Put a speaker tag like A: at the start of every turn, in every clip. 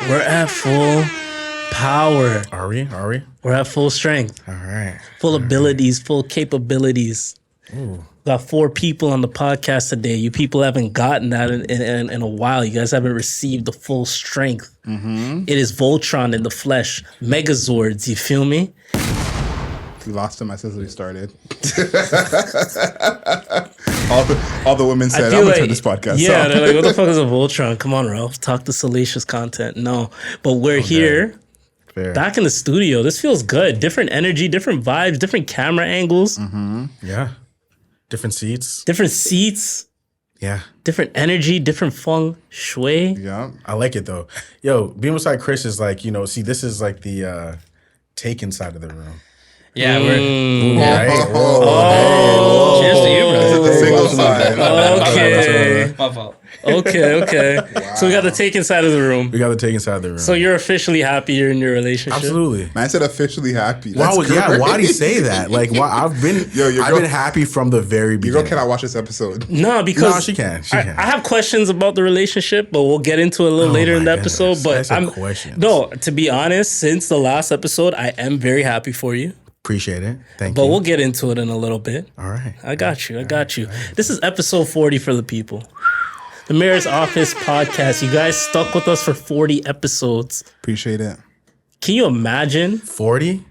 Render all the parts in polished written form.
A: We're at full power.
B: Are we?
A: We're at full strength.
B: All right.
A: Full abilities, full capabilities.
B: Ooh.
A: Got 4 people on the podcast today. You people haven't gotten that in a while. You guys haven't received the full strength. Mm-hmm. It is Voltron in the flesh. Megazords, you feel me?
C: We lost him as soon as we started. all the women said, I'm going to turn this podcast off.
A: Yeah, they're like, what the fuck is a Voltron? Come on, Ralph. Talk the salacious content. No, but we're here.
B: Fair.
A: Back in the studio. This feels good. Different energy, different vibes, different camera angles.
B: Mm-hmm. Yeah. Different seats.
A: Yeah. Different energy, different feng shui.
C: Yeah.
B: I like it though. Yo, being beside Chris is like, see, this is like the taken side of the room.
D: Yeah, we're.
B: Right?
D: Cheers to you, bro.
C: This is the single side.
A: Okay.
D: My fault.
A: Okay. Wow. So we got the taken side of the room.
B: We got the taken side of the room.
A: So you're officially happy you're in your relationship?
B: Absolutely.
C: Man, I said officially happy.
B: Why do you say that? Like, why I've been happy from the very beginning.
C: Your girl cannot watch this episode.
A: No, because
B: she can.
A: I have questions about the relationship, but we'll get into it a little later in the episode. But to be honest, since the last episode, I am very happy for you.
B: Appreciate it. Thank you.
A: But we'll get into it in a little bit.
B: All right.
A: I got you. This is episode 40 for the people. The Mayor's Office podcast. You guys stuck with us for 40 episodes.
C: Appreciate it.
A: Can you imagine
B: 40?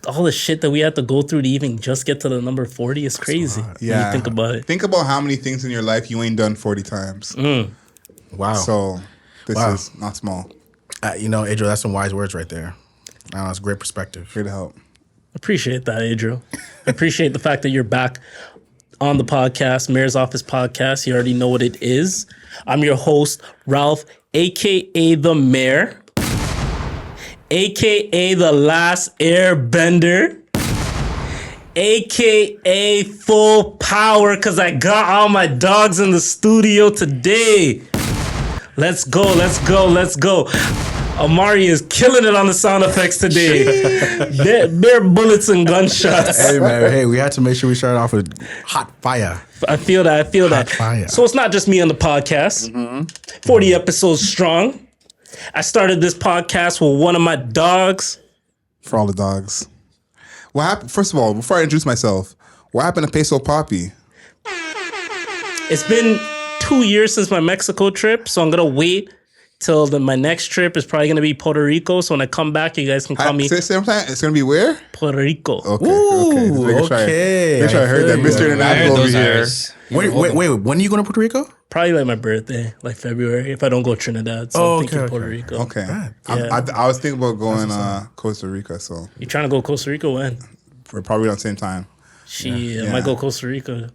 A: all the shit that we had to go through to even just get to the number 40 is crazy.
C: Yeah.
A: When you think about it.
C: Think about how many things in your life you ain't done 40 times.
B: Wow.
C: So this is not small.
B: Adriel, that's some wise words right there. That's a great perspective.
C: Here to help.
A: Appreciate that, Adriel. Appreciate the fact that you're back on the podcast, Mayor's Office podcast. You already know what it is. I'm your host, Ralph, a.k.a. The Mayor, a.k.a. The Last Airbender, a.k.a. Full Power, because I got all my dogs in the studio today. Let's go. Omari is killing it on the sound effects today. Bare bullets and gunshots.
B: Hey, man. We had to make sure we started off with hot fire.
A: I feel that.
B: Fire.
A: So it's not just me on the podcast. 40 episodes strong. I started this podcast with one of my dogs.
C: For all the dogs. What happened? First of all, before I introduce myself, what happened to Peso Papi?
A: It's been 2 years since my Mexico trip, so I'm going to wait till my next trip is probably going to be Puerto Rico. So when I come back, you guys can call me.
C: It's going to be where?
A: Puerto Rico.
C: Okay.
B: Okay.
C: Make sure I heard that. Mr. International over here.
B: Wait. When are you going to Puerto Rico?
A: Probably like my birthday, like February, if I don't go Trinidad. So I'm thinking Puerto Rico.
C: Okay.
A: Yeah.
C: I was thinking about going Costa Rica, so.
A: You trying to go Costa Rica when?
C: We're probably on the same time.
A: I might go Costa Rica.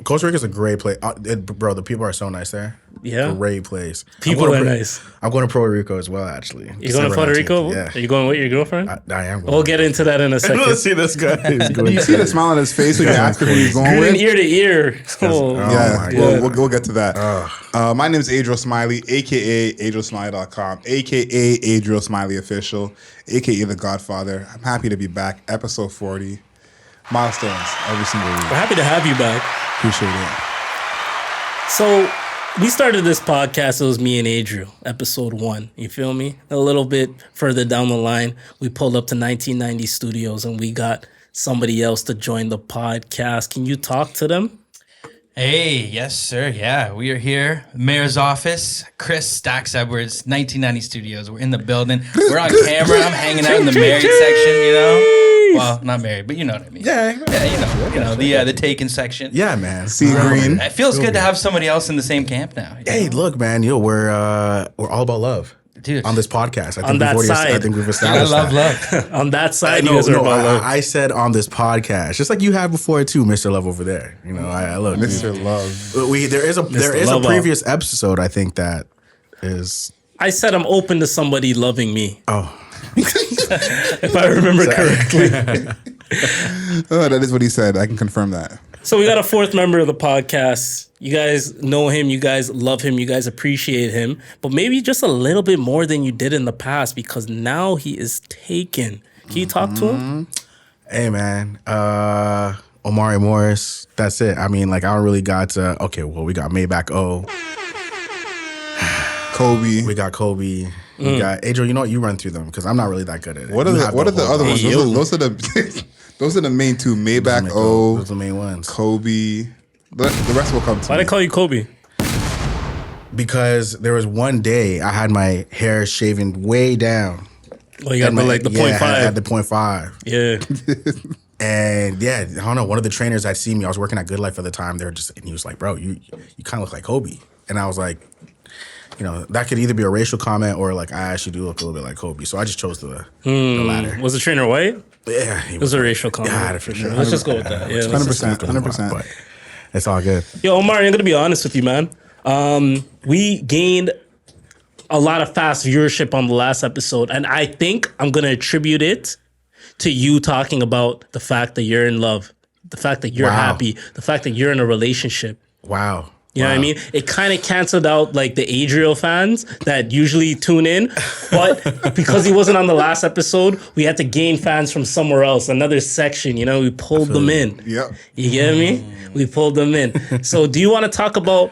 B: Costa Rica's a great place. Bro, the people are so nice there.
A: Yeah.
B: Great place.
A: People are nice.
B: I'm going to Puerto Rico as well, actually.
A: You going to Puerto Rico?
B: Yeah.
A: Are you going with your girlfriend?
B: I am going.
A: We'll get into that in a second.
B: Let's see this guy.
C: Do you see the smile on his face when you ask him who he's going with?
A: Grinning ear to ear.
C: We'll get to that. My name is Adriel Smiley, a.k.a. AdrielSmiley.com, a.k.a. Adriel Smiley Official, a.k.a. The Godfather. I'm happy to be back. Episode 40. Milestones every single week.
A: We're happy to have you back.
C: Appreciate it.
A: So we started this podcast. It was me and Adriel, episode 1. You feel me? A little bit further down the line, we pulled up to 1990 Studios and we got somebody else to join the podcast. Can you talk to them?
D: Hey, yes, sir. Yeah, we are here. Mayor's Office, Chris Stacks Edwards, 1990 Studios. We're in the building. We're on camera. I'm hanging out in the married section, Well, not married, but you know what I mean. Yeah, the taken section.
B: Yeah, man.
C: Sea green.
D: It feels good to have somebody else in the same camp now.
B: Hey, look, man. We're all about love.
D: Dude.
B: On this podcast.
A: On that side.
B: I think we've established
D: love.
A: On that side, you guys are about love.
B: I said on this podcast, just like you had before too, Mr. Love over there. I love
C: Mr. Love.
B: There is a previous episode, I think, that is.
A: I said I'm open to somebody loving me.
B: Oh.
A: If I remember correctly.
C: That is what he said. I can confirm that.
A: So we got a 4th member of the podcast. You guys know him. You guys love him. You guys appreciate him. But maybe just a little bit more than you did in the past because now he is taken. Can you talk to him?
B: Hey, man. Omari Morris. That's it. I mean, I don't really got to... Okay, well, we got Maybach O.
C: Kobe.
B: We got Kobe. We got Adriel. You know what? You run through them because I'm not really that good at it.
C: What are the other ones? Those are the those are the main two. Maybach O.
B: Those are the main ones.
C: Kobe. The rest will come to
A: Why
C: me.
A: they call you Kobe?
B: Because there was one day I had my hair shaven way down.
A: Oh, you got the
B: yeah,
A: 0.5.
B: I had the 0.5.
A: Yeah.
B: And yeah, I don't know. One of the trainers I'd seen me, I was working at Good Life at the time. They were just, and he was like, "Bro, you kind of look like Kobe." And I was like, you know, that could either be a racial comment or like I actually do look a little bit like Kobe. So I just chose the latter.
A: Was the trainer white?
B: Yeah,
A: It was a racial comment.
B: Yeah, for sure.
A: Let's just go with that. Yeah,
C: 100%. 100%.
B: But it's all good.
A: Yo, Omari, I'm gonna be honest with you, man. We gained a lot of fast viewership on the last episode, and I think I'm gonna attribute it to you talking about the fact that you're in love, the fact that you're happy, the fact that you're in a relationship.
B: Wow.
A: You know what I mean? It kind of canceled out like the Adriel fans that usually tune in, but because he wasn't on the last episode, we had to gain fans from somewhere else, another section. You know, we pulled them in.
C: Yep.
A: You get me? We pulled them in. So, do you want to talk about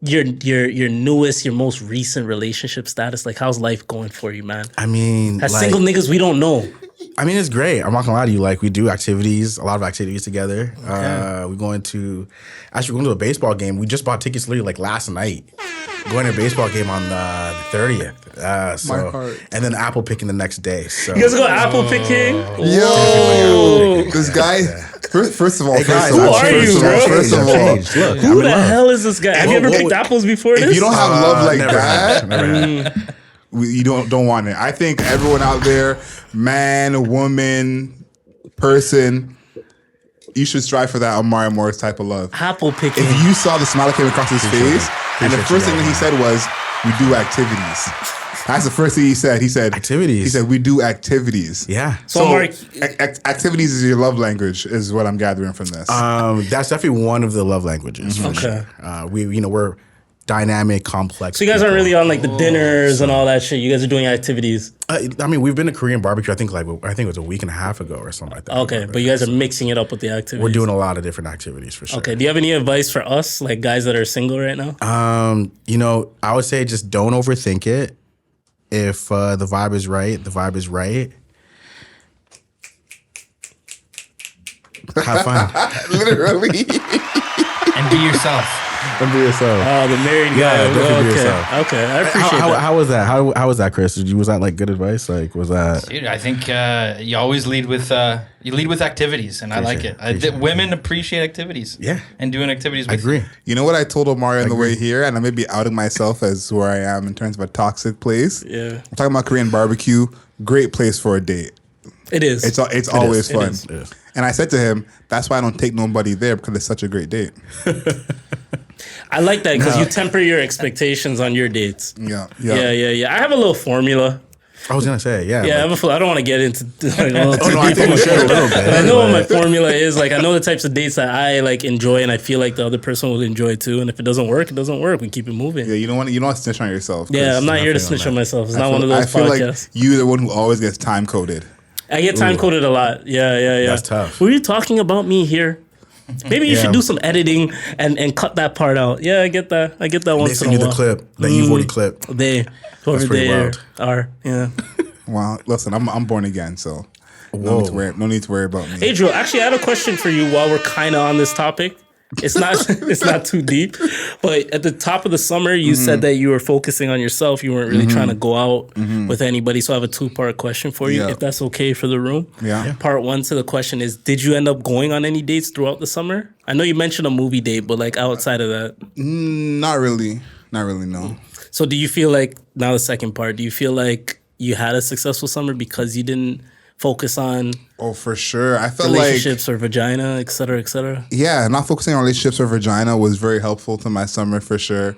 A: your newest, your most recent relationship status? Like, how's life going for you, man?
B: I mean,
A: As single niggas, we don't know.
B: I mean, it's great. I'm not gonna lie to you. Like, we do activities, a lot of activities together.
A: Okay.
B: We're going to a baseball game. We just bought tickets literally like last night. Going to a baseball game on the 30th.
C: My heart.
B: And then apple picking the next day. So
A: You guys go apple picking?
C: Yo, this guy. First of all,
B: Hey, guys,
A: who are you, bro?
C: First of all,
B: Look,
A: Who the hell is this guy? Have you ever picked apples before this?
C: if you don't have love like
B: never
C: that,
B: had. Never had.
C: you don't want it. I think everyone out there, man, woman, person, you should strive for that Omari Morris type of love.
A: Apple picking.
C: If you saw the smile that came across his face, and the
B: Appreciate
C: first
B: you
C: thing that he
B: guys,
C: said was, "We do activities." That's the first thing he said. He said
B: Activities.
C: He said, "We do activities."
B: Yeah.
A: So, Omari,
C: activities is your love language, is what I'm gathering from this.
B: That's definitely one of the love languages. For
A: Okay.
B: sure. We're dynamic, complex.
A: so you guys aren't
B: people.
A: really on like the dinners and all that shit. You guys are doing activities.
B: I mean, we've been to Korean barbecue. I think it was a week and a half ago or something like that.
A: Okay, but you guys are mixing it up with the activities.
B: We're doing a lot of different activities for sure.
A: Okay, do you have any advice for us, like guys that are single right now?
B: I would say just don't overthink it. If the vibe is right, the vibe is right. Have fun.
C: Literally.
D: And be yourself.
B: And be yourself.
A: Oh, the married guy.
B: Yeah, definitely be
A: okay.
B: yourself.
A: Okay, I appreciate that.
B: How was that? How was that, Chris? Was that like good advice? Like, was that?
D: Dude, I think you always lead with activities, and I like it. Women appreciate activities.
B: Yeah.
D: And doing activities
B: I
D: with
B: agree.
C: You know what I told Omari on the way here, and I may be outing myself as where I am in terms of a toxic place.
A: Yeah.
C: I'm talking about Korean barbecue. Great place for a date.
A: It is.
C: It's always
A: It
C: fun.
A: is.
B: It is.
C: And I said to him, that's why I don't take nobody there, because it's such a great date.
A: I like that because you temper your expectations on your dates.
C: Yeah.
A: Yeah. I have a little formula.
B: I was gonna say, yeah.
A: Yeah,
B: like-
A: I don't want to get into like, all too
B: no, I
A: deep
B: think
A: on
B: we
A: my
B: should a
A: formula.
B: little bit,
A: But I know what my
B: but-
A: formula is. Like I know the types of dates that I like enjoy, and I feel like the other person will enjoy too. And if it doesn't work, it doesn't work. We keep it moving.
C: Yeah, you don't want to snitch on yourself. 'cause
A: Yeah, I'm not here to
B: feeling
A: snitch
B: that.
A: on myself. It's
C: I
A: not
C: feel-
A: one of those
C: I feel
A: podcasts.
C: like you're the one who always gets time coded.
A: I get time coded a lot. Yeah.
B: That's tough.
A: Were you talking about me here? Maybe you
B: Yeah.
A: should do some editing and cut that part out. Yeah, I get that. I get that
B: They
A: once in
B: send
A: a
B: you the
A: while.
B: clip that you've already clipped.
A: They, whoever
B: pretty
A: they
B: wild.
A: are. Yeah.
C: Well, listen, I'm born again, so no need to worry about me.
A: Adriel, actually, I had a question for you while we're kind of on this topic. It's not too deep, but at the top of the summer, you said that you were focusing on yourself. You weren't really trying to go out with anybody. So I have a 2-part question for you,
C: Yeah.
A: if that's okay for the room.
C: Yeah.
A: Part 1 to the question is: did you end up going on any dates throughout the summer? I know you mentioned a movie date, but like outside of that.
C: Not really, no.
A: So do you feel like, now the second part, do you feel like you had a successful summer because you didn't focus on
C: Oh, for sure. I felt like
A: relationships or vagina, et cetera, et cetera?
C: yeah, not focusing on relationships or vagina was very helpful to my summer for sure.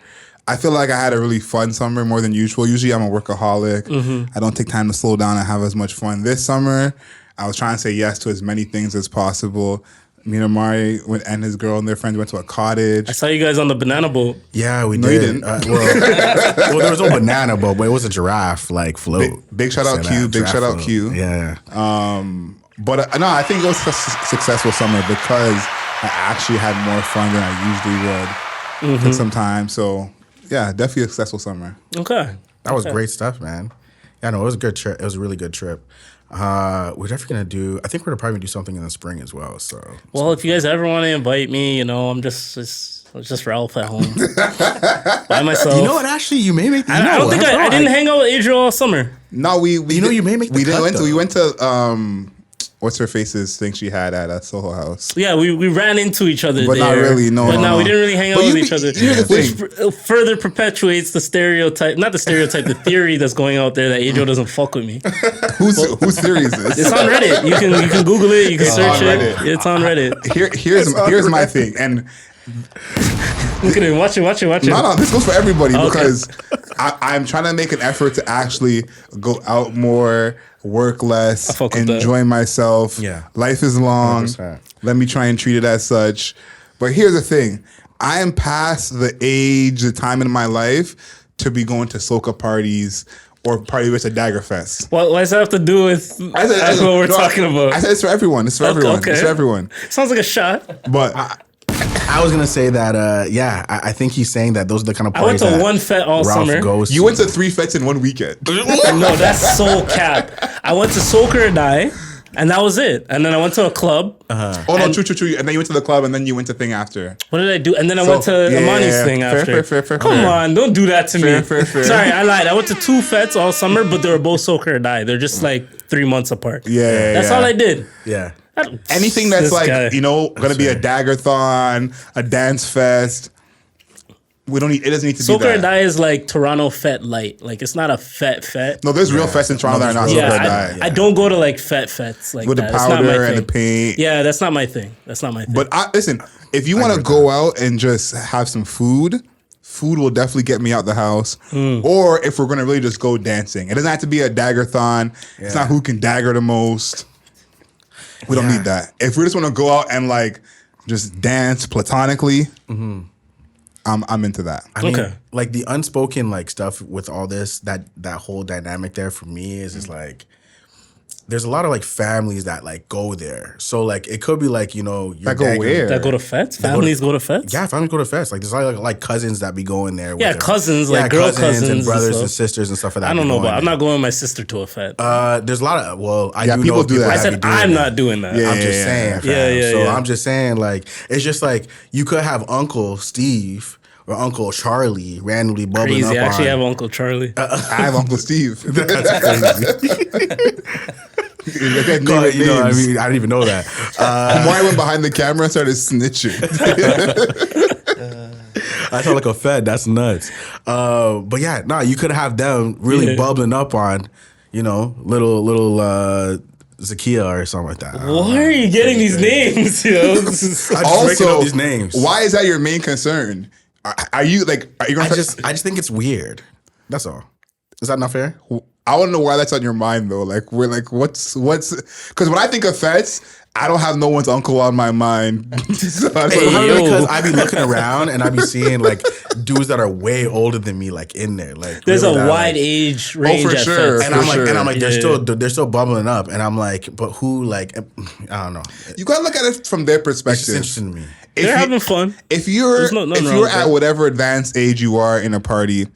C: I feel like I had a really fun summer more than usual. Usually I'm a workaholic. I don't take time to slow down and have as much fun. This summer, I was trying to say yes to as many things as possible. Me and Omari and his girl and their friends went to a cottage.
A: I saw you guys on the banana boat.
B: Yeah, we
C: No,
B: did.
C: you didn't.
B: Well, there was no banana boat, but it was a giraffe like float.
C: Big shout out
B: Said
C: Q.
B: that,
C: Big
B: giraffe
C: shout out
B: float.
C: Q.
B: Yeah.
C: But no, I think it was a successful summer because I actually had more fun than I usually would. Took some time, so Yeah, definitely a successful summer.
A: Okay.
B: That was great stuff, man. Yeah, no, it was a good trip. It was a really good trip. We're definitely gonna do. I think we're gonna probably do something in the spring as well. So,
A: Well, if you guys ever want to invite me, I'm just Ralph at home by myself.
B: you know what? Actually, you may make.
A: I don't think I didn't hang out with Adriel all summer.
C: No, we
B: you may make the
C: we didn't
B: cut,
C: went to
B: though.
C: we went to what's her face's thing she had at Soho House.
A: Yeah, we ran into each other,
C: But not
A: there,
C: really, no,
A: But
C: no,
A: no,
C: no.
A: we didn't really hang out
C: But
A: with
C: you
A: each
C: be-
A: other,
C: here's the
A: which further perpetuates the stereotype. Not the stereotype, the theory that's going out there that Adriel doesn't fuck with me.
C: Whose theory is this?
A: It's on Reddit. You can Google it. You can search
C: on
A: it.
C: Reddit.
A: It's on Reddit.
C: Here's my thing, and
A: Look at it. Watch it.
C: no, this goes for everybody
A: Okay.
C: because I'm trying to make an effort to actually go out more, work less,
A: fuck with that.
C: enjoy myself.
B: Yeah.
C: Life is long.
B: 100%.
C: Let me try and treat it as such. But here's the thing. I am past the time in my life to be going to soca parties or party with a Dagger Fest.
A: What does that have to do with what we're talking about?
C: I said it's for everyone. It's for everyone.
A: okay.
C: It's for everyone.
A: Sounds like a shot.
C: But
B: I was gonna say that. I think he's saying that those are the kind of
A: I went
B: parties
A: to
B: that
A: one fet all
B: Ralph
A: summer.
B: goes
C: you
B: to.
C: went to 3 fets in one weekend.
A: No, that's so cap. I went to Soca or Die, and that was it. And then I went to a club.
C: Oh no, true. And then you went to the club, and then you went to thing after.
A: What did I do? And then I went to
C: yeah,
A: Amani's
C: yeah.
A: thing
C: Fair,
A: after.
C: fair.
A: Come on, don't do that to me.
C: Fair.
A: Sorry, I lied. I went to 2 fets all summer, but they were both Soca or Die. They're just like 3 months apart.
C: Yeah,
A: That's all I did.
B: Yeah.
C: Anything that's
A: This
C: like
A: guy.
C: gonna be a dagger-thon, a dance fest. It doesn't need to be
A: Soca or
C: that.
A: Die is like Toronto Fet light. Like it's not a fet.
C: No, there's real fests in Toronto that are not
B: there's
C: Soca
B: real-
C: or
A: Yeah,
C: Die.
A: I don't go to like fets like
C: With
A: that.
C: the
A: It's not my
C: powder and the
A: thing.
C: paint.
A: Yeah, that's not my thing.
C: But listen, if you want to go out and just have some food will definitely get me out the house. Or if we're gonna really just go dancing, it doesn't have to be a dagger-thon. It's not who can dagger the most. We don't need that. If we just want to go out and like just dance platonically, I'm into that.
B: I mean,
A: Okay.
B: like the unspoken like stuff with all this, that whole dynamic there for me is just like there's a lot of like families that like go there. So like it could be like, your
C: That go
B: dad-
C: where?
A: That go to fets. Families go to fets.
B: Yeah, families go to fest. Like there's like cousins that be going there. With
A: Yeah,
B: their-
A: cousins, like girl cousins
B: and
A: and
B: brothers
A: stuff.
B: and sisters and stuff like that.
A: I don't
B: be
A: know,
B: going
A: but I'm
B: there.
A: not going with my sister to a fet.
B: There's a lot of I
C: Yeah,
B: do
C: people
B: know
C: do that.
A: I
B: that
A: said
B: be doing
A: I'm
B: that.
A: not doing that.
C: Yeah.
B: I'm just saying, fam.
A: Yeah,
B: So
A: yeah.
B: I'm just saying, like, it's just like you could have Uncle Steve or Uncle Charlie randomly bubbling
A: Crazy.
B: up
A: I actually
B: on.
A: have Uncle Charlie.
C: I have Uncle Steve.
B: God, I didn't even know that.
C: Omari went behind the camera and started snitching.
B: I sound like a fed. That's nuts. But yeah, you could have them really bubbling up on, little Zakia or something like that.
A: Why are you getting these names?
B: I'm just breaking
C: Also,
B: up these names.
C: why is that your main concern? Are you gonna?
B: I just think it's weird. That's all. Is that not fair?
C: I want to know why that's on your mind though. Like we're like, what's? Because when I think of fets, I don't have no one's uncle on my mind. So that's
A: Hey,
C: what-
A: yo.
B: Because I be looking around and I be seeing like dudes that are way older than me, like in there. Like
A: There's a
B: really that,
A: wide
B: like,
A: age range
C: for
A: at
C: sure.
A: fets.
B: and I'm like,
C: sure.
B: they're still bubbling up, and I'm like, but who? Like, I don't know.
C: you gotta look at it from their
B: It's just
C: perspective.
B: interesting to me.
C: If
A: They're
C: you-
A: having fun.
C: If you're
A: There's nothing wrong
C: you're
A: with
C: at
A: that.
C: whatever advanced age you are in a party,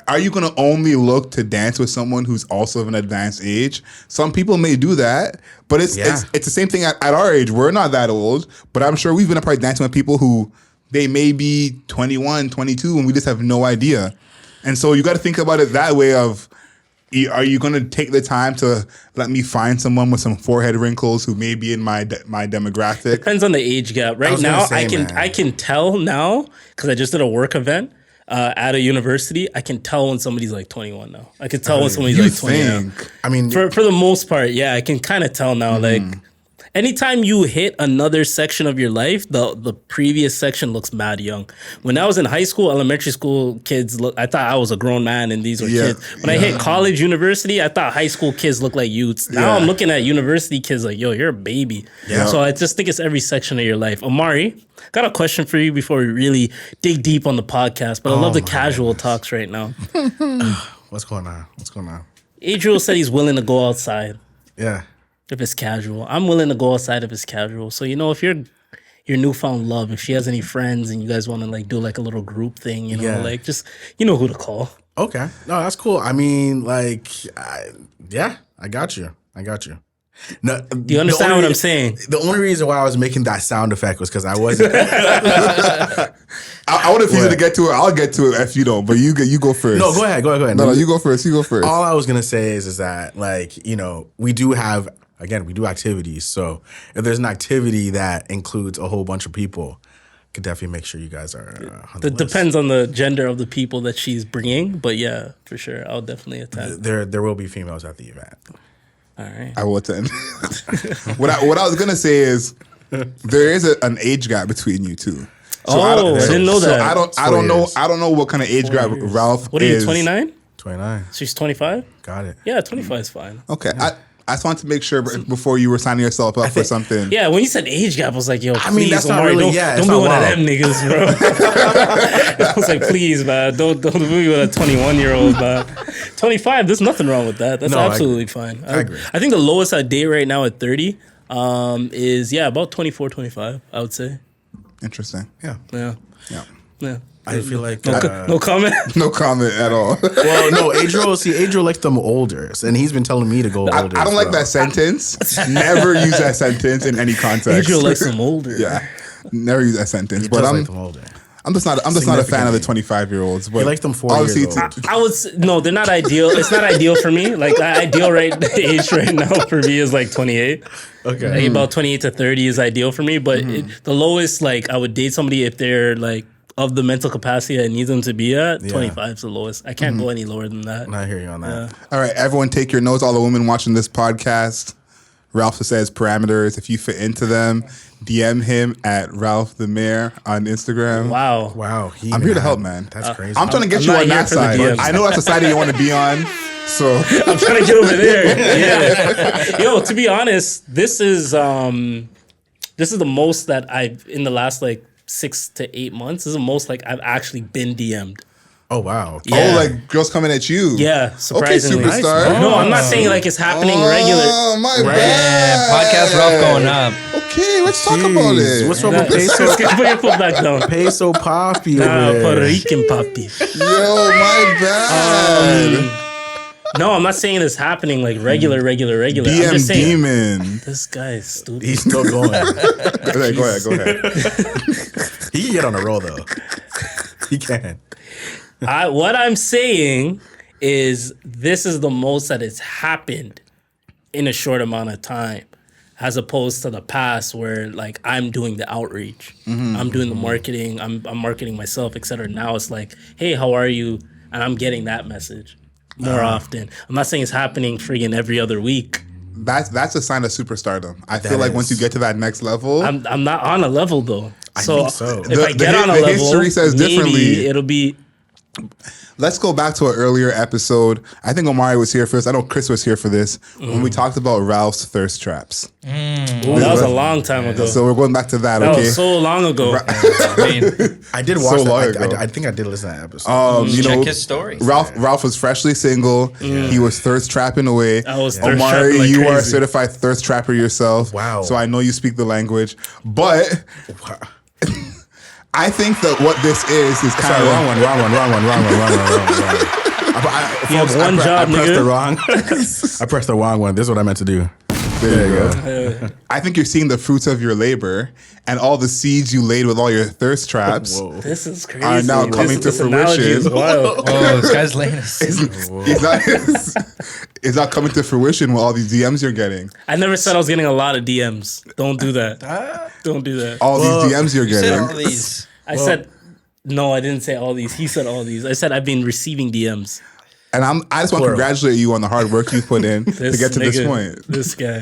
C: are you gonna only look to dance with someone who's also of an advanced age? Some people may do that, but it's the same thing at our age. We're not that old, but I'm sure we've been a party dancing with people who they may be 21, 22, and we just have no idea. And so you got to think about it that way of, are you going to take the time to let me find someone with some forehead wrinkles who may be in my demographic?
A: Depends on the age gap. Right
B: was gonna
A: now,
B: say,
A: I can
B: man.
A: I can tell now because I just did a work event at a university. I can tell when somebody's like 21 now. I can tell when somebody's
C: You
A: like 20 now.
C: think?
B: I mean,
A: For the most part, yeah, I can kind of tell now. Like, anytime you hit another section of your life, the previous section looks mad young. When I was in high school, elementary school, kids I thought I was a grown man and these were
C: Yeah.
A: kids. When I hit college, university, I thought high school kids look like youths. Now I'm looking at university kids like, yo, you're a baby.
B: Yeah.
A: So I just think it's every section of your life. Omari, got a question for you before we really dig deep on the podcast, but I love the casual talks right now.
B: what's going on? What's going on?
A: Adriel said he's willing to go outside
B: Yeah.
A: if it's casual. I'm willing to go outside if it's casual. So if you're your newfound love. If she has any friends and you guys want to like do like a little group thing, you know,
B: Yeah.
A: like just you know who to call.
B: Okay. No, that's cool. I mean, like, yeah, I got you. No,
A: Do you understand what I'm saying?
B: The only reason why I was making that sound effect was because I wasn't.
C: I want to for you to get to it. I'll get to it if you don't. But you go first.
B: No, go ahead.
C: No, you go first.
B: All I was gonna say is that, like, you know, we do activities. So if there's an activity that includes a whole bunch of people, could definitely make sure you guys are on the
A: It
B: list.
A: depends on the gender of the people that she's bringing, but yeah, for sure, I'll definitely attend.
B: There will be females at the event.
A: All right.
C: I will attend. What I was gonna say is there is an age gap between you two.
A: I didn't know that.
C: I don't know what kind of age gap Ralph
A: What are you,
C: is.
A: 29?
B: 29.
A: She's 25?
B: Got it.
A: Yeah, 25 is fine.
C: Okay. I just wanted to make sure before you were signing yourself up for something.
A: Yeah, when you said age gap, I was like, yo, please,
B: I mean, that's not
A: Omari,
B: really-
A: don't,
B: yeah,
A: don't
B: it's
A: be
B: not
A: one
B: wild.
A: of them niggas, bro. I was like, please, man, don't be with a 21-year-old, man. 25, there's nothing wrong with that. That's
B: No, I
A: absolutely fine.
B: I agree.
A: I think the lowest I date right now at 30 is, about 24, 25, I would say.
C: Interesting.
B: Yeah.
A: Yeah.
B: I feel like
A: No comment?
C: No comment at all.
B: well, no, Adriel likes them older, and he's been telling me to go
C: I
B: older.
C: don't like that sentence. Never use that sentence in any context.
A: Adriel likes them older.
C: Yeah. Never use that sentence.
B: He
C: But
B: does
C: I'm
B: like them older.
C: I'm just not a fan of the 25-year-olds. But
B: He likes them 4 years
C: obviously
B: old.
A: I would say, no, they're not ideal. It's not ideal for me. Like ideal age right now for me is like 28.
B: Okay.
A: Like about 28 to 30 is ideal for me. But the lowest, like I would date somebody if they're like of the mental capacity I need them to be at. 25 is the lowest. I can't go any lower than that.
B: I hear you on that.
C: All right, everyone take your notes. All the women watching this podcast. Ralph says parameters. If you fit into them, DM him at Ralph the Mayor on Instagram.
A: Wow.
B: Wow.
C: I'm here to help, man.
B: That's crazy.
C: I'm trying to get
A: I'm
C: you
A: not
C: on
A: here
C: that
A: for the
C: side.
A: DMs.
C: I know that's a side that you want to be on. So
A: I'm trying to get over there. Yeah. Yo, to be honest, this is the most that I've in the last like 6 to 8 months. This is the most like I've actually been DM'd.
B: Oh, wow.
A: Yeah.
C: Oh, like girls coming at you.
A: Yeah, surprisingly.
C: Okay, superstar.
A: No, I'm not saying like it's happening regular.
C: Oh, my
D: Yeah,
C: bad.
D: podcast Ralph going up.
C: Okay, let's talk about
B: Jeez.
C: it.
B: What's wrong
A: Nah,
B: with peso?
A: put your foot back down.
B: Peso Poppy
A: Nah,
B: over
A: Puerto
B: there.
A: Rican papi.
C: Yo, my bad.
A: No, I'm not saying it's happening like regular. I'm
C: DM
A: just saying
C: demon.
A: this guy is stupid.
B: He's still going.
C: Go ahead.
B: He can get on a roll, though. He can.
A: What I'm saying is this is the most that it's happened in a short amount of time, as opposed to the past where like I'm doing the outreach, I'm doing the marketing, I'm marketing myself, etc. Now it's like, hey, how are you? And I'm getting that message more often. I'm not saying it's happening friggin' every other week.
C: That's a sign of superstardom. I feel like once you get to that next level,
A: I'm not on a level though.
B: I think so.
A: If I get on a
C: the
A: level,
C: history says
A: maybe
C: differently.
A: it'll be.
C: let's go back to an earlier episode. I think Omari was here first. I know Chris was here for this when we talked about Ralph's thirst traps.
A: Ooh, that was a long time ago.
C: So we're going back to that.
A: That
C: Okay.
A: was so long ago.
D: I mean,
B: I did
C: So
B: watch
C: long
B: that.
C: ago.
B: I think I did listen to that episode.
C: You
D: check
C: know,
D: his stories.
C: Ralph was freshly single. He was thirst trapping away.
A: I was thirst
C: Omari,
A: trapping like
C: you are a
A: crazy.
C: certified thirst trapper yourself.
B: Wow.
C: So I know you speak the language. But I think that what this is
B: Sorry,
C: kind of
B: wrong one.
A: You have one job,
B: I pressed
A: nigga.
B: the wrong. I pressed the wrong one. This is what I meant to do.
C: There you go. I think you're seeing the fruits of your labor and all the seeds you laid with all your thirst traps.
B: Whoa.
A: This is crazy.
C: Are now coming to
A: this analogy is
C: fruition.
A: wild.
D: oh, this guy's laying us.
C: It's not coming to fruition with all these DMs you're getting.
A: I never said I was getting a lot of DMs. Don't do that. Don't do that.
C: All these DMs you're
D: Said all
C: getting.
D: these.
A: I said, no, I didn't say all these. He said all these. I said I've been receiving DMs.
C: And I just want to
B: Plural.
C: congratulate you on the hard work you put in to get to this
A: nigga,
C: point.
A: This guy.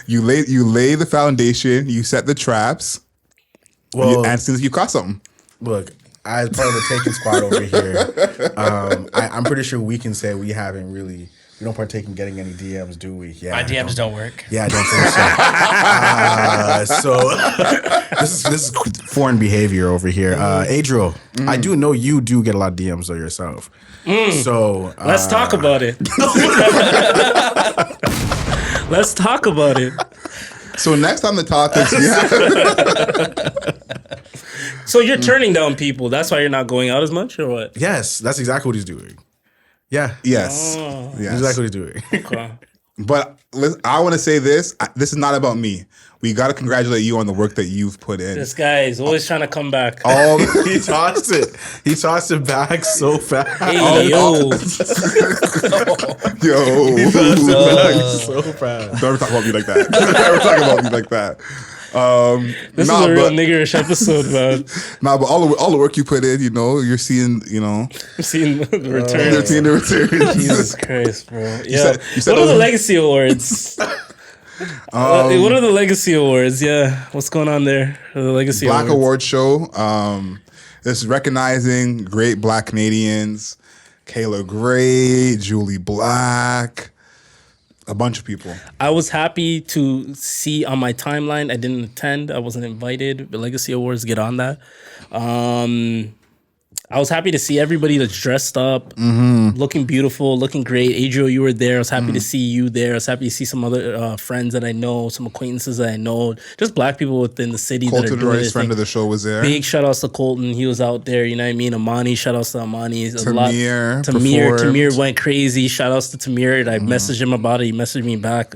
C: You lay the foundation, you set the traps,
B: Well,
C: and since you caught something.
B: look, as part of the taking squad over here, I'm pretty sure we can say we don't partake in getting any DMs, do we? Yeah,
D: My DMs don't work.
B: Yeah, I don't think so. This is foreign behavior over here. Adriel, I do know you do get a lot of DMs though yourself. So
A: Let's talk about it. Let's talk about it.
C: So next on the topics,
A: So you're turning down people. That's why you're not going out as much, or what?
B: Yes, that's exactly what he's doing. Yeah.
C: yes.
B: That's exactly what he's doing.
A: Okay.
C: But I want to say this. This is not about me. We got to congratulate you on the work that you've put in.
A: This guy is always trying to come back.
B: He tossed it. He tossed it back so fast.
A: Hey, yo.
C: Yo.
B: So fast.
C: Don't ever talk about me like that. Don't ever talk about me like that.
A: This is a real niggerish episode, man.
C: But all the work you put in, you're seeing,
A: I'm seeing the return.
C: you're seeing the return.
A: Jesus Christ, bro. Yeah.
C: You said
A: What are the legacy awards? What are the legacy awards? Yeah. What's going on there? The legacy
C: Black
A: awards.
C: Award Show. This is recognizing great Black Canadians. Kayla Gray, Julie Black, a bunch of people.
A: I was happy to see on my timeline. I didn't attend. I wasn't invited. The Legacy Awards, get on that. I was happy to see everybody that's dressed up, looking beautiful, looking great. Adriel, you were there. I was happy to see you there. I was happy to see some other friends that I know, some acquaintances that I know, just Black people within the city.
C: Colton
A: that are doing
C: Royce, friend of the show, was there.
A: Big shout outs to Colton. He was out there. You know what I mean? Amani, shout outs to Amani.
C: Tamir
A: Tamir went crazy. Shout outs to Tamir. I messaged him about it. He messaged me back.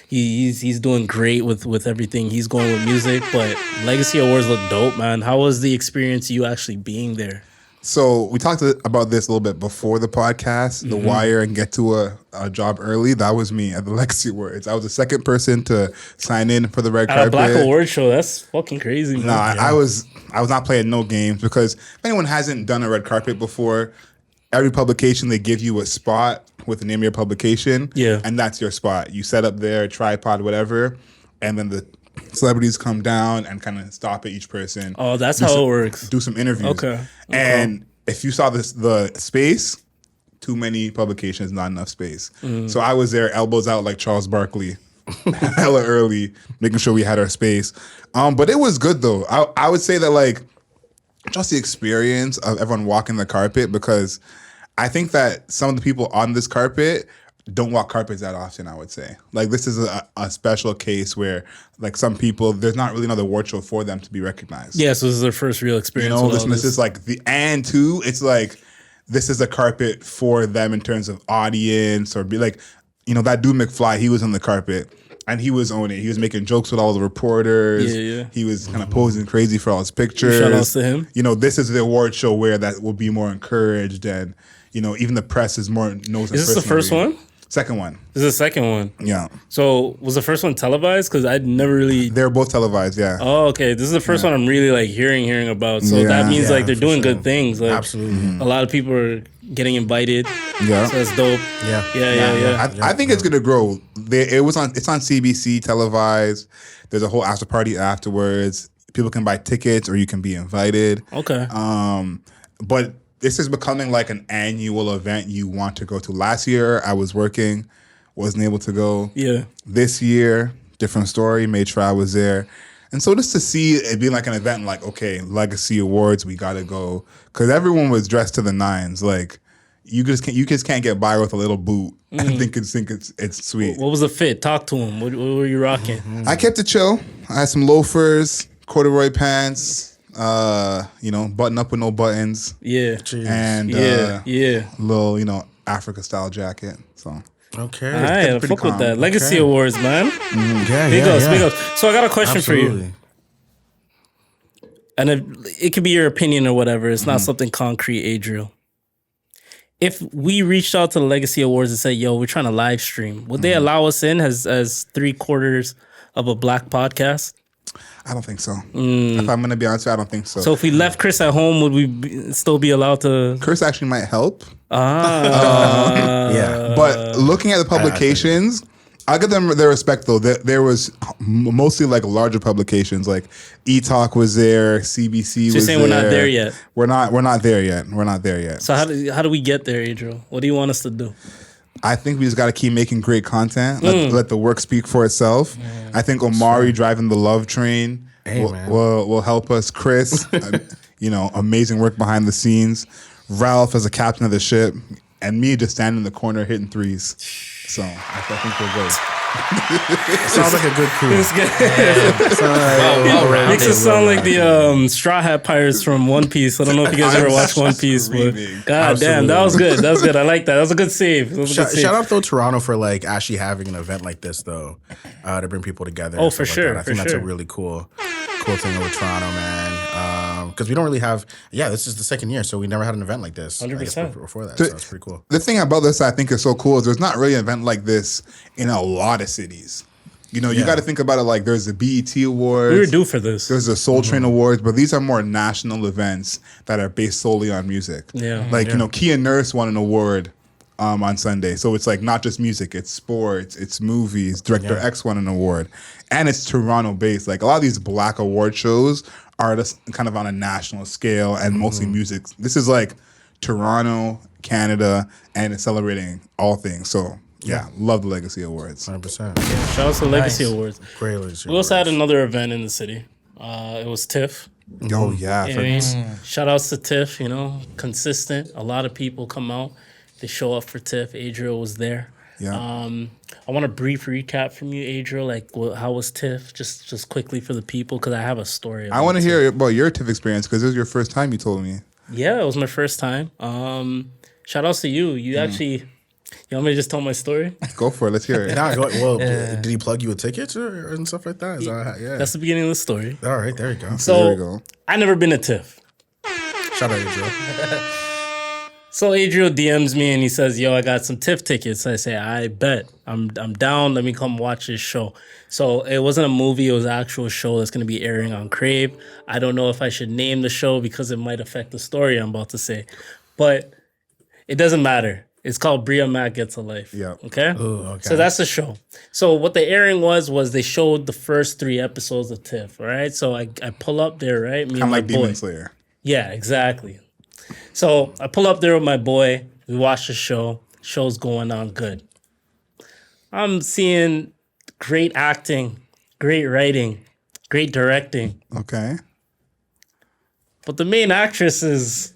A: He's doing great with everything. He's going with music. But Legacy Awards look dope, man. How was the experience you actually being there?
C: So we talked about this a little bit before the podcast, the wire and get to a job early. That was me at the Legacy Awards. I was the second person to sign in for the red carpet.
A: At a Black Award show, that's fucking crazy. Man.
C: Nah, I was not playing no games because if anyone hasn't done a red carpet before, every publication they give you a spot with the name of your publication.
A: Yeah.
C: And that's your spot. You set up there, tripod, whatever, and then the celebrities come down and kind of stop at each person.
A: Oh, that's how it works.
C: Do some interviews.
A: Okay.
C: And if you saw the space, too many publications, not enough space. So I was there, elbows out like Charles Barkley, hella early, making sure we had our space. But it was good though. I would say that like just the experience of everyone walking the carpet, because I think that some of the people on this carpet don't walk carpets that often, I would say. Like this is a special case where like some people, there's not really another award show for them to be recognized.
A: Yeah, so this is their first real experience.
C: This is like it's like this is a carpet for them in terms of audience, or be like, that dude McFly, he was on the carpet and he was owning it. He was making jokes with all the reporters.
A: Yeah.
C: He was kind of posing crazy for all his pictures.
A: Shout outs to him.
C: This is the award show where that will be more encouraged, and even the press is more knows.
A: Is this the first one?
C: Second one.
A: This is the second one.
C: Yeah.
A: So was the first one televised? Because I'd never really.
C: They're both televised. Yeah.
A: Oh, okay. This is the first one I'm really like hearing about. So that means like they're doing good things. Like,
B: absolutely.
A: A lot of people are getting invited.
C: Yeah.
A: So that's dope.
B: Yeah.
C: I think it's gonna grow. It's on CBC televised. There's a whole after party afterwards. People can buy tickets or you can be invited.
A: Okay.
C: But this is becoming like an annual event you want to go to. Last year I was working, wasn't able to go.
A: Yeah.
C: This year, different story. Made sure I was there. And so just to see it being like an event, like, okay, Legacy Awards, we gotta go, because everyone was dressed to the nines. Like you just can't get by with a little boot and think it's sweet.
A: What was the fit? Talk to him. What were you rocking?
C: I kept it chill. I had some loafers, corduroy pants, button up with no buttons.
A: Yeah.
B: Jeez.
C: And little, Africa style jacket. So
B: Okay.
A: All right,
C: pretty
A: fuck with
C: calm.
A: that. Legacy Awards, man.
B: Yeah,
A: Big ups,
B: yeah.
A: big ups. So I got a question for you.
B: Absolutely.
A: And it could be your opinion or whatever. It's not something concrete, Adriel. If we reached out to the Legacy Awards and said, yo, we're trying to live stream, would they allow us in as 3/4 of a Black podcast?
C: I don't think so. If I'm gonna be honest with you, I don't think so.
A: So if we left Chris at home, would we still be allowed to?
C: Chris actually might help.
B: Yeah.
C: But looking at the publications, I'll give them their respect though. There was mostly like larger publications, like E-Talk was there, CBC
A: So you're
C: was
A: saying
C: there.
A: we're not there yet?
C: We're not there yet. We're not there yet.
A: So how do we get there, Adriel? What do you want us to do?
C: I think we just got to keep making great content. Let the work speak for itself. I think Omari driving the love train will help us. Chris, amazing work behind the scenes. Ralph as a captain of the ship, and me just standing in the corner hitting threes. So I think we're good.
B: Sounds like a good crew.
A: It's good.
D: Well-rounded.
A: Makes it sound like the Straw Hat Pirates from One Piece. I don't know if you guys ever watched One Piece, but god damn, that was good. That was good. I like that. That was a good save.
B: Shout out though Toronto for like actually having an event like this though, to bring people together.
A: Oh, for
B: like
A: sure.
B: that. I think that's a really cool thing with Toronto, man. Because we don't really have. Yeah, this is the second year, so we never had an event like this.
A: 100%
B: before that. So that's pretty cool.
C: The thing about this I think is so cool is there's not really an event like this in a lot of cities. You know, you got to think about it like there's the BET Awards.
A: We were due for this.
C: There's the Soul Train Awards, but these are more national events that are based solely on music.
A: Yeah.
C: Like, you know, Kia Nurse won an award on Sunday. So it's like not just music, it's sports, it's movies. Director X won an award. And it's Toronto based. Like a lot of these black award shows are just kind of on a national scale and mostly music. This is like Toronto, Canada, and it's celebrating all things. So yeah, love the Legacy Awards.
B: 100%.
A: Shout out to the Legacy Awards.
B: Great Legacy
A: We also had
B: Awards.
A: another event in the city. It was TIFF.
C: Oh yeah.
A: You know what I mean? Shout outs to TIFF, you know, consistent. A lot of people come out. They show up for TIFF. Adriel was there.
C: Yeah.
A: I want a brief recap from you, Adriel. Like, how was TIFF? Just quickly for the people, because I have a story.
C: I want to hear about your TIFF experience because it was your first time, you told me.
A: Yeah, it was my first time. Shout outs to you. You actually, you want me to just tell my story?
C: Go for it. Let's hear it.
B: Did he plug you with tickets and stuff like that? Is that yeah.
A: That's the beginning of the story.
B: All right, there you go.
C: There we
A: So,
C: go.
A: I never been to TIFF.
B: Shout out Adriel.
A: So Adriel DMs me and he says, "Yo, I got some TIFF tickets." I say, "I bet. I'm down. Let me come watch this show." So it wasn't a movie; it was an actual show that's going to be airing on Crave. I don't know if I should name the show because it might affect the story I'm about to say, but it doesn't matter. It's called Bria Mac Gets a Life.
C: Yeah.
A: Okay?
B: Ooh, okay.
A: So that's the show. So what the airing was they showed the first 3 episodes of TIFF. All right. So I pull up there, right? Me
C: Kind of
A: and my
C: like
A: boy.
C: Demon Slayer.
A: Yeah, exactly. So I pull up there with my boy. We watch the show. Show's going on good. I'm seeing great acting, great writing, great directing.
C: Okay.
A: But the main actress is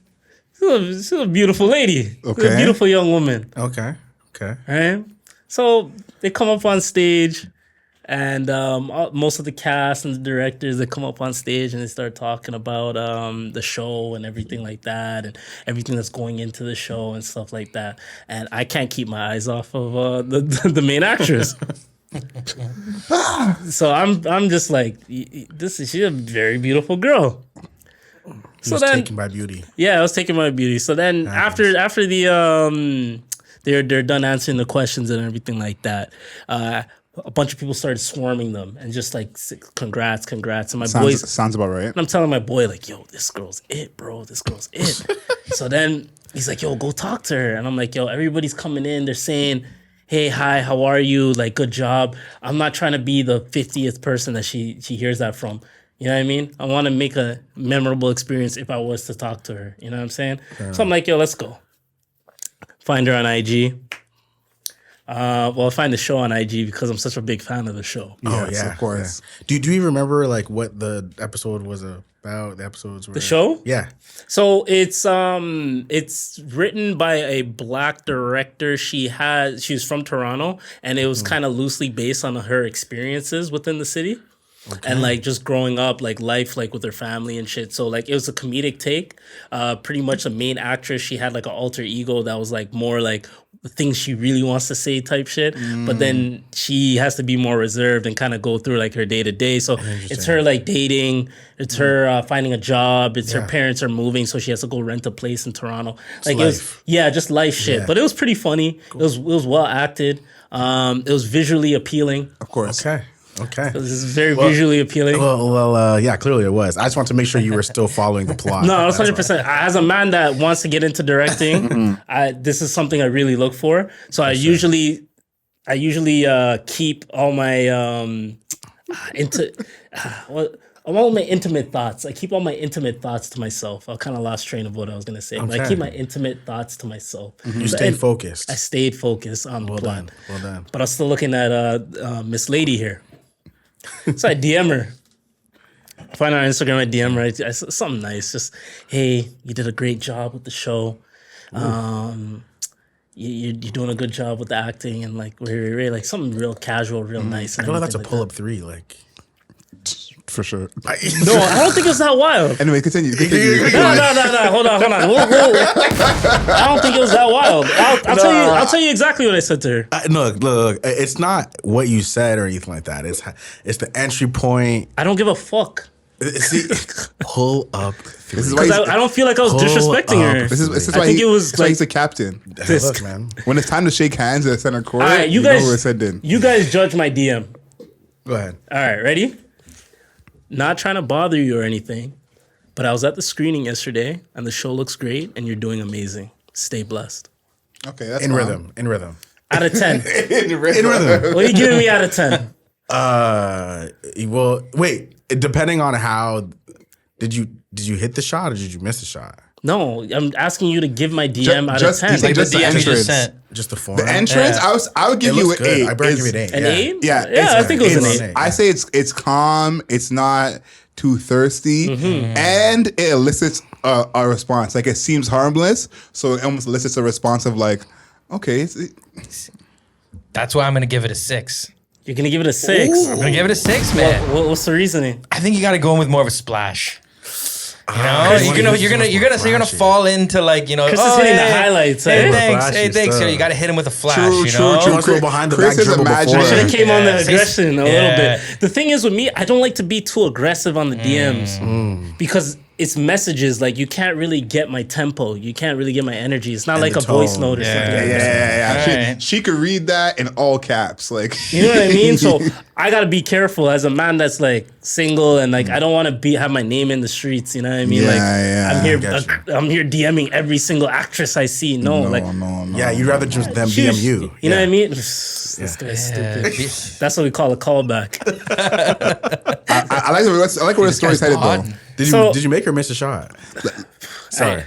A: she's a beautiful lady. She's
C: Okay.
A: a beautiful young woman.
B: Okay.
A: Right? So they come up on stage, and most of the cast and the directors, they come up on stage and they start talking about the show and everything like that, and everything that's going into the show and stuff like that. And I can't keep my eyes off of the main actress. So I'm just like, she's a very beautiful girl.
B: He was taken by beauty.
A: Yeah, I was taking my beauty. So then after the they're done answering the questions and everything like that, a bunch of people started swarming them and just like congrats. And my boys,
C: Sounds about right.
A: and I'm telling my boy like, yo, this girl's it, bro. This girl's it. So then he's like, yo, go talk to her. And I'm like, yo, everybody's coming in. They're saying, hey, hi, how are you? Like, good job. I'm not trying to be the 50th person that she hears that from. You know what I mean? I want to make a memorable experience if I was to talk to her. You know what I'm saying? So I'm like, yo, let's go. Find her on IG. I find the show on IG because I'm such a big fan of the show.
B: Oh
C: Yes,
B: yeah,
C: of course.
B: Yeah. Do you remember like what the episode was about? The episodes were
A: The show?
B: Yeah.
A: So it's written by a black director. She's from Toronto, and it was kind of loosely based on her experiences within the city. And like just growing up, like life, like with her family and shit. So like it was a comedic take. Pretty much the main actress, she had like an alter ego that was like more like the things she really wants to say type shit. But then she has to be more reserved and kind of go through like her day to day. So it's her like dating, it's her finding a job, it's her parents are moving, so she has to go rent a place in Toronto. Like it was, just life shit.
B: Yeah.
A: But it was pretty funny. Cool. It was well acted. It was visually appealing.
C: Of course.
B: Okay.
A: This is very visually appealing.
B: Yeah, clearly it was. I just want to make sure you were still folling the plot.
A: No, that's 100%. As a man that wants to get into directing, this is something I really look for. So I usually keep all my all my intimate thoughts. I keep all my intimate thoughts to myself. I kind of lost train of what I was gonna say, but I keep my intimate thoughts to myself.
B: You stayed focused.
A: I stayed focused on the plot.
B: Well done.
A: But I was still looking at Miss Lady here. So I DM her. I find her on Instagram, I DM her. I said something nice. Just, hey, you did a great job with the show. you're doing a good job with the acting and like like something real casual, real nice.
B: I
A: And
B: feel like that's a
A: everything
B: pull-up 3. Like,
C: For sure.
A: No, I don't think it's that wild.
C: Anyway, continue.
A: No. Hold on. I don't think it was that wild. I'll tell you exactly what I said to her.
B: look, it's not what you said or anything like that. It's the entry point.
A: I don't give a fuck.
B: See, pull up.
C: This is why
A: Because I don't feel like I was disrespecting her.
C: This is
A: I
C: why
A: think it was
C: that's why
A: like
C: he's a captain.
B: Look, man.
C: When it's time to shake hands at center court,
A: all right, you
C: know
A: guys.
C: what it's said then.
A: You guys judge my DM.
B: Go ahead.
A: All right, ready? Not trying to bother you or anything, but I was at the screening yesterday, and the show looks great, and you're doing amazing. Stay blessed.
C: Okay, that's
B: In
C: fine.
B: rhythm.
A: Out of 10.
C: In rhythm.
A: What are you giving me out of 10?
B: Well, wait. Depending on how did you hit the shot or did you miss the shot?
A: No, I'm asking you to give my DM out of
C: just-
A: 10.
C: he's like,
D: Like the
C: just the
D: DM you
C: entrance.
D: just sent.
B: Just the form.
C: The entrance, I would give
B: It
C: you
B: looks
C: an
B: good.
C: 8.
B: I probably give it an 8.
A: An 8?
C: Yeah,
A: I think it was an
B: it's-
A: 8.
C: I say it's calm. It's not too thirsty, and it elicits a response. Like it seems harmless, so it almost elicits a response of like, okay,
D: That's why I'm gonna give it a 6.
A: You're going to give it a 6.
D: I'm gonna give it a 6, man.
A: What's the reasoning?
D: I think you got to go in with more of a splash. You know,
B: Chris,
D: you're gonna
B: flashy.
D: fall into like
A: Chris is hitting the highlights,
D: Hey,
A: eh?
D: thanks.
B: Flashy
D: Hey, thanks.
B: stuff.
D: So you got to hit him with a flash.
C: True,
D: you
C: true,
D: know?
C: true.
B: Let's go behind the
C: Chris
B: back
C: is
B: dribble
C: imagining-
B: before.
A: Should have came on the
D: Yeah.
A: aggression a little
D: Yeah.
A: bit. The thing is with me, I don't like to be too aggressive on the DMs because it's messages. Like you can't really get my tempo. You can't really get my energy. It's not like
B: the
A: a voice
B: tone.
A: note or something. like that.
C: Yeah.
D: Alright.
C: She could read that in all caps, like
A: You know what I mean? So I gotta be careful as a man that's like single and like I don't want to have my name in the streets. You know what I mean?
C: Yeah,
A: like
C: yeah.
A: I'm here DMing every single actress I see. No.
B: Yeah, you'd rather just them
A: She was-
B: DM you.
A: You know what I mean? This guy's stupid. That's what we call a callback.
C: I like where the story's headed though.
B: Did you make her miss a shot? Sorry.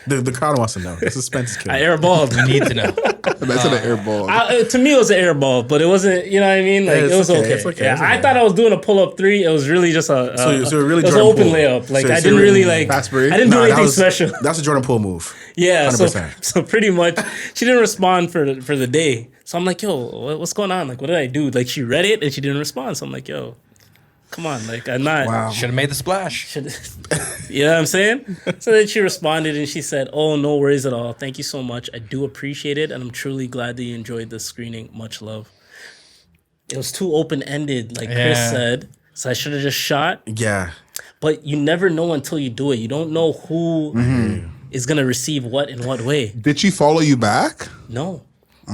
B: The crowd wants to know. The suspense is killing.
A: I airballed.
D: You need to know.
C: That's an air ball.
A: To me, it was an air ball, but it wasn't. You know what I mean? Like
B: it's
A: it was
B: okay,
A: okay.
B: it's okay,
A: Yeah,
B: it's
A: I
B: okay.
A: thought I was doing a pull up 3. It was really just a.
B: So it really
A: it was an
B: Jordan
A: open
B: Poole.
A: layup. Like
B: So-
A: I
B: so
A: didn't really
B: really
A: like.
C: fast break?
A: I didn't do
B: Nah,
A: anything special.
B: That's a Jordan Poole move.
A: Yeah, so
B: 100%.
A: pretty much she didn't respond for the day. So I'm like, yo, what's going on? Like, what did I do? Like, she read it and she didn't respond. So I'm like, yo, come on, like, I'm not.
C: Wow.
D: Should have made the splash.
A: You know what I'm saying? So then she responded and she said, "Oh, no worries at all. Thank you so much. I do appreciate it, and I'm truly glad that you enjoyed the screening. Much love." It was too open ended, like Chris
D: Yeah.
A: said. So I should have just shot.
B: Yeah.
A: But you never know until you do it. You don't know who is gonna receive what in what way.
C: Did she follow you back?
A: No. So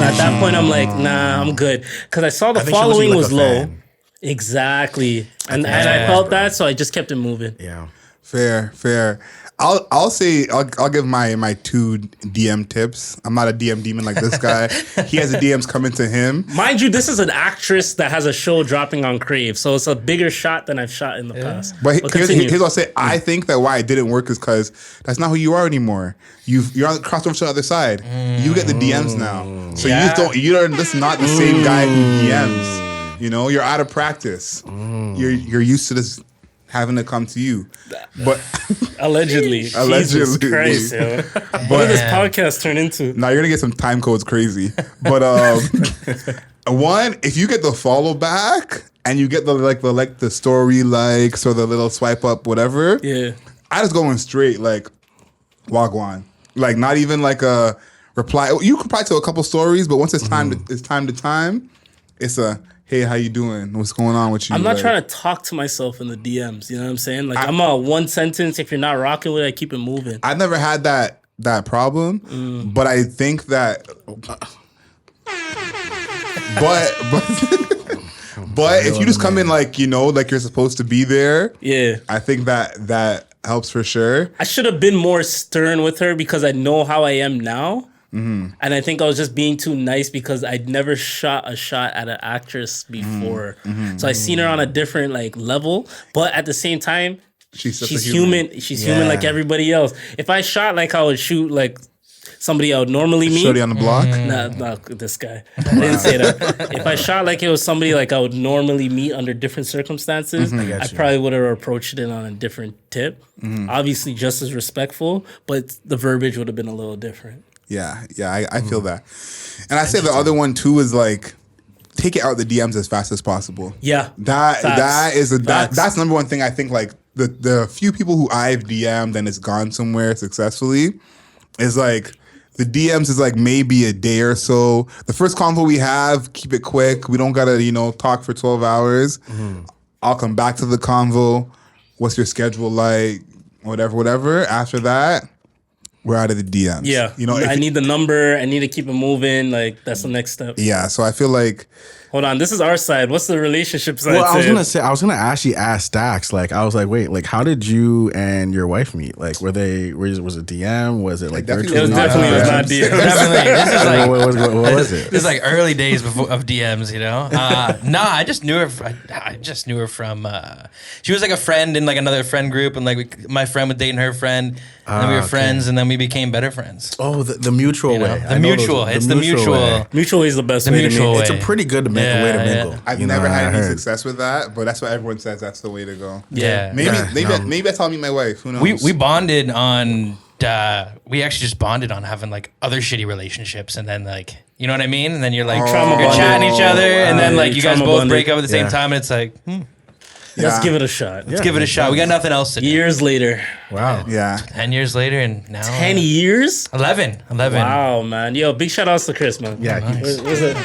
A: at that point, I'm like, nah, I'm good. Because I saw the
B: I think she looks at
A: following
B: you like
A: was
B: a
A: low.
B: fan.
A: Exactly. And I felt that, so I just kept it moving.
B: Yeah.
C: Fair. I'll say I'll give my 2 DM tips. I'm not a DM demon like this guy. He has the DMs coming to him.
A: Mind you, this is an actress that has a show dropping on Crave, so it's a bigger shot than I've shot in the past.
C: But here's
A: continue.
C: what I'll say. I think that why it didn't work is because that's not who you are anymore. You're on the crossover to the other side. You get the DMs now, so
A: Yeah.
C: this is not the same guy who DMs. You know, you're out of practice. You're used to this having to come to you. But
A: Allegedly. Jesus
C: Allegedly.
A: Christ, yo. What did this podcast turn into?
C: now you're gonna get some time codes crazy. But one, if you get the follow back and you get the story likes or the little swipe up whatever,
A: Yeah.
C: I just going straight like wagwan. Like not even like a reply. You could reply to a couple stories, but once it's time to time, it's a hey, how you doing? What's going on with you?
A: I'm not
C: Like,
A: trying to talk to myself in the DMs. You know what I'm saying? Like, I'm a one sentence. If you're not rocking with it, I keep it moving.
C: I've never had that problem, but I think that. But if you just come in like like you're supposed to be there,
A: Yeah.
C: I think that helps for sure.
A: I should have been more stern with her because I know how I am now. And I think I was just being too nice because I'd never shot a shot at an actress before. So I seen her on a different like level, but at the same time,
C: She's just a
A: she's
C: human.
A: human. She's human like everybody else. If I shot like I would shoot like somebody I would normally meet.
C: Shorty on the block.
A: Nah, this guy. I didn't say that. If I shot like it was somebody like I would normally meet under different circumstances, I probably would have approached it on a different tip. Obviously, just as respectful, but the verbiage would have been a little different.
C: Yeah, I feel that. And I say the other one too is like take it out the DMs as fast as possible.
A: Yeah.
C: That's number one thing I think like the few people who I've DM'd and it's gone somewhere successfully is like the DMs is like maybe a day or so. The first convo we have, keep it quick. We don't gotta, talk for 12 hours. I'll come back to the convo. What's your schedule like? Whatever. After that, we're out of the DMs.
A: Yeah. I need the number. I need to keep it moving. Like, that's the next step.
C: Yeah. So I feel like.
A: Hold on. This is our side. What's the relationship side?
B: Well, I was gonna actually ask Dax. Like, I was like, wait, like, how did you and your wife meet? Like, was it DM? Was it like virtual?
A: It was definitely not DM.
D: Definitely. This is like
B: what was it?
D: This is like early days of DMs, I just knew her. I just knew her from. She was like a friend in like another friend group, and like my friend was dating her friend, and then we were friends, and then we became better friends.
B: Oh, the mutual way.
D: The mutual. It's the mutual.
B: Way.
A: Mutual is the best way to meet.
B: It's a pretty good way to mingle.
C: I've never had any success with that, but that's what everyone says. That's the way to go.
D: Yeah.
C: Maybe that's how I meet my wife. Who knows?
D: We bonded on. We actually just bonded on having like other shitty relationships, and then like you know what I mean. And then you're like you're chatting each other, and then like you guys both break up at the same time, and it's like.
A: Let's give it a shot.
D: Let's give it a shot. We got nothing else to do.
A: Years later.
B: Wow.
C: Yeah.
D: 10 years later, and now
A: 10 years?
D: 11.
A: Wow, man. Yo, big shout outs to Chris, man.
B: Yeah.
A: Nice. Was it?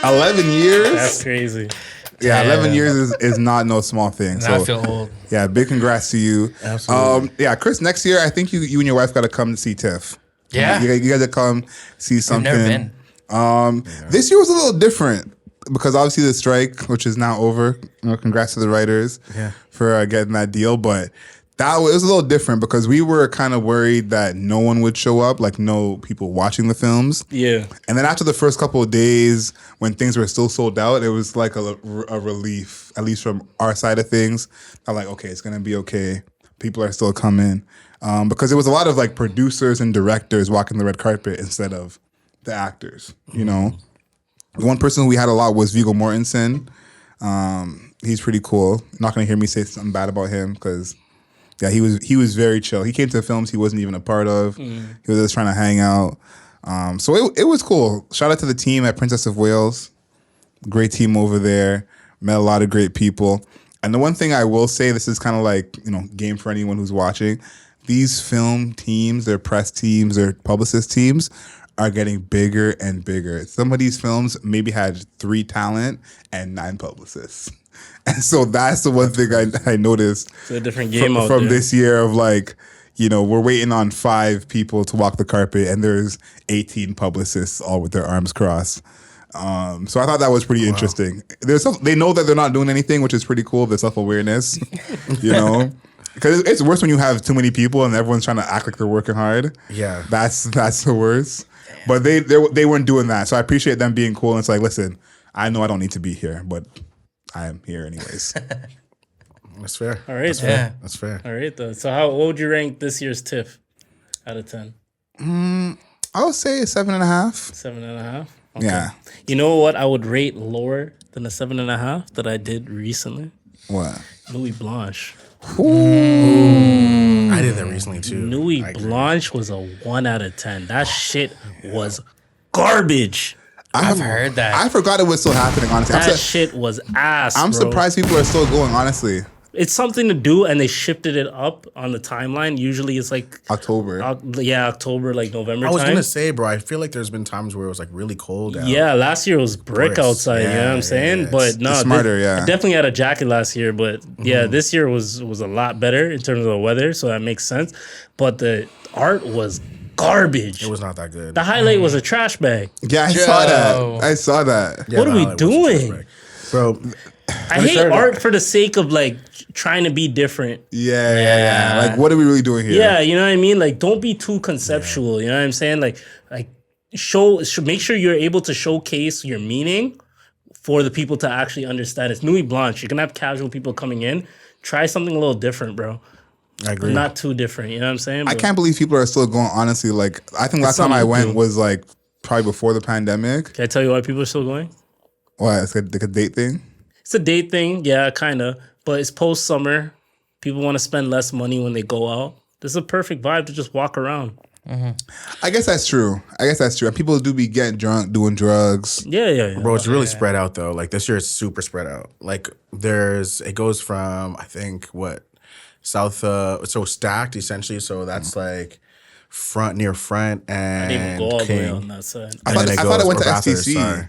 C: 11 years?
A: That's crazy.
C: Yeah, 11 years is not no small thing. So
D: I feel old.
C: Yeah, big congrats to you.
B: Absolutely.
C: Chris, next year, I think you and your wife got to come to see TIFF.
D: Yeah.
C: You guys got to come see something.
D: I've never been.
C: This year was a little different because obviously the strike, which is now over. Congrats to the writers for getting that deal. But it was a little different because we were kind of worried that no one would show up, like no people watching the films.
A: Yeah.
C: And then after the first couple of days, when things were still sold out, it was like a relief, at least from our side of things. I'm like, okay, it's gonna be okay. People are still coming because it was a lot of like producers and directors walking the red carpet instead of the actors. The one person we had a lot was Viggo Mortensen. He's pretty cool. Not gonna hear me say something bad about him because. Yeah, he was very chill. He came to films he wasn't even a part of. He was just trying to hang out. So it was cool. Shout out to the team at Princess of Wales. Great team over there. Met a lot of great people. And the one thing I will say, this is kind of like, game for anyone who's watching. These film teams, their press teams, their publicist teams are getting bigger and bigger. Some of these films maybe had 3 talent and 9 publicists. And so that's the one thing I noticed
A: it's a different game
C: from this year of like, we're waiting on 5 people to walk the carpet and there's 18 publicists all with their arms crossed. So I thought that was pretty interesting. They know that they're not doing anything, which is pretty cool, the self-awareness, Because it's worse when you have too many people and everyone's trying to act like they're working hard.
B: Yeah.
C: That's the worst. But they weren't doing that. So I appreciate them being cool. And it's like, listen, I know I don't need to be here, but I am here anyways.
B: That's fair.
A: All right.
B: That's fair.
A: All right, though. So what would you rank this year's TIFF out of 10?
C: I would say 7.5.
A: 7.5? Okay.
C: Yeah.
A: You know what I would rate lower than a 7.5 that I did recently?
C: What?
B: I
A: Louis
B: did that recently too.
A: Louis Blanche was a 1 out of 10. That shit was garbage.
D: I've heard that.
C: I forgot it was still happening, honestly.
A: That shit was ass.
C: I'm surprised people are still going, honestly.
A: It's something to do, and they shifted it up on the timeline. Usually it's like
C: October,
A: like November.
B: I was
A: time.
B: gonna say, bro, I feel like there's been times where it was like really cold out.
A: Yeah, last year was brick outside. You know what I'm saying?
B: Yeah,
A: but no,
C: smarter.
A: I definitely had a jacket last year. But this year was a lot better in terms of the weather, so that makes sense. But the art was garbage.
B: It was not that good.
A: The highlight was a trash bag.
C: Yeah, I saw that.
B: Yeah,
A: what are we doing,
B: bro?
A: I hate art for the sake of like trying to be different.
C: Yeah. Like, what are we really doing here?
A: Yeah, you know what I mean? Like, don't be too conceptual. You know what I'm saying? Like make sure you're able to showcase your meaning for the people to actually understand. It's Nuit Blanche. You're gonna have casual people coming in. Try something a little different, bro.
B: I agree.
A: Not too different. You know what I'm saying?
C: I can't believe people are still going. Honestly, like, I think last time I went was like probably before the pandemic.
A: Can I tell you why people are still going?
C: What? It's like a date thing.
A: It's a date thing, yeah, kind of. But it's post-summer. People want to spend less money when they go out. This is a perfect vibe to just walk around.
C: I guess that's true. And people do be getting drunk, doing drugs.
A: Yeah.
B: Bro, it's really spread out though. Like this year, it's super spread out. Like it goes from I think south. So stacked essentially. So that's like near front and
A: I didn't even go all the
B: King.
A: way on that side.
C: I thought it went to STC.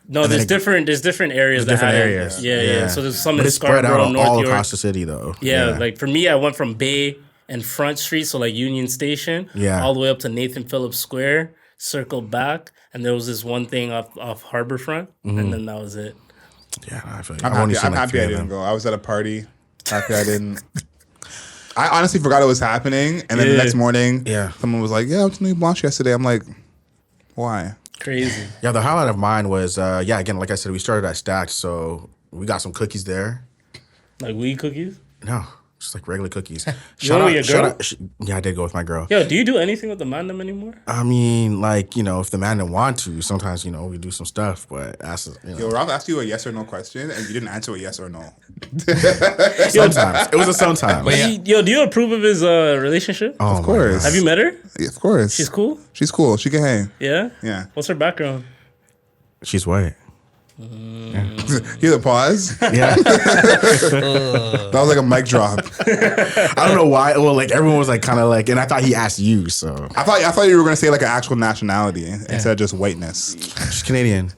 A: No, there's different areas.
B: Different areas.
A: Yeah. So there's some in
B: But it's spread
A: Scarborough,
B: out
A: North
B: all
A: York.
B: across the city though.
A: Yeah, like for me, I went from Bay and Front Street, so like Union Station, all the way up to Nathan Phillips Square, circled back, and there was this one thing off Harborfront, and then that was it.
B: Yeah, I feel like
C: I'm happy I didn't go. I was at a party. Happy I didn't. I honestly forgot it was happening, and then the next morning, someone was like, "Yeah, I went to New Blanche yesterday." I'm like, "Why?"
A: Crazy.
B: Yeah, the highlight of mine was again, like I said, we started at Stacked, so we got some cookies there.
A: Like weed cookies?
B: No, just like regular cookies.
A: You went with your girl?
B: Yeah, I did go with my girl.
A: Yo, do you do anything with the mandem anymore?
B: I mean, like, if the man didn't want to, sometimes, we do some stuff, but that's,
C: Yo, Ralph asked you a yes or no question, and you didn't answer a yes or no.
B: Sometimes. It was a sometimes.
A: Yo, do you approve of his relationship?
B: Oh,
C: of course.
A: Have you met her?
C: Yeah, of course.
A: She's cool?
C: She's cool. She can hang.
A: Yeah?
C: Yeah.
A: What's her background?
B: She's white.
C: Hear the pause?
B: Yeah.
C: That was like a mic drop.
B: I don't know why. Well, like, everyone was like, kind of like, and I thought he asked you, so.
C: I thought you were going to say like an actual nationality instead of just whiteness.
B: She's Canadian.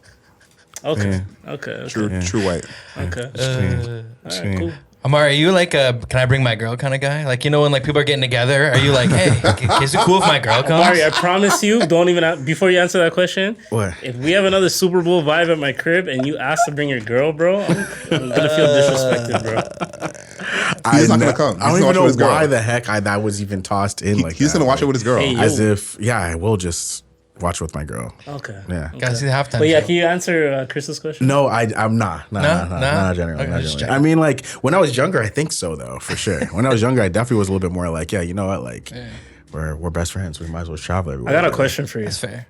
A: Okay. Okay.
C: True white.
A: Okay. All right, cool.
D: Omari, are you like a can I bring my girl kind of guy? Like, when like people are getting together, are you like, hey, is it cool if my girl comes?
A: Omari, I promise you, don't even before you answer that question.
B: What?
A: If we have another Super Bowl vibe at my crib and you ask to bring your girl, bro, I'm gonna feel disrespected, bro.
C: He's not gonna come.
B: I don't even know why the heck that was even tossed in like
C: he's
B: that.
C: gonna watch it with his girl.
A: Hey,
B: As if, I will just watch with my girl.
A: Okay.
B: Yeah.
D: Gotta see the halftime.
A: But yeah,
D: show.
A: can you answer Chris's question?
B: No, I'm not. Not generally.
D: Okay,
B: not
D: just
B: generally. I mean, like, when I was younger, I think so, though, for sure. When I was younger, I definitely was a little bit more like, you know what, like, we're best friends. We might as well travel everywhere.
A: I got a question for you.
D: That's fair.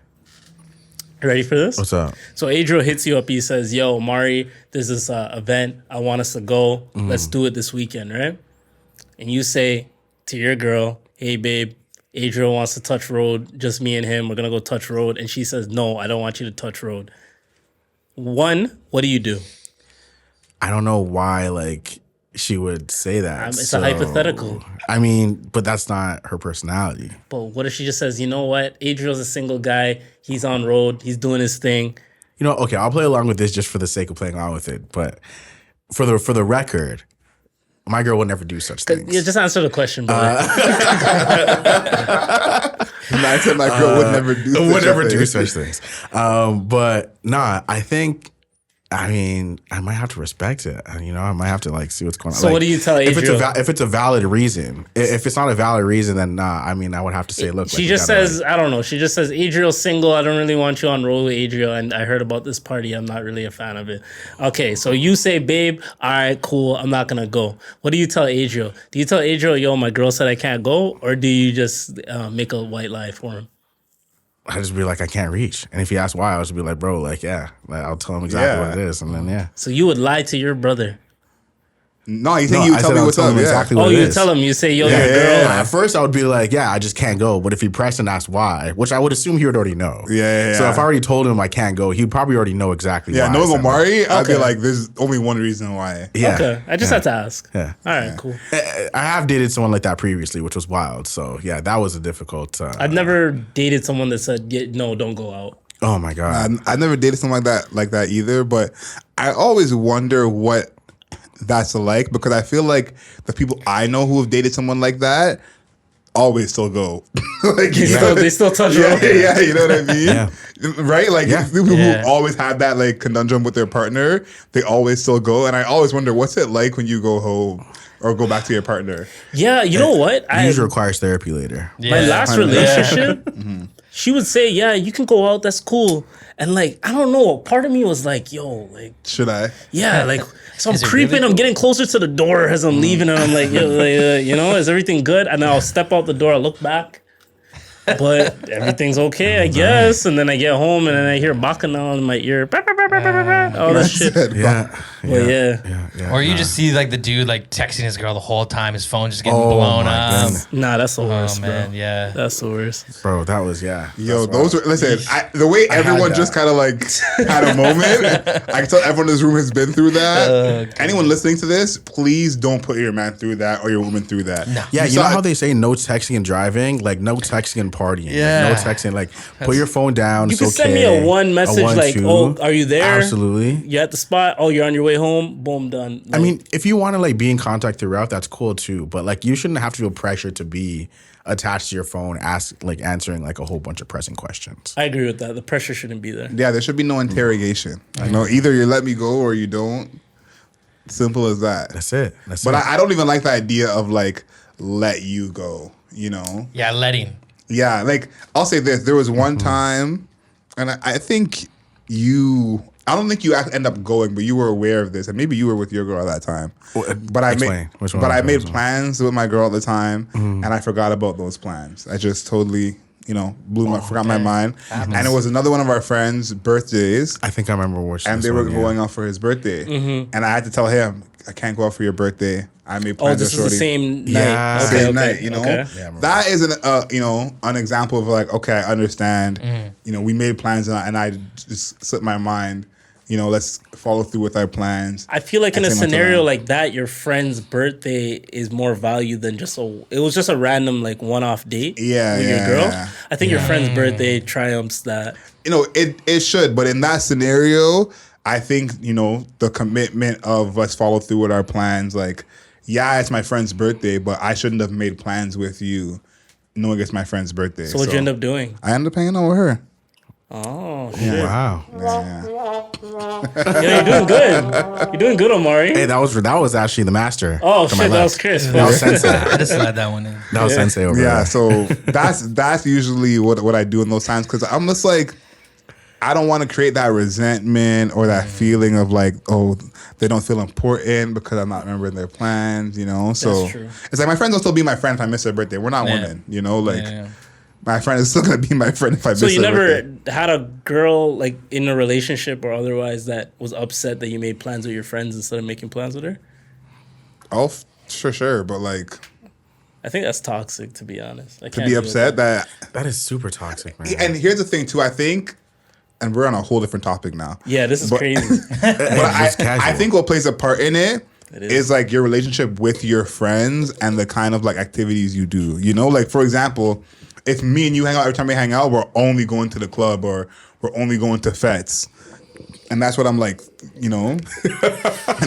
A: You ready for this?
B: What's up?
A: So Adriel hits you up. He says, yo, Omari, there's this event. I want us to go. Let's do it this weekend, right? And you say to your girl, hey, babe, Adriel wants to touch road. Just me and him. We're going to go touch road. And she says, no, I don't want you to touch road. One, what do you do?
B: I don't know why, like, she would say that.
A: It's a hypothetical.
B: I mean, but that's not her personality.
A: But what if she just says, you know what? Adriel's a single guy. He's on road. He's doing his thing.
B: Okay, I'll play along with this just for the sake of playing along with it. But for the record, my girl would never do such things.
A: Yeah, just answer the question, brother.
C: I said my girl would never do
B: such things. But nah, I might have to respect it. I might have to like see what's going on.
A: So what do you tell Adriel?
B: If it's a valid reason, if it's not a valid reason, then nah. I mean, I would have to say, look.
A: She just says, I don't know. She just says, Adriel's single. I don't really want you on roll with Adriel. And I heard about this party. I'm not really a fan of it. Okay, so you say, babe, all right, cool. I'm not gonna go. What do you tell Adriel? Do you tell Adriel, yo, my girl said I can't go, or do you just make a white lie for him?
B: I just be like, I can't reach. And if he asks why, I'll just be like, bro, like, I'll tell him exactly what it is. And then,
A: So you would lie to your brother?
C: No, you think you would tell me what's up?
B: Exactly what
A: Oh,
B: it
A: you
B: is.
A: tell him. You say, yo, your girl.
B: At first, I would be like, I just can't go. But if he pressed and asked why, which I would assume he would already know.
C: Yeah.
B: So if I already told him I can't go, he'd probably already know exactly why.
C: Yeah, knowing Omari, I'd be
A: Okay.
C: like, there's only one reason why.
B: Yeah.
A: Okay, I just had to ask.
B: Yeah.
A: All right, cool.
B: I have dated someone like that previously, which was wild. So, that was a difficult...
A: I've never dated someone that said, no, don't go out.
B: Oh, my God.
C: I never dated someone like that either, but I always wonder what that's like, because I feel like the people I know who have dated someone like that always still go. Like,
A: They still touch road.
C: Yeah, you know what I mean?
B: Yeah.
C: Right? Like, people who always have that like conundrum with their partner, they always still go. And I always wonder, what's it like when you go home or go back to your partner?
A: Yeah, you know what?
B: Usually requires therapy later.
A: My last relationship, she would say, yeah, you can go out. That's cool. And like, I don't know. Part of me was like, yo, like,
C: Should I?
A: yeah, like, so I'm
D: Is it
A: creeping.
D: really
A: I'm getting closer to the door as I'm leaving, and I'm like, yo, is everything good? And then I'll step out the door. I look back, but everything's okay, I guess. And then I get home, and then I hear bacchanal in my ear. all that shit.
B: Yeah.
A: Well, yeah.
D: Or you just see like the dude like texting his girl the whole time, his phone just getting blown
B: my
D: up.
B: goodness.
A: Nah, that's the
D: Oh
A: worst,
D: man,
A: bro.
D: yeah.
A: That's the worst.
B: Bro, that was
C: Yo,
B: that's
C: those were listen. The way everyone
B: that.
C: just kind of like had a moment. I can tell everyone in this room has been through that. Anyone listening to this, please don't put your man through that or your woman through that. No.
B: Yeah, you know how they say no texting and driving? Like, no texting and partying.
D: Yeah.
B: Like, no texting. Like, put your phone down.
A: You
B: It's
A: can
B: okay.
A: send me a one message like,
B: 1-2.
A: "Oh, are you there?
B: Absolutely.
A: You at the spot? Oh, you're on your way home. Boom, done."
B: I mean, if you want to like be in contact throughout, that's cool too. But like, you shouldn't have to feel pressure to be attached to your phone, answering like a whole bunch of pressing questions.
A: I agree with that. The pressure shouldn't be there.
C: Yeah, there should be no interrogation. You know, either you let me go or you don't. Simple as that.
B: That's it.
C: But I don't even like the idea of like let you go. You know.
D: Yeah, letting.
C: Yeah, like I'll say this: there was one time, and I think I don't think you end up going, but you were aware of this, and maybe you were with your girl at that time. But I made plans with my girl at the time, and I forgot about those plans. I just totally, forgot my mind. And it was another one of our friends' birthdays.
B: I think I remember watching.
C: And they were going out for his birthday, and I had to tell him, I can't go out for your birthday. I made plans.
A: Oh, this is the same night.
B: Yeah.
C: Same night, you know.
A: Okay.
B: Yeah,
C: that is an example of like, okay, I understand. We made plans and I just slipped my mind. Let's follow through with our plans.
A: I feel like in a scenario like that, your friend's birthday is more valued than it was just a random like one-off date with your girl.
C: Yeah.
A: I think your friend's birthday triumphs that.
C: It should, but in that scenario, I think, the commitment of let's follow through with our plans, like, yeah, it's my friend's birthday, but I shouldn't have made plans with you knowing it's my friend's birthday.
A: So what'd you end up doing?
C: I ended up hanging out with her.
A: Oh,
B: Yeah.
A: shit.
B: Wow.
C: Yeah.
A: Yeah, you're doing good. You're doing good, Omari.
B: Hey, that was actually the master.
A: Oh,
B: to my
A: shit, that
B: left.
A: was Chris.
B: That was Sensei.
D: I just let that one in.
B: That was Sensei over
C: Yeah,
B: there.
C: so that's usually what I do in those times, because I'm just like, I don't want to create that resentment or that feeling of like, oh, they don't feel important because I'm not remembering their plans, So
A: That's true.
C: it's like my friends will still be my friend if I miss their birthday. We're not women, My friend is still gonna be my friend if I miss
A: So you
C: their
A: never
C: birthday.
A: had a girl like in a relationship or otherwise that was upset that you made plans with your friends instead of making plans with her?
C: Oh, sure, but like
A: I think that's toxic, to be honest.
C: to be upset that.
B: That is super toxic, man.
C: And here's the thing too. I think, and we're on a whole different topic now.
A: Yeah, this is
C: But-
A: crazy.
C: But
B: just
C: I
B: casual.
C: think what plays a part in it
A: is.
C: is like your relationship with your friends and the kind of like activities you do. Like for example, if me and you hang out, every time we hang out, we're only going to the club or we're only going to fetes. And that's what I'm like, and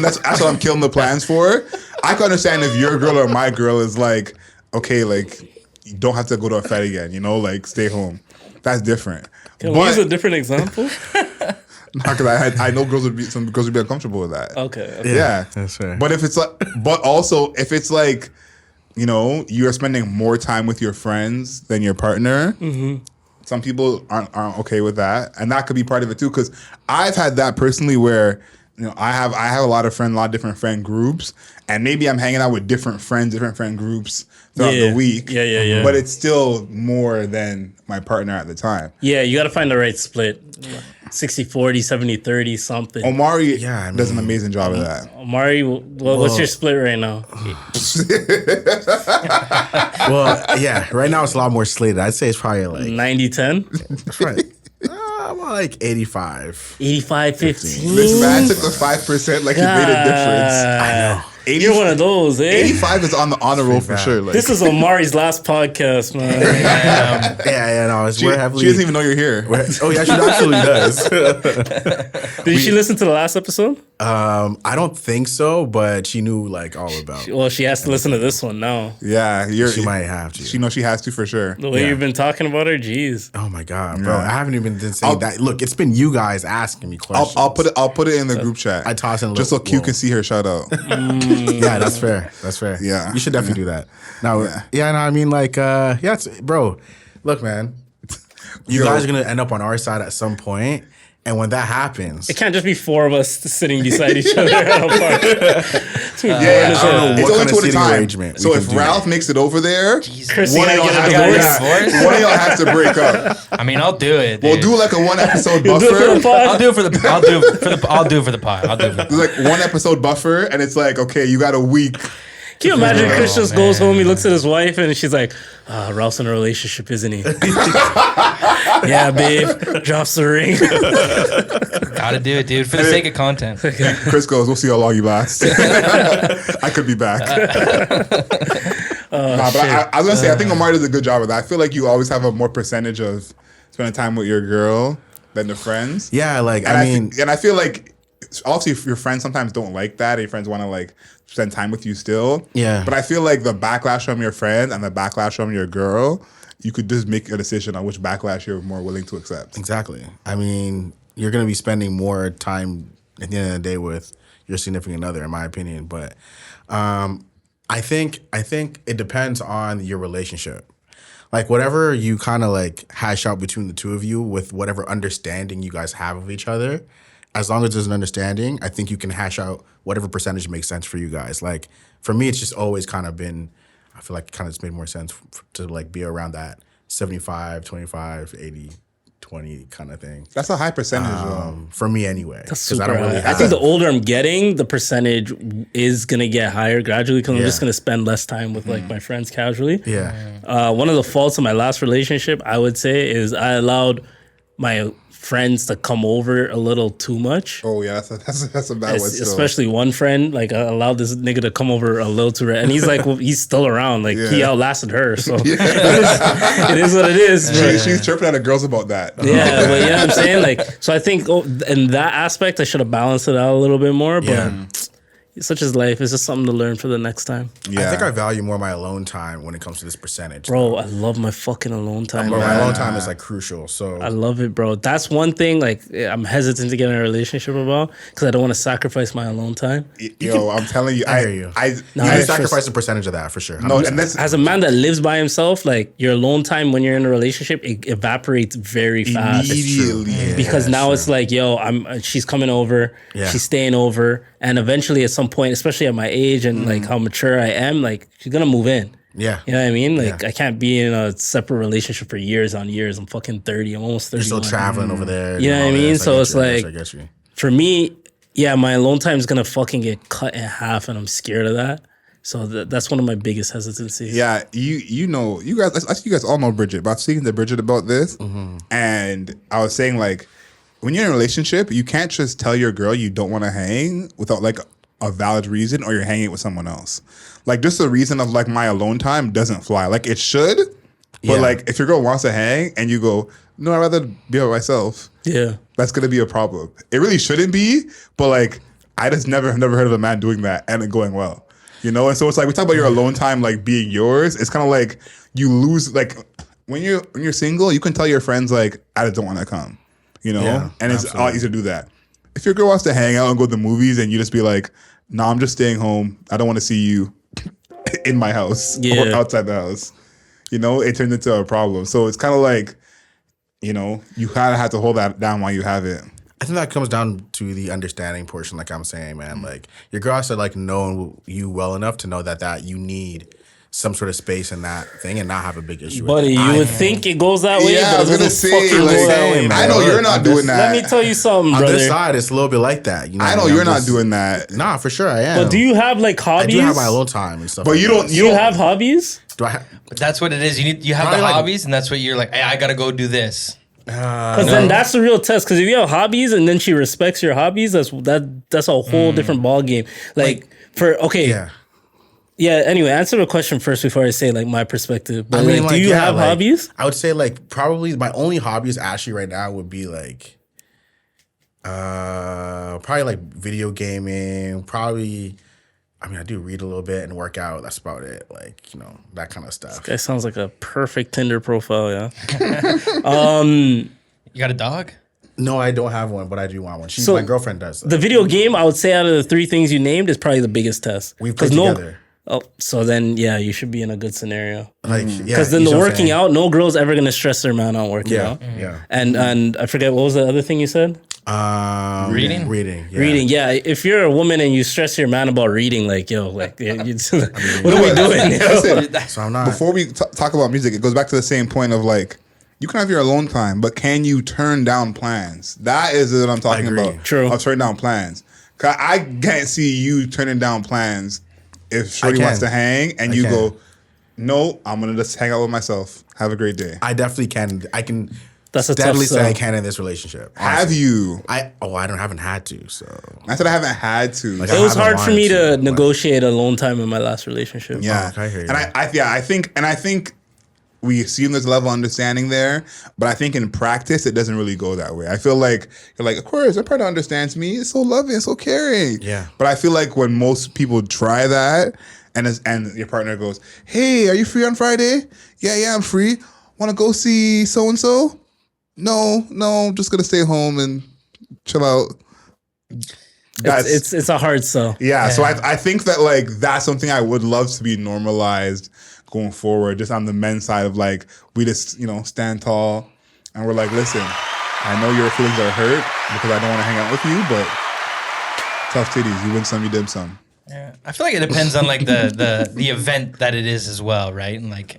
C: that's what I'm killing the plans for. I can understand if your girl or my girl is like, okay, like you don't have to go to a fete again, like stay home. That's different.
A: Can we use a different example?
C: Because I know some girls would be uncomfortable with that.
A: Okay.
C: Yeah,
B: that's fair.
C: But if it's like, if it's like, you are spending more time with your friends than your partner. Mm-hmm. Some people aren't okay with that, and that could be part of it too. Because I've had that personally, where I have a lot of different friend groups, and maybe I'm hanging out with different friend groups throughout the week.
A: Yeah.
C: But it's still more than my partner at the time.
A: Yeah, you got to find the right split. 60-40, 70-30, something.
C: Omari does an amazing job of that.
A: Omari, what's your split right now?
B: Well, yeah, right now it's a lot more slated. I'd say it's probably like
A: 90-10?
B: right. Well, like 85.
A: 85-15?
C: This man took the 5% like it made a difference.
B: I know.
A: You're one of those, eh?
C: 85 is on the honor roll for sure. Like,
A: This is Omari's last podcast, man.
B: Yeah, no,
C: she,
B: we're
C: she
B: heavily.
C: doesn't even know you're here.
B: Oh yeah, she absolutely does.
A: Did she listen to the last episode?
B: I don't think so, but she knew like all about.
A: Well, she has to listen to this one now.
C: Yeah,
B: She might have to.
C: She knows she has to for sure.
A: The way you've been talking about her, jeez.
B: Oh my god, bro!
C: Yeah.
B: I haven't even been saying that. Look, it's been you guys asking me questions.
C: I'll put it in the group chat.
B: I toss in a
C: just so
B: little-
C: Q can see her shout out.
B: Yeah, that's fair. That's fair.
C: Yeah.
B: You should definitely do that. Now, no, I mean, like, bro, look, man, you guys are going to end up on our side at some point, And when that happens,
A: It can't just be 4 of us sitting beside each other at a park.
C: It's
B: know
C: only
B: what kind of
C: 2 at a
B: seating
C: time.
B: arrangement
C: So
B: we
C: if
B: can do.
C: Ralph makes it over there,
A: Chris,
C: one of
A: you
C: y'all
A: gotta
C: have
A: get a
C: to
A: divorce?
C: one of y'all have to break up.
D: I mean, I'll do it.
C: We'll
D: dude.
C: do like a 1 episode
A: Do it for the
C: buffer.
A: pod.
D: I'll do it for the. I'll do it for the. I'll do it for the pod. I'll do it for the pod.
C: There's like 1 episode buffer, and it's like, okay, you got a week.
A: Can you imagine Chris just
D: man.
A: goes home, he looks at his wife, and she's like, Ralph's in a relationship, isn't he? Yeah, babe. Drops the ring.
D: Gotta do it, dude, for the sake of content.
C: Chris goes, we'll see how long you last. I could be back. But I was gonna say, I think Omari does a good job of that. I feel like you always have a more percentage of spending time with your girl than the friends.
B: Yeah, like
C: And
B: I mean,
C: and I feel like also if your friends sometimes don't like that, and your friends want to like spend time with you still.
B: Yeah.
C: But I feel like the backlash from your friends and the backlash from your girl, you could just make a decision on which backlash you're more willing to accept.
B: exactly. I mean, you're gonna be spending more time at the end of the day with your significant other, in my opinion. But I think it depends on your relationship. Like whatever you kind of like hash out between the two of you with whatever understanding you guys have of each other, as long as there's an understanding, I think you can hash out whatever percentage makes sense for you guys. Like for me, it's just always kind of been, I feel like it kind of just made more sense to like be around that 75, 25, 80, 20 kind of thing.
C: That's a high percentage though.
B: For me anyway.
A: That's
B: 'Cause
A: super high. I
B: have-
A: think the older I'm getting, the percentage is going to get higher gradually because I'm just going to spend less time with like my friends casually.
B: Yeah.
A: One of the faults of my last relationship, I would say, is I allowed my friends to come over a little too much.
C: Oh yeah, that's a bad one.
A: Especially one friend, like I allowed this nigga to come over a little too, and he's like, well, he's still around. Like he
C: Yeah.
A: outlasted her, so it is what it is. but-
C: She's chirping at the girls about that.
A: yeah, but you know what I'm saying? Like, so I think in that aspect, I should have balanced it out a little bit more. But
B: Yeah.
A: such is life. It's just something to learn for the next time.
C: Yeah.
B: I think I value more my alone time when it comes to this percentage.
A: Bro, I love my fucking alone time.
B: Bro,
A: man.
B: my alone time is like crucial. So
A: I love it, bro. That's one thing like I'm hesitant to get in a relationship about because I don't want to sacrifice my alone time.
C: Yo, I'm telling you,
B: I hear you.
A: No,
B: you
A: I
B: can
A: trust-
B: sacrifice a percentage of that for sure.
C: no,
B: 100%.
C: and that's
A: As a man that lives by himself, like your alone time when you're in a relationship, it evaporates very fast.
C: immediately.
A: Because now it's like, yo, she's coming over,
B: Yeah.
A: she's staying over, and eventually at some point, especially at my age and like how mature I am, like she's gonna move in.
B: Yeah.
A: You know what I mean? Like
B: Yeah.
A: I can't be in a separate relationship for years on years. I'm fucking 30. I'm almost 30.
B: You're still traveling over there.
A: You know
B: and
A: what I
B: all
A: mean?
B: this.
A: So
B: get
A: it's
B: you, I guess
A: like-
B: I get you.
A: For me, yeah, my alone time is gonna fucking get cut in half, and I'm scared of that. So that's one of my biggest hesitancies.
C: Yeah, you know, you guys, I think you guys all know Bridget, but I was speaking to Bridget about this, and I was saying, like, when you're in a relationship, you can't just tell your girl you don't want to hang without, like, a valid reason or you're hanging with someone else. Like, just the reason of, like, my alone time doesn't fly. Like, it should, but,
B: Yeah.
C: like, if your girl wants to hang and you go, no, I'd rather be by myself,
A: Yeah.
C: that's going to be a problem. It really shouldn't be, but, like, I just never heard of a man doing that and it going well. You know, and so it's like we talk about your alone time like being yours. It's kind of like you lose like when you're single, you can tell your friends like I just don't want to come. You know,
B: Yeah,
C: and it's a lot easier to do that. If your girl wants to hang out and go to the movies, and you just be like, "No, I'm just staying home. I don't want to see you in my house or
A: Yeah.
C: outside the house." You know, it turns into a problem. So it's kind of like, you know, you kind of have to hold that down while you have it.
B: I think that comes down to the understanding portion, like I'm saying, man. Like your girl has to like know you well enough to know that you need some sort of space in that thing and not have a big issue with
A: Buddy,
B: it.
A: you would think it goes that way,
C: Yeah,
A: but
C: I was
A: it
C: gonna
A: doesn't
C: say,
A: fucking
C: like,
A: go that way,
B: man.
C: I know
A: bro.
C: you're not doing that.
A: Let me tell you something,
B: on
A: brother.
B: this side, it's a little bit like that. You know,
C: I know
B: what mean?
C: you're
B: I'm
C: not
B: just-
C: doing that.
B: Nah, for sure I am.
A: But do you have like
B: I
A: hobbies?
B: do have my alone time and stuff.
C: But
B: like
C: you
B: that.
C: don't.
A: Do you have hobbies?
B: Do I have?
D: But that's what it is. You have
B: Probably
D: the
B: like-
D: hobbies, and that's what you're like. Hey, I gotta go do this.
A: Because then that's the real test. Because if you have hobbies and then she respects your hobbies, that's a whole different ball game. Like
B: Yeah.
A: yeah. Anyway, answer the question first before I say like my perspective. But do you
B: yeah,
A: have
B: like,
A: hobbies?
B: I would say like probably my only hobbies actually right now would be like probably like video gaming, probably I mean I do read a little bit and work out, that's about it. Like, you know, that kind of stuff.
A: That sounds like a perfect Tinder profile. Yeah.
D: You got a dog?
B: No, I don't have one, but I do want one.
A: So,
B: my girlfriend does.
A: The video game, I would say, out of the three things you named, is probably the biggest test.
B: We've played
A: 'Cause
B: together.
A: Oh, so then yeah, you should be in a good scenario.
B: Like yeah,
A: Because then
B: you
A: the
B: know what I'm
A: working
B: saying?
A: out, no girl's ever gonna stress their man on working
B: Yeah.
A: out.
B: Yeah.
A: And I forget what was the other thing you said.
D: Reading?
B: Reading. Yeah.
A: Reading, yeah. If you're a woman and you stress your man about reading, like, yo, like, what are we doing? Yo?
C: Listen,
B: So I'm not.
C: before we talk about music, it goes back to the same point of like, you can have your alone time, but can you turn down plans? That is what I'm talking
B: agree.
C: about.
A: True.
C: I'll turn down plans. 'Cause I can't see you turning down plans if Shorty wants to hang and you go, no, I'm going to just hang out with myself. Have a great day.
B: I definitely can. I can
A: That's a tough
B: steadily say I
A: sell.
B: can in this relationship.
C: Have you?
B: I haven't had to. So
C: I said I haven't had to.
B: Like,
A: It was
B: haven't
A: hard for me
B: wanted
A: to
B: but-
A: negotiate alone time in my last relationship.
C: yeah.
B: I hear you.
C: And I think we assume there's a level of understanding there, but I think in practice it doesn't really go that way. I feel like you're like, of course, my partner understands me. It's so loving, it's so caring.
B: Yeah.
C: But I feel like when most people try that, and your partner goes, "Hey, are you free on Friday?" Yeah, I'm free. Want to go see so and so? No, I'm just gonna stay home and chill out.
A: It's a hard sell.
C: Yeah, so I think that like that's something I would love to be normalized going forward, just on the men's side of like we just stand tall and we're like, listen, I know your feelings are hurt because I don't want to hang out with you, but tough titties, you win some, you dim some.
D: Yeah. I feel like it depends on like the event that it is as well, right? And like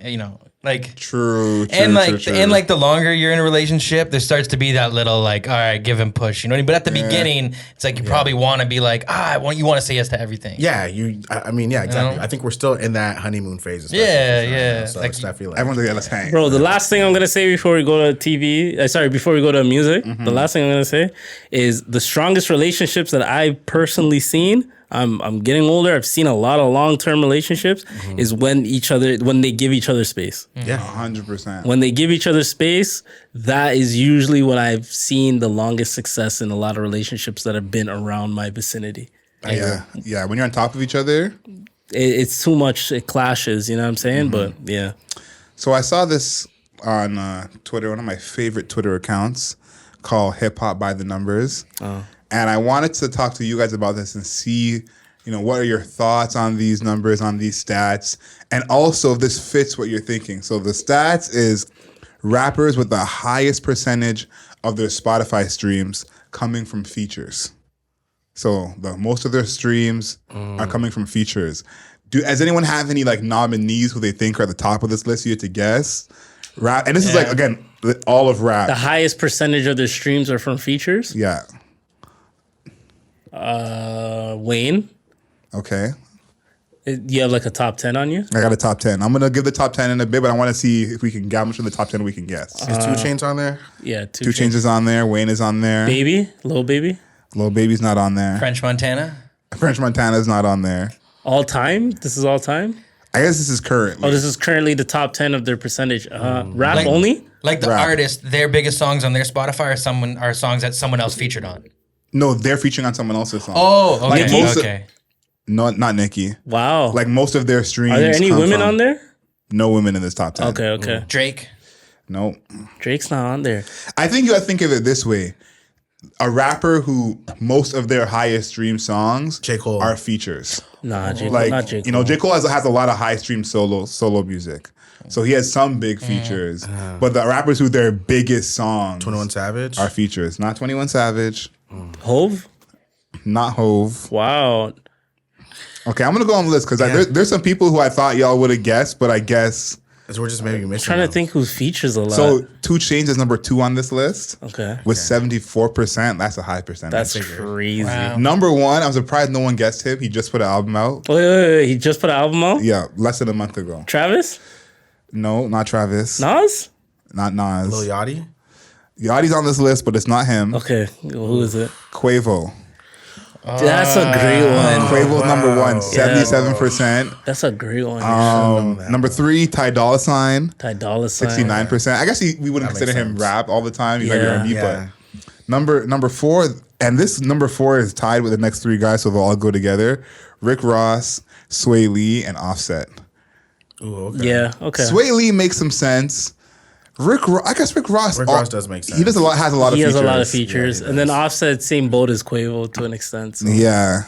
D: like
C: True.
D: and like the longer you're in a relationship, there starts to be that little like, all right, give and push, you know what I mean? But at the beginning, it's like you probably want to be like, you want to say yes to everything.
B: Yeah, I mean, yeah, exactly.
D: know?
B: I think we're still in that honeymoon phase. especially
D: Yeah,
B: for sure,
D: yeah.
B: man. So
D: Like,
B: it's definitely like,
C: Everyone's like, yeah, let's hang.
A: Bro, the last thing I'm gonna say before we go to TV, before we go to music, the last thing I'm gonna say is the strongest relationships that I've personally seen. I'm getting older. I've seen a lot of long-term relationships. Is when they give each other space.
B: yeah,
C: 100%.
A: When they give each other space, that is usually when I've seen the longest success in a lot of relationships that have been around my vicinity.
C: Yeah. When you're on top of each other.
A: It's too much. It clashes. You know what I'm saying? But yeah.
C: So I saw this on Twitter, one of my favorite Twitter accounts called Hip Hop by the Numbers. And I wanted to talk to you guys about this and see, what are your thoughts on these numbers, on these stats, and also if this fits what you're thinking. So the stats is rappers with the highest percentage of their Spotify streams coming from features. So most of their streams are coming from features. Does anyone have any like nominees who they think are at the top of this list you have to guess? Rap, and this is like, again, all of rap.
A: The highest percentage of their streams are from features.
C: Yeah.
A: Wayne.
C: Okay.
A: Do you have like a top 10 on you?
C: I got a top 10. I'm going to give the top 10 in a bit, but I want to see if we can how much of the top 10 we can guess.
B: is 2 Chainz on there?
A: Yeah,
C: 2 Chainz is on there. Wayne is on there.
A: Baby, Lil Baby.
C: Lil Baby's not on there.
D: French Montana.
C: French Montana's not on there.
A: All time? This is all time?
C: I guess this is currently.
A: Oh, this is currently the top 10 of their percentage. Rap
D: Like-
A: only?
D: Like the
C: Rap.
D: artist, their biggest songs on their Spotify are songs that someone else featured on.
C: No, they're featuring on someone else's song.
D: Oh, okay,
C: Like most of-
D: okay.
C: No, not Nicki.
A: Wow.
C: Like most of their streams.
A: Are there any
C: come
A: women
C: from-
A: on there?
C: No women in this top 10.
A: Okay.
D: Drake.
C: No.
A: Drake's not on there.
C: I think you got to think of it this way. A rapper who most of their highest stream songs
B: J. Cole.
C: are features.
A: Nah, J. Cole,
C: Like,
A: not J. Cole.
C: J. Cole has a lot of high stream solo music. So he has some big features. But the rappers who their biggest songs
B: 21 Savage.
C: are features. Not 21 Savage.
A: Hove?
C: Not Hove.
A: Wow.
C: Okay, I'm going to go on the list because there's some people who I thought y'all would have guessed, but I guess.
B: So we're just maybe missing.
A: Trying to
B: them.
A: think who features a lot.
C: So 2 Chainz is number 2 on this list.
A: Okay.
C: With 74%. That's a high percentage.
A: That's crazy.
D: Wow.
C: Number 1, I'm surprised no one guessed him. He just put an album out.
A: Wait. He just put an album out?
C: Yeah, less than a month ago.
A: Travis?
C: No, not Travis.
A: Nas?
C: Not Nas.
B: Lil Yachty.
C: Yachty's on this list, but it's not him.
A: Okay. Who is it?
C: Quavo.
A: That's a great one.
C: Quavo's number 1, 77%.
A: That's a great one.
C: Number 3, Ty Dolla $ign,
A: Ty Dolla $ign.
C: 69%. I guess we wouldn't consider him
B: sense.
C: rap all the time. He's like
A: Yeah.
C: R&B,
B: Yeah.
C: but number 4, and this number 4 is tied with the next 3 guys, so they'll all go together. Rick Ross, Sway Lee, and Offset.
B: Ooh, okay.
A: Yeah, okay.
C: Sway Lee makes some sense. I guess Rick Ross.
B: Rick Ross does make sense.
C: He has a lot of
A: He
C: features.
A: has a lot of features.
B: Yeah, he
A: and then
B: does.
A: Offset, same boat as Quavo to an extent. So.
C: Yeah.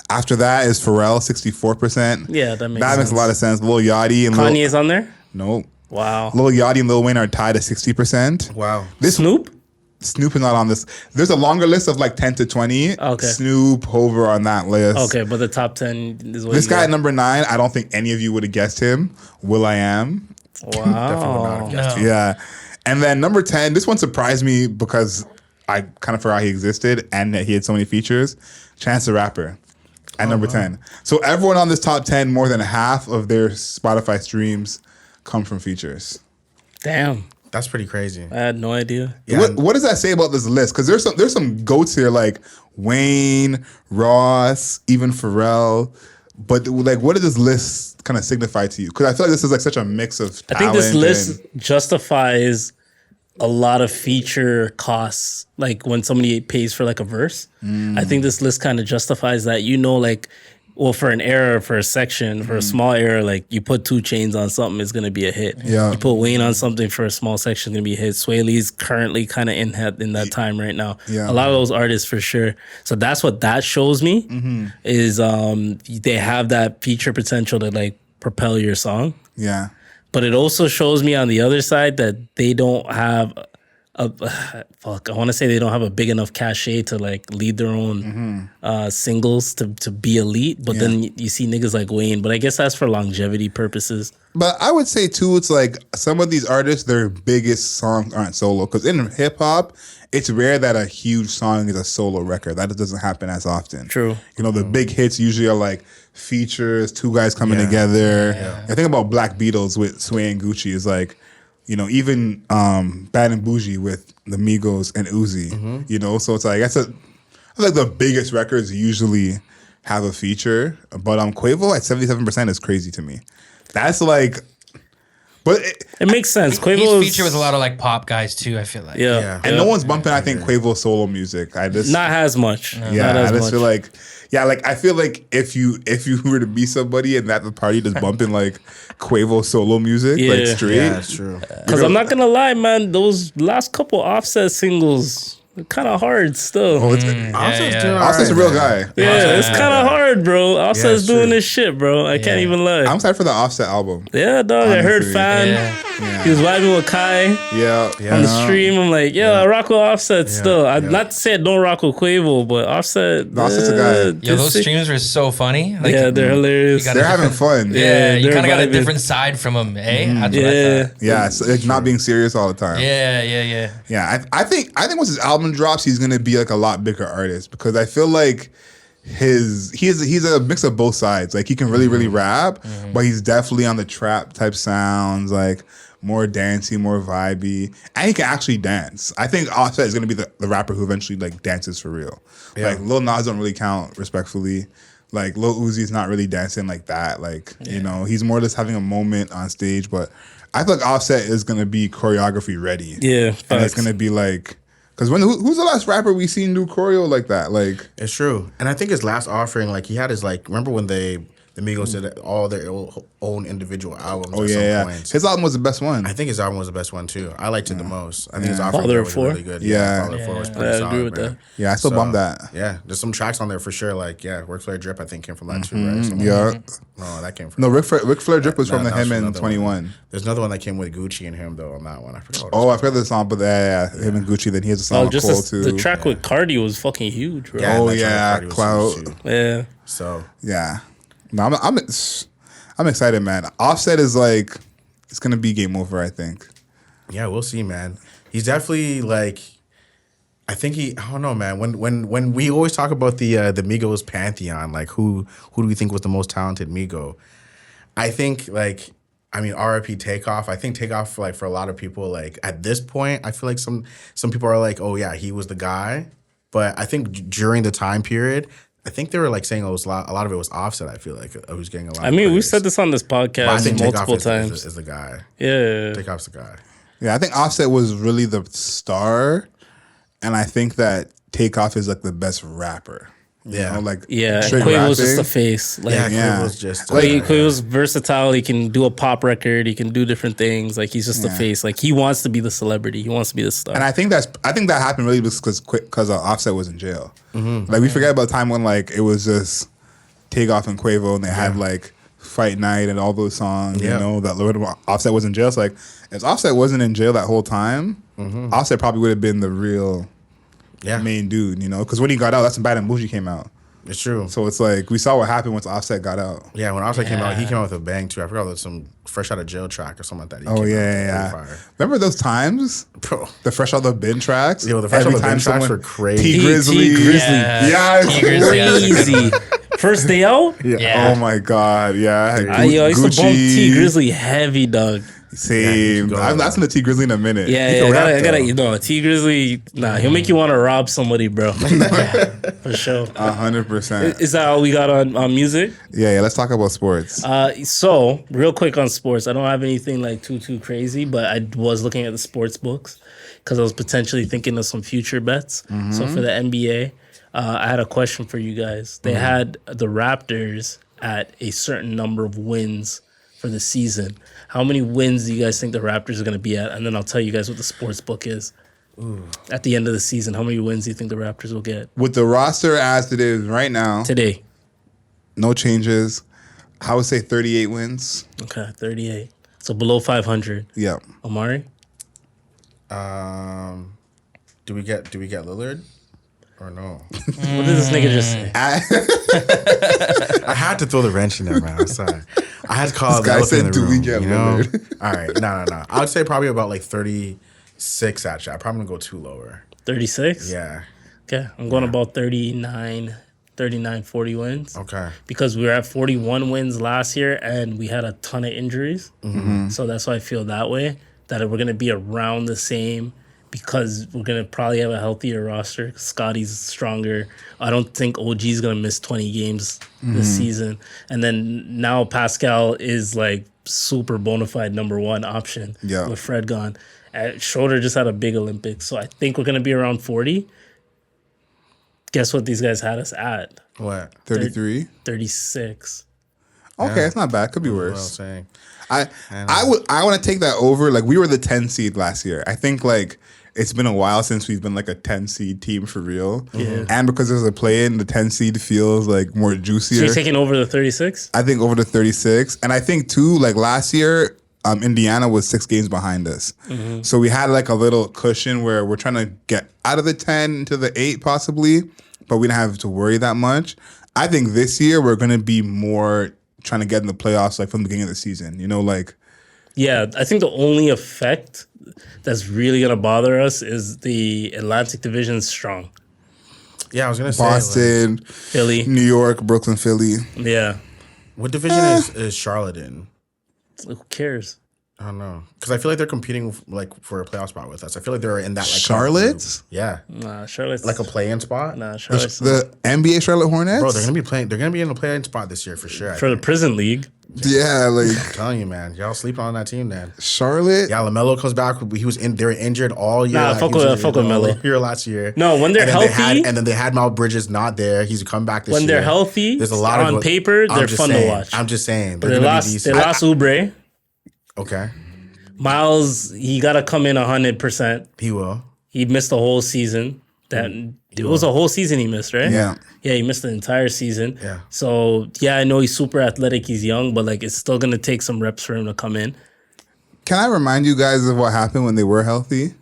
C: After that is Pharrell, 64%.
A: Yeah, that makes
C: That makes
A: sense.
C: a lot of sense. Lil Yachty and
A: Kanye's on there?
C: Nope.
A: Wow.
C: Lil Yachty and Lil Wayne are tied at 60%.
B: Wow.
C: This
A: Snoop?
C: Snoop is not on this. There's a longer list of like 10 to 20.
A: Okay.
C: Snoop, Hover on that list.
A: Okay, but the top 10 is what
C: This
A: you
C: guy
A: got.
C: at number 9, I don't think any of you would have guessed him. Will.i.am.
B: Definitely would not
A: Wow.
B: have guessed it.
C: Yeah. And then number 10, this one surprised me because I kind of forgot he existed and that he had so many features. Chance the Rapper at number 10. So everyone on this top 10, more than half of their Spotify streams come from features.
A: Damn.
B: That's pretty crazy.
A: I had no idea.
B: Yeah.
C: What does that say about this list? Because there's some goats here like Wayne, Ross, even Pharrell. But like, what does this list kind of signify to you? Because I feel like this is like such a mix of
A: I
C: talent.
A: think this list justifies a lot of feature costs. Like when somebody pays for like a verse, I think this list kind of justifies that. You know, like, well, for an era, for a section, for a small era, like you put 2 Chainz on something, it's gonna be a hit.
C: Yeah.
A: You put Wayne on something for a small section, it's gonna be a hit. Sway Lee's currently kind of in that time right now.
C: Yeah.
A: A lot of those artists for sure. So that's what that shows me is they have that feature potential to like propel your song.
C: Yeah.
A: But it also shows me on the other side that they don't have I want to say they don't have a big enough cachet to like lead their own singles to be elite. But then you see niggas like Wayne. But I guess that's for longevity purposes.
C: But I would say too, it's like some of these artists, their biggest songs aren't solo. Because in hip hop, it's rare that a huge song is a solo record. That doesn't happen as often.
A: True.
C: You know, the big hits usually are like features, 2 guys coming together. I think about Black Beatles with Sway and Gucci is like, you know, even Bad and Bougie with the Migos and Uzi. You know, so it's like I feel like the biggest records usually have a feature. But Quavo at 77% is crazy to me. That's like, but
A: It makes sense.
D: He's
A: Quavo's
D: featured with a lot of like pop guys too. I feel like.
A: Yeah.
C: and no one's bumping. I think Quavo solo music. I just
A: Not as much.
C: yeah.
A: Not as
C: I just
A: much.
C: feel like like I feel like if you were to be somebody and at the party just bumping like Quavo solo music like
A: Yeah.
C: straight.
B: Yeah, that's true.
A: Because I'm not going to lie, man. Those last couple Offset singles are kind of hard still.
C: Oh, it's
B: Offset's doing
C: Offset's a
B: alright,
C: real
B: man.
C: guy.
A: Yeah, it's kind of hard, bro. Offset's
B: it's
A: doing
B: true.
A: this shit, bro. I can't even lie.
C: I'm excited for the Offset album.
A: Yeah, dog. I heard
C: Honestly.
A: Fan.
D: Yeah.
A: He was vibing with Kai
C: Yeah.
A: on the stream. I'm like, I rock with Offset still.
B: yeah.
A: Not to say I don't rock with Quavo, but Offset.
C: Offset's a guy.
D: Yo, those streams were so funny. Like,
A: Yeah, they're hilarious.
D: You
C: They're having fun.
D: Yeah, you
A: they're
D: kind of got a
A: vibing.
D: different side from him, eh? That's what I
A: Yeah.
D: thought.
C: Yeah, it's like not being serious all the time.
D: Yeah.
C: Yeah, I think once his album drops, he's gonna be like a lot bigger artist because I feel like he's a mix of both sides. Like he can really rap, but he's definitely on the trap type sounds, like more dancey, more vibey, and he can actually dance. I think Offset is gonna be the rapper who eventually like dances for real.
B: Yeah.
C: Like Lil Nas don't really count respectfully. Like Lil Uzi's not really dancing like that. Like you know, he's more just having a moment on stage. But I feel like Offset is gonna be choreography ready.
A: Yeah,
C: and
A: facts.
C: it's gonna be like, because who's the last rapper we seen do choreo like that? Like,
B: It's true. And I think his last offering, like he had his like, remember when the Migos did all their own individual albums
C: oh
B: at
C: yeah,
B: some points.
C: his album was the best one.
B: I think his album was the best one too. I liked it the most. I think his offering
A: Father of
B: was
A: Four?
B: really good.
C: Yeah.
B: Father of Four was
A: Yeah,
B: pretty
A: I
B: solid,
A: agree with
B: man.
A: that.
C: Yeah, I still bummed that.
B: Yeah, there's some tracks on there for sure. Like, Work Flare Drip, I think came from that too, right? Something
C: Yeah.
B: like that. No, that came from.
C: No, Ric Flair Drip was from
B: that
C: the
B: was
C: him
B: from
C: and
B: another
C: 21.
B: one. There's another one that came with Gucci and him though on that one. I forgot.
C: Oh, I forgot the song, but him and Gucci. Then he has a song with
A: just
C: Cole too.
A: the track with Cardi was fucking huge, bro.
B: Yeah,
C: Oh
B: that track
C: yeah,
B: with Cardi was
C: Clout.
B: huge, too.
A: Yeah.
B: So
C: Yeah, no, I'm excited, man. Offset is like, it's gonna be game over. I think.
B: yeah, we'll see, man. He's definitely like. I think I don't know, man. When we always talk about the Migos pantheon, like who do we think was the most talented Migo? I think RIP Takeoff. I think Takeoff, like for a lot of people, like at this point, I feel like some people are like, oh yeah, he was the guy. But I think during the time period, I think they were like saying a lot of it was Offset. I feel like who's getting a lot.
A: I mean,
B: of
A: we've
B: praise.
A: said this on this
B: But I
A: podcast
B: think Takeoff
A: multiple
B: is
A: times.
B: the guy.
A: Yeah.
B: Takeoff's the guy.
C: Yeah, I think Offset was really the star, and I think that Takeoff is like the best rapper. You
B: Yeah.
C: know, like
A: Yeah,
C: straight
A: Quavo's just
C: rapping.
A: a face. Like,
C: Yeah.
B: Quavo's just
A: Quavo's versatile. He can do a pop record. He can do different things. Like he's just a face. Like he wants to be the celebrity. He wants to be the star.
C: And I think that happened really because Offset was in jail. Like we forget about the time when like it was just Takeoff and Quavo, and they had like Fight Night and all those songs.
B: Yeah.
C: You know that Offset was in jail. It's like if Offset wasn't in jail that whole time, I'll say probably would have been the real main dude, you know? Because when he got out, that's when Bad and Bougie came out.
B: It's true.
C: So it's like, we saw what happened once Offset got out.
B: Yeah, when Offset came out, he came out with a bang too. I forgot there was some fresh out of jail track or something like that.
C: Yeah. Remember those times?
B: Bro.
C: The fresh out of the bin tracks?
B: Yo, the fresh out of the bin tracks were crazy.
C: T Grizzly.
D: Yeah, T Grizzly.
A: Crazy. First day out?
C: Yeah. Oh my God. Yeah.
A: I used to bump T Grizzly heavy, dog.
C: Same. I'm asking the T Grizzly in a minute.
A: Yeah, I gotta, you know, T Grizzly, he'll make you want to rob somebody, bro. For sure.
C: 100%.
A: Is that all we got on music?
C: Yeah, let's talk about sports.
A: So, real quick on sports, I don't have anything like too crazy, but I was looking at the sports books because I was potentially thinking of some future bets. So, for the NBA, I had a question for you guys. They had the Raptors at a certain number of wins for the season. How many wins do you guys think the Raptors are going to be at? And then I'll tell you guys what the sports book is. At the end of the season, how many wins do you think the Raptors will get?
C: With the roster as it is right now,
A: Today.
C: No changes. I would say 38 wins.
A: Okay, 38. So below 500.
C: Yeah.
A: Omari?
B: Do we get Lillard? Or no?
A: What did this nigga just say?
B: I had to throw the wrench in there, man. I'm sorry. I had to call
C: This guy said,
B: do
C: we get Lillard?
B: All right. No. I would say probably about like 36, actually. I'm probably going to go too lower.
A: 36?
B: Yeah.
A: Okay, I'm going about 39, 40 wins.
B: Okay.
A: Because we were at 41 wins last year and we had a ton of injuries. So that's why I feel that way, that we're going to be around the same because we're going to probably have a healthier roster. Scotty's stronger. I don't think OG's going to miss 20 games this season. And then now Pascal is like super bona fide number one option with Fred gone. Schroeder just had a big Olympics. So I think we're going to be around 40. Guess what these guys had us at?
B: What?
C: 33?
A: 36.
C: Okay, it's not bad. Could be
B: What I'm
C: worse.
B: saying.
C: I want to take that over. Like, we were the 10 seed last year. I think like it's been a while since we've been like a 10 seed team for real.
A: Yeah.
C: And because there's a play in, the 10 seed feels like more juicier.
A: So you're taking over the 36?
C: I think over the 36. And I think too, like last year, Indiana was 6 games behind us. So we had like a little cushion where we're trying to get out of the 10 into the 8 possibly, but we didn't have to worry that much. I think this year we're going to be more trying to get in the playoffs like from the beginning of the season, you know, like.
A: Yeah, I think the only effect that's really going to bother us is the Atlantic Division's strong.
B: Yeah, I was going to say.
C: Boston,
A: Philly.
C: New York, Brooklyn, Philly.
A: Yeah.
B: What division is Charlotte in?
A: Who cares?
B: I don't know. Because I feel like they're competing like for a playoff spot with us. I feel like they're in that like
C: Charlotte?
B: Yeah.
A: Nah, Charlotte's...
B: Like a play-in spot?
A: Nah, Charlotte's...
C: The NBA Charlotte Hornets?
B: Bro, they're going to be playing. They're going to be in the play-in spot this year for sure.
A: For the prison league.
C: Yeah, like.
B: I'm telling you, man. Y'all sleeping on that team, man.
C: Charlotte?
B: Yeah, LaMelo comes back. They were injured all year.
A: Nah, fuck with Melo.
B: Year last year.
A: No, when they're healthy.
B: And then they had Miles Bridges not there. He's come back this year.
A: When they're healthy,
B: there's a lot
A: on paper, they're fun to watch.
B: I'm just saying.
A: But they lost Oubre.
B: Okay.
A: Miles, he got to come in 100%.
B: He will.
A: He missed the whole season. It was a whole season he missed, right?
C: Yeah.
A: Yeah, he missed the entire season.
B: Yeah.
A: So, yeah, I know he's super athletic. He's young, but, like, it's still going to take some reps for him to come in.
C: Can I remind you guys of what happened when they were healthy?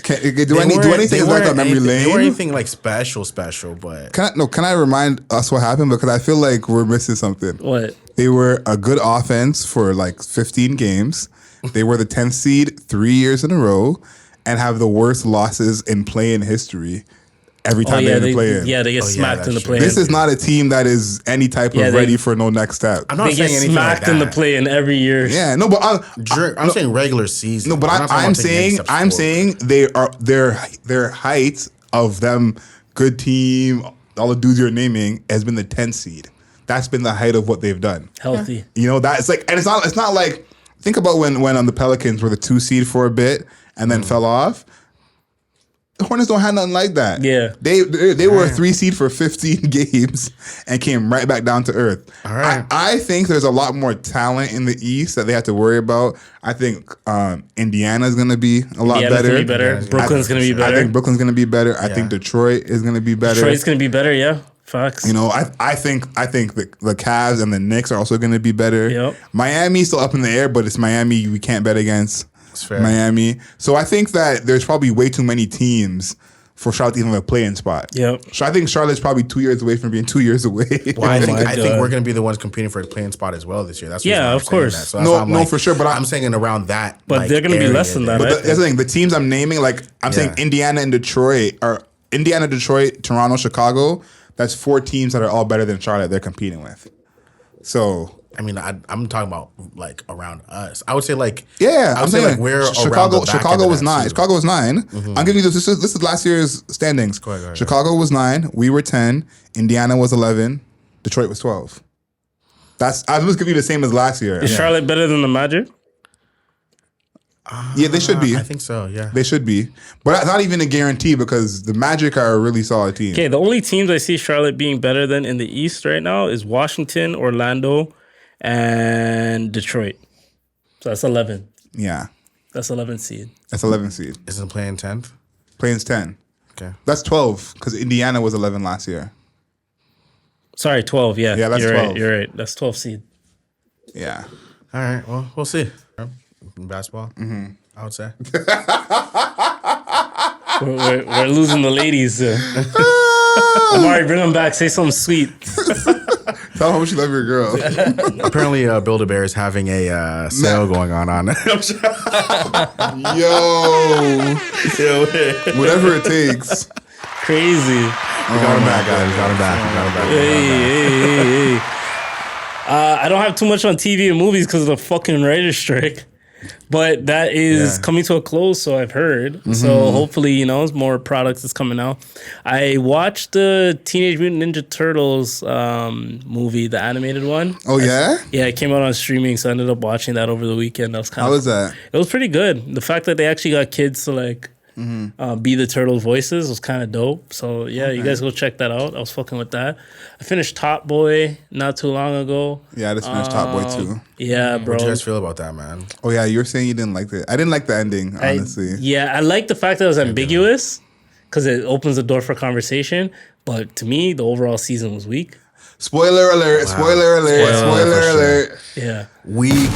C: Do anything like a memory lane?
B: They weren't anything, like, special, but...
C: Can I remind us what happened? Because I feel like we're missing something.
A: What?
C: They were a good offense for, like, 15 games. They were the 10th seed 3 years in a row and have the worst losses in play-in history every time they play in.
A: Yeah, they get smacked in the play-in.
C: This is not a team that is any type of ready for no next step.
B: I'm not saying anything like that.
A: They get smacked in the play-in every year.
C: Yeah, no, but
B: I'm saying regular season.
C: No, but I'm saying they are their height of them good team, all the dudes you're naming has been the 10th seed. That's been the height of what they've done.
A: Healthy.
C: You know, that's like, and it's not like, think about when the Pelicans were the 2 seed for a bit and then fell off. The Hornets don't have nothing like that.
A: Yeah.
C: They were a 3 seed for 15 games and came right back down to earth.
B: All right.
C: I think there's a lot more talent in the East that they have to worry about. I think Indiana's going to be a lot better.
A: Gonna be better. Brooklyn's going to be better.
C: I think Brooklyn's going to be better. I think Detroit is going to be better.
A: Detroit's going to be better, yeah. Facts.
C: You know, I think the Cavs and the Knicks are also going to be better.
A: Yep.
C: Miami's still up in the air, but it's Miami we can't bet against.
B: fair.
C: Miami. So I think that there's probably way too many teams for Charlotte to even have a play-in spot.
A: Yep.
C: So I think Charlotte's probably 2 years away from being 2 years away.
B: Well, I think
A: God.
B: we're going to be the ones competing for a playing spot as well this year. That's
A: Yeah,
B: why I'm
A: of
B: saying
A: course.
B: that. So that's why I'm
C: No, for sure. But
B: I'm saying around that.
A: But
B: like,
A: they're going to be
B: area
A: less than that.
B: there.
C: But that's the thing. The teams I'm naming, like I'm saying,
B: Yeah.
C: Indiana and Detroit, Toronto, Chicago. That's 4 teams that are all better than Charlotte. They're competing with. So
B: I mean, I'm talking about like around us. I would say like
C: yeah,
B: I would
C: I'm
B: say
C: saying
B: like we're around
C: Chicago.
B: the back
C: Chicago
B: end
C: was
B: of that
C: 9.
B: too.
C: Chicago was 9. I'm giving you this. This is last year's standings.
B: Go ahead.
C: Chicago was 9. We were 10. Indiana was 11. Detroit was 12. I was giving you the same as last year.
A: Is Charlotte better than the Magic?
C: Yeah, they should be.
B: I think so. Yeah.
C: They should be, but that's not even a guarantee because the Magic are a really solid team.
A: Okay, the only teams I see Charlotte being better than in the East right now is Washington, Orlando, and Detroit. So that's 11.
C: Yeah,
A: That's 11 seed.
C: that's 11 seed.
B: Isn't playing 10th?
C: Playing's 10.
B: Okay.
C: That's 12 because Indiana was 11 last year.
A: Sorry, 12. Yeah,
C: Yeah, that's
A: you're
C: 12.
A: right. You're right. That's 12 seed.
C: Yeah.
B: All right. Well, we'll see. In basketball, I would say.
A: We're losing the ladies. Omari, bring them back. Say something sweet.
C: Tell them how much you love your girl.
B: Apparently, Build-A-Bear is having a sale going on.
C: Yo, whatever it takes.
A: Crazy.
B: We got him back, guys. We got him back.
A: Hey. I don't have too much on TV and movies because of the fucking writer's strike. But that is coming to a close, so I've heard. So hopefully, more products is coming out. I watched the Teenage Mutant Ninja Turtles movie, the animated one.
C: Oh yeah?
A: Yeah, it came out on streaming, so I ended up watching that over the weekend. That was kind
C: How was that?
A: It was pretty good. The fact that they actually got kids to be the turtle voices was kind of dope. So yeah, you guys go check that out. I was fucking with that. I finished Top Boy not too long ago.
C: Yeah, I just finished Top Boy too.
A: Yeah, bro.
B: What do you guys feel about that, man?
C: Oh yeah, you were saying you didn't like it. I didn't like the ending, honestly.
A: I like the fact that it was ambiguous because it opens the door for conversation. But to me, the overall season was weak.
C: Spoiler alert!
B: Wow.
C: Spoiler alert! Spoiler
B: for
C: alert!
A: Yeah,
B: Weak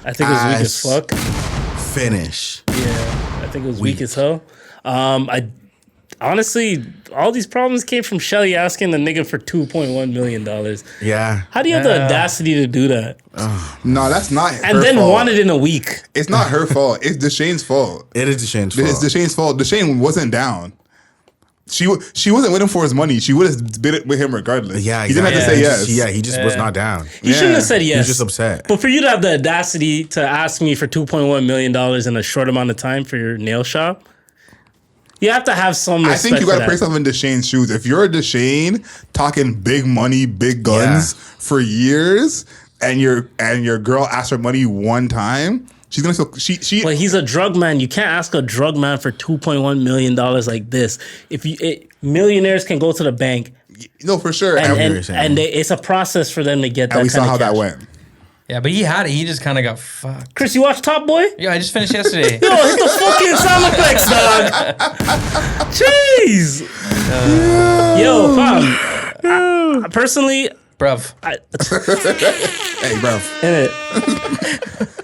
A: I think it was weak as fuck.
B: finish.
A: Yeah, I think it was weak as hell. I honestly, all these problems came from Shelly asking the nigga for $2.1 million.
B: Yeah.
A: How do you have the audacity to do that?
C: No, that's not her
A: And then
C: fault.
A: want it in a week.
C: It's not her fault. It's Deshane's fault.
B: It is Deshane's fault.
C: It's Deshane's fault. Deshane wasn't down. She wasn't waiting for his money. She would have bid it with him regardless.
B: Yeah,
C: He didn't have to say yes.
B: He just was not down.
A: You shouldn't have said yes.
B: He was just upset.
A: But for you to have the audacity to ask me for $2.1 million in a short amount of time for your nail shop, you have to have some respect.
C: I think you got to
A: for
C: put
A: that.
C: yourself in Deshane's shoes. If you're a Deshane talking big money, big guns for years, and your girl asks for money one time, she's gonna feel she.
A: But he's a drug man. You can't ask a drug man for $2.1 million like this. Millionaires can go to the bank,
C: No, for sure.
A: it's a process for them to get that.
C: And we saw
A: kind
C: how
A: of
C: that
A: cash.
C: went.
D: Yeah, but he had it. He just kind of got fucked.
A: Chris, you watch Top Boy?
D: Yeah, I just finished yesterday.
A: Yo, hit the fucking sound effects, dog. Jeez. Yo, fam. Personally,
D: Bruv.
C: Hey, bro,
A: in it.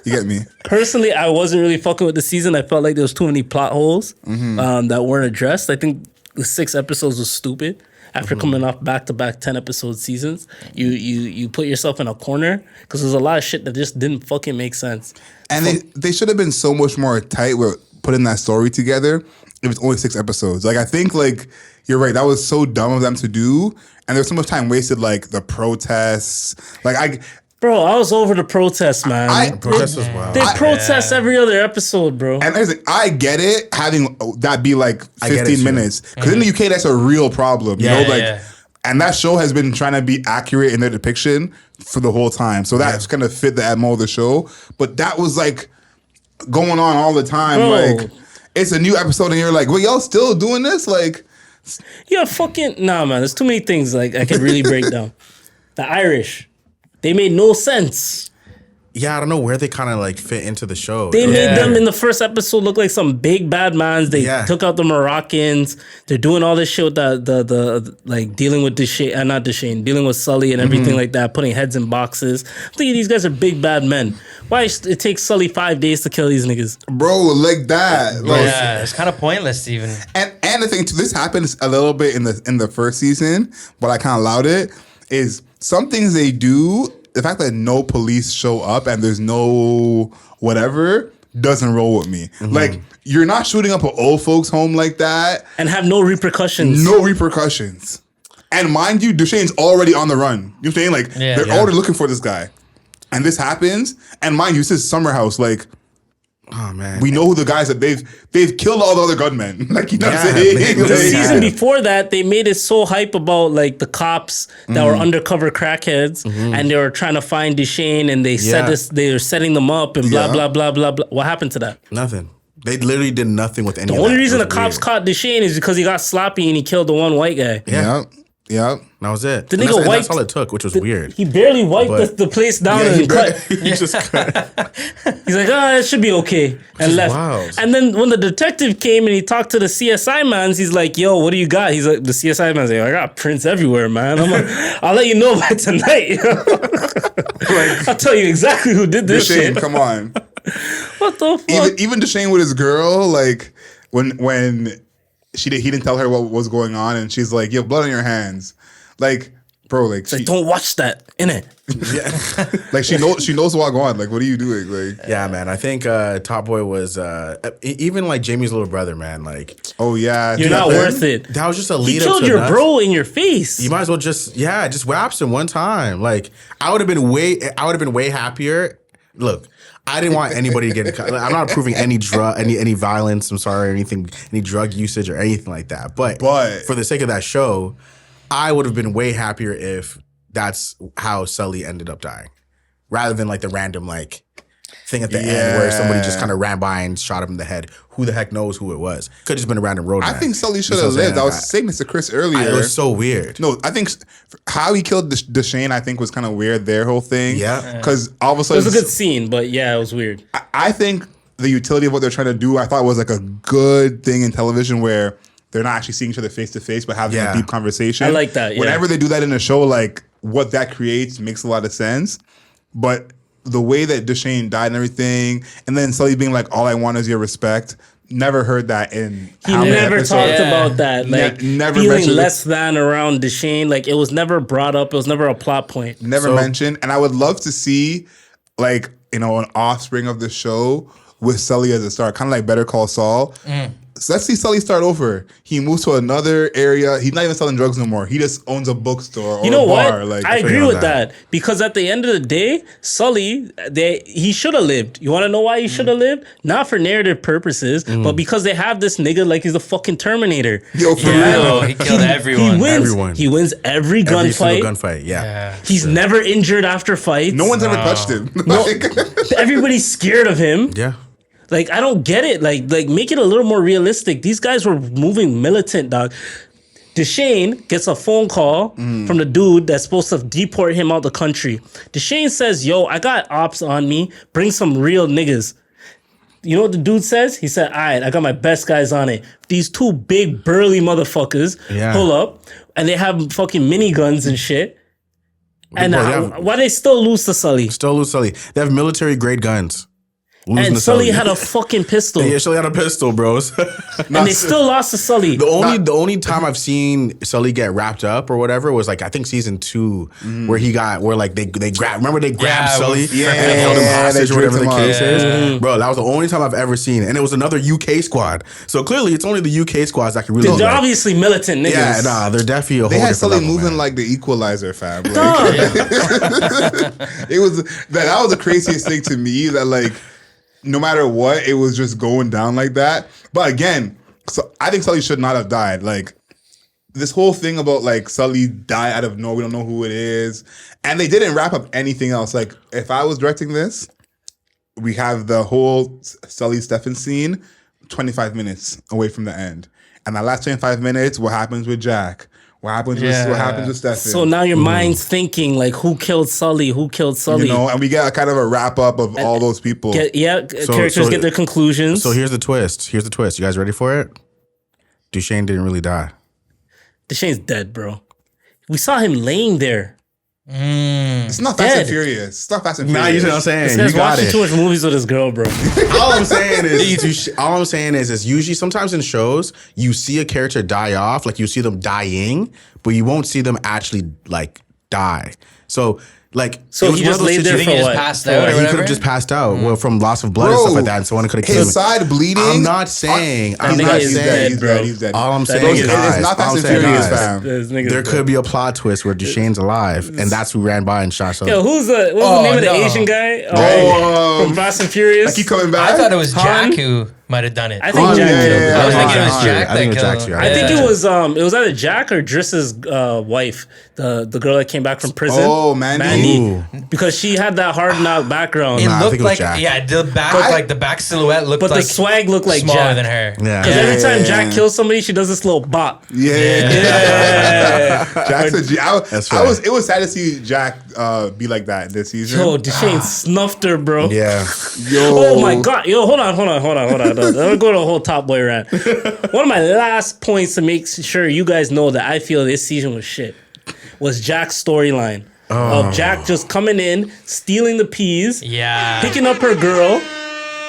C: you get me.
A: Personally, I wasn't really fucking with the season. I felt like there was too many plot holes that weren't addressed. I think the 6 episodes was stupid. After coming off back-to-back 10-episode seasons, you put yourself in a corner because there's a lot of shit that just didn't fucking make sense.
C: And they should have been so much more tight with putting that story together if it's only 6 episodes. Like, I think, like, you're right. That was so dumb of them to do. And there's so much time wasted, like, the protests. Like,
A: Bro, I was over the protests, man.
B: Protest as well.
A: They protest every other episode, bro.
C: and there's, I get it, having that be, like,
B: I get it
C: 15
B: too.
C: minutes. Because in the UK, that's a real problem. You know,
D: Yeah,
C: like...
D: yeah.
C: And that show has been trying to be accurate in their depiction for the whole time. So that's kind of fit the MO of the show. But that was like going on all the time.
A: Bro.
C: Like, it's a new episode and you're like, well, y'all still doing this? Like,
A: Yeah, fucking nah, man. There's too many things like I could really break down. The Irish, they made no sense.
B: yeah, I don't know where they kind of like fit into the show.
A: They made
D: Yeah.
A: them in the first episode look like some big bad mans. They
B: Yeah.
A: took out the Moroccans. They're doing all this shit with the like dealing with Deshane, not Deshane, dealing with Sully and everything like that, putting heads in boxes. I'm thinking these guys are big bad men. Why it takes Sully 5 days to kill these niggas?
C: Bro, like that. Like,
D: Yeah, it's kind of pointless even.
C: And the thing too, this happens a little bit in the first season, but I kind of allowed it. Is some things they do, the fact that no police show up and there's no whatever doesn't roll with me. Like, you're not shooting up an old folks home like that.
A: And have no repercussions.
C: No repercussions. And mind you, Deshane's already on the run. You know what I'm saying? Like,
D: Yeah.
C: they're
D: Yeah.
C: already looking for this guy. And this happens. And mind you, this is Summer House. Like,
B: Oh man,
C: we know who the guys that they've killed all the other gunmen. Like, you know what I'm
B: Yeah,
C: saying?
B: man.
A: The
C: Like,
A: season before that, they made it so hype about like the cops that were undercover crackheads, and they were trying to find Deshane, and they said
B: Yeah.
A: this. They were setting them up, and blah
C: Yeah.
A: blah blah blah blah. What happened to that?
B: nothing. They literally did nothing with any.
A: The
B: of
A: only
B: that.
A: reason
B: It
A: the
B: was
A: cops
B: weird.
A: caught Deshane is because he got sloppy and he killed the one white guy.
C: Yeah. Yeah.
B: That was it.
A: The
B: And
A: nigga
B: that's, and
A: wiped-
B: that's all it took, which was weird.
A: He barely wiped
B: But-
A: the place down
C: Yeah,
A: and cut.
B: he just cut.
A: He's like, it should be okay, and
B: is
A: left.
B: wild.
A: And then when the detective came and he talked to the CSI mans, he's like, "Yo, what do you got?" He's like, the CSI man's like, "I got prints everywhere, man." I'm like, "I'll let you know by tonight." I'll tell you exactly who did this
C: Deshane,
A: shit.
C: come on.
A: What the fuck?
C: Even Deshane with his girl, like when he didn't tell her what was going on, and she's like, "You have blood on your hands," like, bro, like,
A: Like, don't watch that, innit?
C: like she knows what's going on. Like, what are you doing? Like,
B: Yeah, man. I think Top Boy was even like Jamie's little brother, man. Like
C: oh yeah,
A: You're not worth it.
B: that was just a
A: He
B: lead up
A: killed
B: to
A: your
B: nuts.
A: bro in your face.
B: You might as well just whaps him one time. Like I would have been way happier. Look, I didn't want anybody to get. I'm not approving any any violence. I'm sorry, anything, any drug usage or anything like that. But for the sake of that show, I would have been way happier if that's how Sully ended up dying, rather than like the random like thing at the end where somebody just kind of ran by and shot him in the head. Who the heck knows who it was? Could have just been a random road.
C: I
B: man.
C: think Sully should
B: You know
C: have
B: what I'm
C: lived. I
B: saying?
C: was saying this to Chris earlier.
B: It was so weird.
C: No, I think how he killed Deshane, I think, was kind of weird. Their whole thing,
B: Yeah.
C: because all of a
A: It
C: sudden,
A: was a good scene, but yeah, it was weird.
C: I think the utility of what they're trying to do, I thought was like a good thing in television where they're not actually seeing each other face to face, but having a
B: Yeah.
C: deep conversation.
A: I like that, yeah.
C: Whenever they do that in a show, like what that creates makes a lot of sense. But the way that Deshane died and everything, and then Sully being like, "All I want is your respect." Never heard that in
A: He
C: how many
A: never
C: episodes?
A: talked
D: Yeah.
A: about that. Like
C: never
A: feeling
C: mentioned it.
A: less than around Deshane. Like it was never brought up. It was never a plot point.
C: Never
B: So-
C: mentioned. And I would love to see, like, you know, an offspring of the show with Sully as a star, kind of like Better Call Saul. So let's see Sully start over. He moves to another area. He's not even selling drugs no more. He just owns a bookstore or
A: You know
C: a bar.
A: what?
C: Like,
A: I agree
B: on
A: with
B: that.
A: that because at the end of the day, Sully, he should have lived. You want to know why he should have lived? Not for narrative purposes, but because they have this nigga like he's the fucking Terminator.
C: Yo, for
D: Yeah,
C: real.
D: he killed everyone.
A: He wins.
B: Everyone.
A: He wins every
B: Every
A: gunfight.
B: single gunfight. Yeah.
D: Yeah.
A: He's never injured after fights.
C: No one's ever touched him. Like,
A: Everybody's scared of him.
B: Yeah.
A: Like I don't get it. Like make it a little more realistic. These guys were moving militant, dog. Deshane gets a phone call from the dude that's supposed to deport him out the country. Deshane says, "Yo, I got ops on me. Bring some real niggas." You know what the dude says? He said, "All right, I got my best guys on it." These two big burly motherfuckers pull up and they have fucking miniguns and shit. And
B: Bro, they have-
A: why they still lose to Sully?
B: Still lose Sully. They have military grade guns. Losing
A: And
B: to
A: Sully had a fucking pistol.
B: Yeah, Sully had a pistol, bros.
A: And they still lost to Sully.
B: The only time I've seen Sully get wrapped up or whatever was like I think season 2 where they grabbed. Remember they grabbed
D: Yeah,
B: Sully
C: yeah,
B: and they held him
C: yeah,
B: hostage
C: they
B: or whatever the
C: dripped him
B: case
C: up.
B: is. Bro, that was the only time I've ever seen it, and it was another UK squad. So clearly, it's only the UK squads that can really.
A: They're
B: like,
A: obviously militant niggas.
B: yeah, nah, they're definitely a whole
C: they had
B: different
C: Sully
B: level,
C: moving
B: man.
C: like the Equalizer, fam. Like,
A: Dog.
C: it was that was the craziest thing to me. That like, no matter what, it was just going down like that. But again, so I think Sully should not have died. Like this whole thing about like Sully died out of nowhere, we don't know who it is, and they didn't wrap up anything else. Like if I was directing this, we have the whole Sully Stephen scene 25 minutes away from the end, and that last 25 minutes, what happens with Jack? What happens with Stefan?
A: So now your mind's thinking like, who killed Sully? Who killed Sully?
C: You know, and we get a kind of a wrap up of all those people.
A: Characters get their conclusions.
B: So here's the twist. You guys ready for it? Duchesne didn't really die.
A: Duchesne's dead, bro. We saw him laying there.
C: It's not Fast and Furious. It's not Fast and Furious.
B: Nah, you know what I'm saying?
A: This guy's watching too much movies with his girl, bro.
B: All I'm saying is usually sometimes in shows you see a character die off, like you see them dying, but you won't see them actually like die. So
A: he just laid there for what?
D: Passed out
B: he could have just passed out well, from loss of blood and stuff like that, and someone could have killed him.
C: His side bleeding.
B: I'm not saying.
C: He's dead.
B: All I'm saying is
C: it's not Fast and Furious, fam.
B: There could be a plot twist where Duchesne's alive, and that's who ran by and shot.
A: Yo, what's the name of the Asian guy from Fast and Furious?
C: I keep coming back.
D: I thought it was Jack who might have done it.
A: I think Jack killed him.
D: I was thinking it was Jack.
B: I think it was Jack too.
A: I think it was either Jack or Driss's wife, the girl that came back from prison.
C: Oh, Mandy.
A: Because she had that hard knock background.
D: It
B: I
D: looked
B: think it was
D: like
B: Jack.
D: the back silhouette looked
A: But
D: like
A: the swag looked like
D: smaller
A: Jack
D: than her.
B: Yeah.
A: Because every time Jack kills somebody, she does this little bop.
C: Yeah. Jack's a G.
B: It
C: was sad to see Jack be like that this season.
A: Yo, Duchesne snuffed her, bro.
B: Yeah.
A: Oh my God. Yo, hold on. I'm gonna go to a whole Top Boy rant. One of my last points to make sure you guys know that I feel this season was shit was Jack's storyline. Of Jack just coming in, stealing the peas, picking up her girl,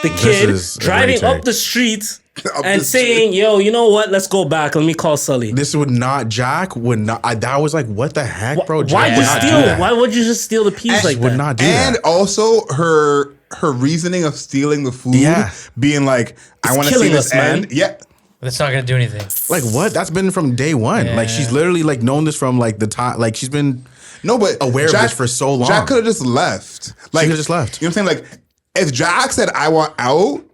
A: the kid, driving up the streets, and saying, yo, you know what? Let's go back. Let me call Sully.
B: Jack would not. That was like, what the heck, bro?
A: Why would you just steal the peas like that?
B: Would not do that.
C: And also her reasoning of stealing the food, being like, I want to see this end. Yeah.
D: That's not gonna do anything.
B: Like what? That's been from day one.
D: Yeah.
B: Like she's literally like known this from like the time. Like she's been aware of this for so long.
C: Jack could have just left. Like
B: she could have just left.
C: You know what I'm saying? Like if Jack said, "I want out,"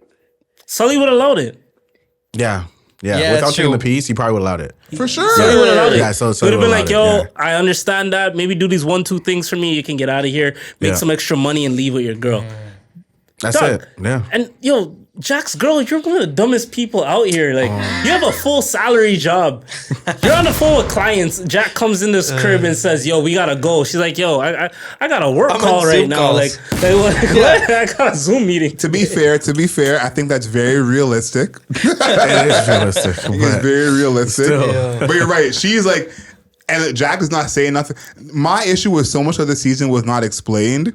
A: Sully would have allowed it.
B: Yeah. Without taking the piece, he probably would have allowed it.
C: For sure.
A: Sully would have allowed it.
B: Yeah, so
A: would have been like, yo, I understand that. Maybe do these 1-2 things for me. You can get out of here, make some extra money, and leave with your girl.
B: That's it. Yeah.
A: And yo, Jack's girl, you're one of the dumbest people out here. Like, you have a full salary job. You're on the phone with clients. Jack comes in this crib and says, yo, we gotta go. She's like, yo, I got a work call right now. Like what? I got a Zoom meeting.
C: To be fair, I think that's very realistic.
B: It is realistic.
C: It's very realistic. But you're right. She's like, and Jack is not saying nothing. My issue with so much of the season was not explained.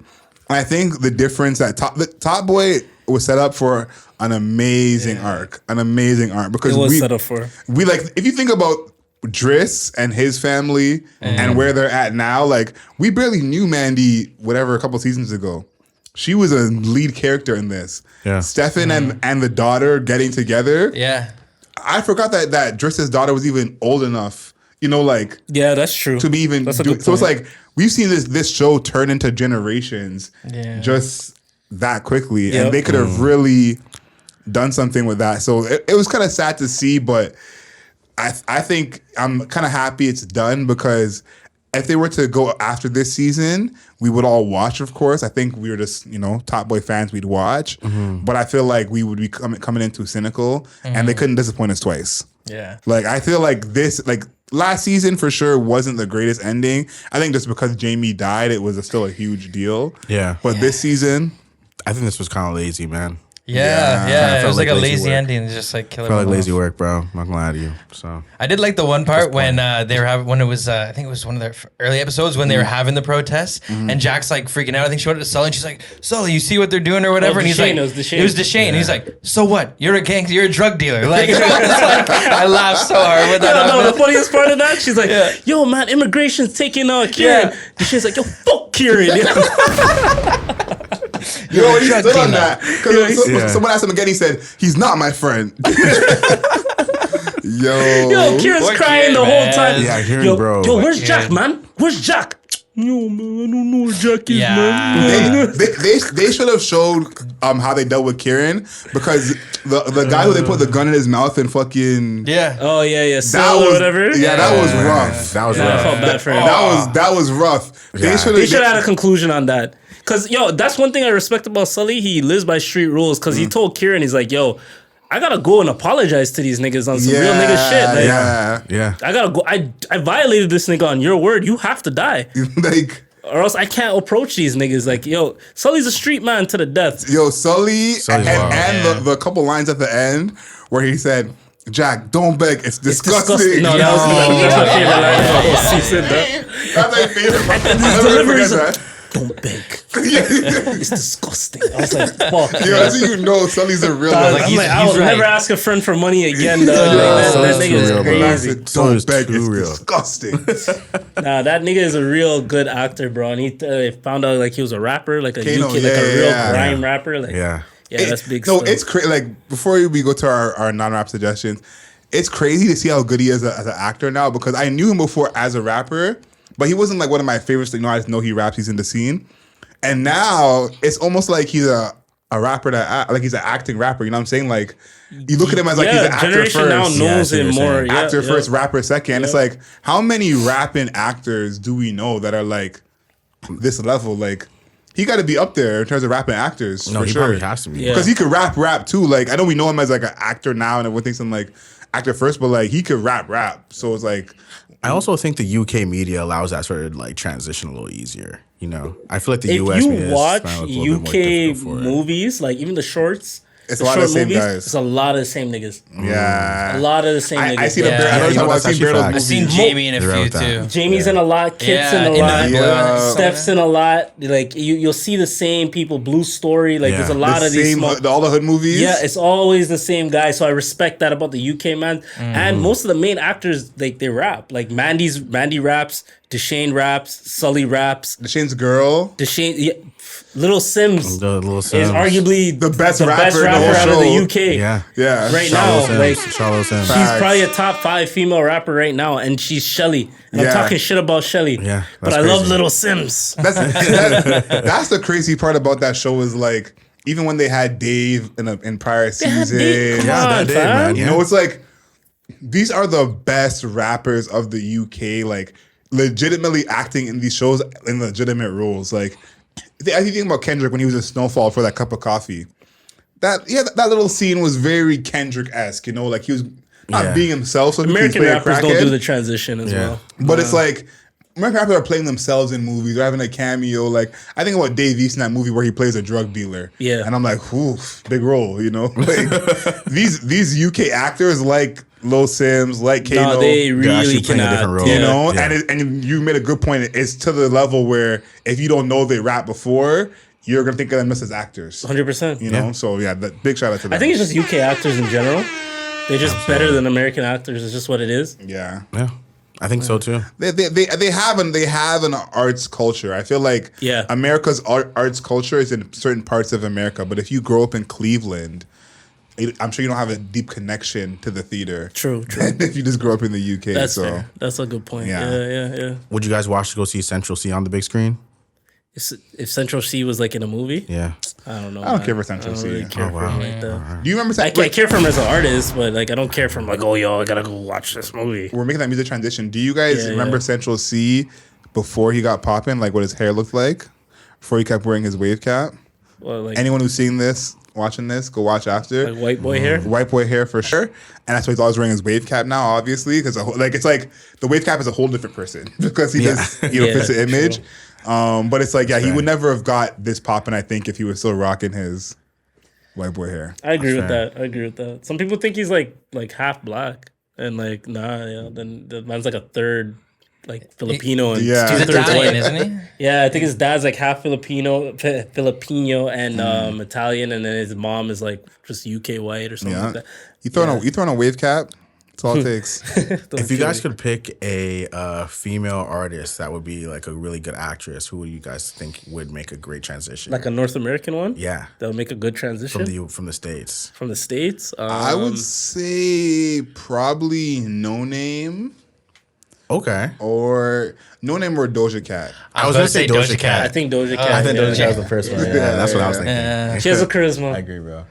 C: And I think the difference that Top Boy was set up for an amazing arc, because
A: it was set up for.
C: We like, if you think about Driss and his family and where they're at now, like we barely knew Mandy, a couple seasons ago. She was a lead character in this. Yeah. Stefan and the daughter getting together.
D: Yeah.
C: I forgot that Driss's daughter was even old enough, like.
A: Yeah, that's true.
C: To be even do, so it's like we've seen this show turn into generations just that quickly. And they could have really done something with that. So it was kind of sad to see, but I think I'm kind of happy it's done, because if they were to go after this season, we would all watch, of course. I think we were just, Top Boy fans, we'd watch. But I feel like we would be coming in too cynical, and they couldn't disappoint us twice.
D: Yeah.
C: Like, I feel like last season for sure wasn't the greatest ending. I think just because Jamie died, it was still a huge deal.
B: Yeah.
C: But this season,
B: I think this was kind of lazy, man.
D: Yeah. It was like a lazy ending. It's just like killer.
B: Felt like lazy work, bro. I'm not gonna lie to you. So
D: I did like the one part when they were having, when it was I think it was one of their early episodes when they were having the protests, and Jack's like freaking out. I think she went to Sully and she's like, "Sully, you see what they're doing or whatever?" And he's like, "It was Duchesne." And he's like, "So what? You're a gangster. You're a drug dealer." Like, I laughed so hard with that.
A: No, the funniest part of that, she's like, "Yo, man, immigration's taking Kieran." Duchesne's like, "Yo, fuck Kieran."
C: Yo, he stood on that. Because someone asked him again, he said, "He's not my friend." Yo,
A: Kieran's crying the whole time.
B: Yeah, Kieran, bro.
A: Yo, where's Jack, man? Where's Jack? Yo, man, I don't know where Jack is, man.
C: They should have showed how they dealt with Kieran, because the guy who they put the gun in his mouth and fucking
A: Oh yeah,
C: that was whatever. Yeah, that was rough.
B: That was rough.
A: I felt bad for him.
C: That was rough.
B: Yeah.
C: They should
A: have had a conclusion on that. Cause that's one thing I respect about Sully. He lives by street rules. Cause he told Kieran, he's like, yo, I gotta go and apologize to these niggas on some real nigga shit. Like,
B: Yeah.
A: I gotta go. I violated this nigga on your word. You have to die,
C: Like,
A: or else I can't approach these niggas. Like, yo, Sully's a street man to the death.
C: yo, Sully,
B: Sully's
C: and,
B: wild.
C: and the couple lines at the end where he said, Jack, don't beg. It's disgusting.
A: No, that was that's my favorite line. He said that.
C: That's my favorite part.
A: His
C: I'll never
A: delivery
C: forget
A: is
C: that.
A: don't beg. It's disgusting. I was like, fuck.
C: Yo, that's how you know Sully's a real
A: I was
C: one.
A: like,
D: he's
A: I will
D: right.
A: never ask a friend for money again, though.
B: Yeah,
A: Like,
B: Sully's
A: that nigga
B: too
A: is
B: real, bro.
A: crazy.
B: Sully's
C: Don't beg.
B: too
C: It's
B: real.
C: disgusting.
A: Nah, that nigga is a real good actor, bro. And he found out like he was a rapper, like a
C: Kano,
A: UK, like a real
C: yeah.
A: grime rapper. Like,
B: Yeah.
A: that's big
C: No,
A: stuff.
C: it's crazy. Like, before we go to our non-rap suggestions, it's crazy to see how good he is as an actor now, because I knew him before as a rapper, but he wasn't like one of my favorites. Like, I just know he raps, he's in the scene. And now it's almost like he's a rapper that like he's an acting rapper. You know what I'm saying? Like, you look at him as like he's an actor
A: generation
C: first.
A: now
B: Yeah, I
A: knows
B: see what
A: him
B: you're
A: more.
B: saying.
A: Yeah,
C: Actor
A: yeah.
C: first, rapper second. And it's like, how many rapping actors do we know that are like this level? Like, he got to be up there in terms of rapping actors.
B: No,
C: for
B: he
C: sure.
B: probably has to be.
A: Yeah.
C: Because he could rap too. Like, I know we know him as like an actor now, and everyone thinks him like actor first, but like he could rap. So it's like,
B: I also think the UK media allows that sort of like transition a little easier. You know, I feel like the
A: If
B: US
A: you
B: media is
A: watch
B: found a little bit more
A: UK
B: difficult for it.
A: movies, like even the shorts,
C: It's
A: the
C: a lot of
A: short
C: the same
A: movies,
C: guys.
A: it's a lot of the same niggas.
C: yeah.
A: A lot of the same niggas.
C: I see the
D: Yeah.
C: Bear. I know
B: You know,
C: I
B: that's
C: seen
B: actually
C: Bear
B: facts.
D: I've seen
C: movies.
D: Jamie in a
B: You're right
D: few
B: with that.
D: too.
A: Jamie's in a lot, Kit's
D: Yeah,
A: in a
D: in
A: lot,
D: the blue
C: Yeah.
D: and
A: Steph's in a lot. Like you'll see the same people. Blue Story, like
B: Yeah.
A: there's a lot
C: The
A: of these
C: same,
A: small.
C: all the hood movies.
A: Yeah, it's always the same guy. So I respect that about the UK man.
C: Mm-hmm.
A: And most of the main actors, like they rap. Like Mandy raps, Deshane raps, Sully raps,
C: The Shane's girl.
A: Deshane, Little Sims
B: The little
A: is
B: Sims.
A: arguably
C: The best rapper in the whole
A: out of
C: show.
A: the UK.
B: Yeah.
C: Yeah.
A: Right
B: Charlotte
A: now, like
B: Sims. Charlotte Sims.
A: she's
C: Facts.
A: probably a top 5 female rapper right now, and she's Shelly. And
C: Yeah.
A: I'm talking shit about Shelly.
B: Yeah,
A: but
B: that's
A: I love
B: crazy.
A: Little Sims.
C: That's the crazy part about that show is like, even when they had Dave in prior
A: had
C: season,
A: Dave. Come
B: Yeah,
A: on,
B: that did,
A: fam.
B: man.
C: you
B: Yeah.
C: know, it's like these are the best rappers of the UK, like legitimately acting in these shows in legitimate roles. Like, I think about Kendrick when he was in Snowfall for that cup of coffee. That little scene was very Kendrick-esque, you know, like he was not
B: Yeah.
C: being himself. So
A: American
C: he's playing a
A: rappers don't
C: crackhead.
A: do the transition as
B: Yeah.
A: well.
C: But it's like American rappers are playing themselves in movies. They're having a cameo. Like, I think about Dave East in that movie where he plays a drug dealer.
A: Yeah.
C: And I'm like, oof, big role, you know? Like, these UK actors like Lil Sims, like Kano,
A: No, they
B: They're
A: really
B: actually playing a
A: cannot.
B: different role.
C: you know?
B: Yeah.
C: And you made a good point. It's to the level where if you don't know they rap before, you're going to think of them as actors.
A: 100%.
C: You know?
B: Yeah.
C: So, yeah, big shout out to them.
A: I think it's just UK actors in general. They're just better than American actors. It's just what it is.
C: Yeah.
B: Yeah. I think so too.
C: They have an arts culture. I feel like
A: Yeah.
C: America's arts culture is in certain parts of America, but if you grow up in Cleveland, I'm sure you don't have a deep connection to the theater.
A: True.
C: If you just grow up in the UK,
A: That's
C: so
A: fair. That's a good point.
C: Yeah.
A: Yeah.
B: Would you guys watch to go see Central C on the big screen?
A: If Central C was like in a movie,
B: Yeah.
A: I don't know.
C: I don't
A: man.
C: care for Central
A: I don't
C: C.
A: really care
B: Oh,
A: for him
B: wow.
A: like that.
C: do you remember?
A: I care for him as an artist, but like I don't care for him like, oh yo, I gotta go watch this movie.
C: We're making that music transition. Do you guys
A: Yeah,
C: remember
A: yeah.
C: Central C before he got popping? Like what his hair looked like before he kept wearing his wave cap?
A: Well, like,
C: Anyone who's seen this, watching this, go watch after.
A: like white boy hair.
C: White boy hair for sure, and that's why he's always wearing his wave cap now. Obviously, because it's like the wave cap is a whole different person because he just
A: Yeah,
C: fits the image.
A: true.
C: But it's like he would never have got this popping. I think if he was still rocking his white boy hair.
A: I agree with
B: fair.
A: that. I agree with that. Some people think he's like half black, and like then the man's like a third like Filipino and
C: Yeah.
D: He's
A: 2/3
D: Italian,
A: white.
D: isn't he?
A: Yeah, I think his dad's like half Filipino and Italian, and then his mom is like just UK white or something
C: Yeah,
A: like that.
C: you throwing a wave cap. That's all it takes.
B: If you guys could pick a female artist that would be like a really good actress, who would you guys think would make a great transition?
A: Like a North American one,
B: yeah,
A: that would make a good transition
B: from the States.
A: from the States.
C: I would say probably No Name
B: Okay.
C: or No Name or Doja Cat.
B: I was gonna say Doja Cat.
A: I think Doja Cat.
B: I think
A: yeah.
B: Doja Cat was the first one. Yeah, that's what I was thinking.
A: She has a charisma.
B: I agree, bro.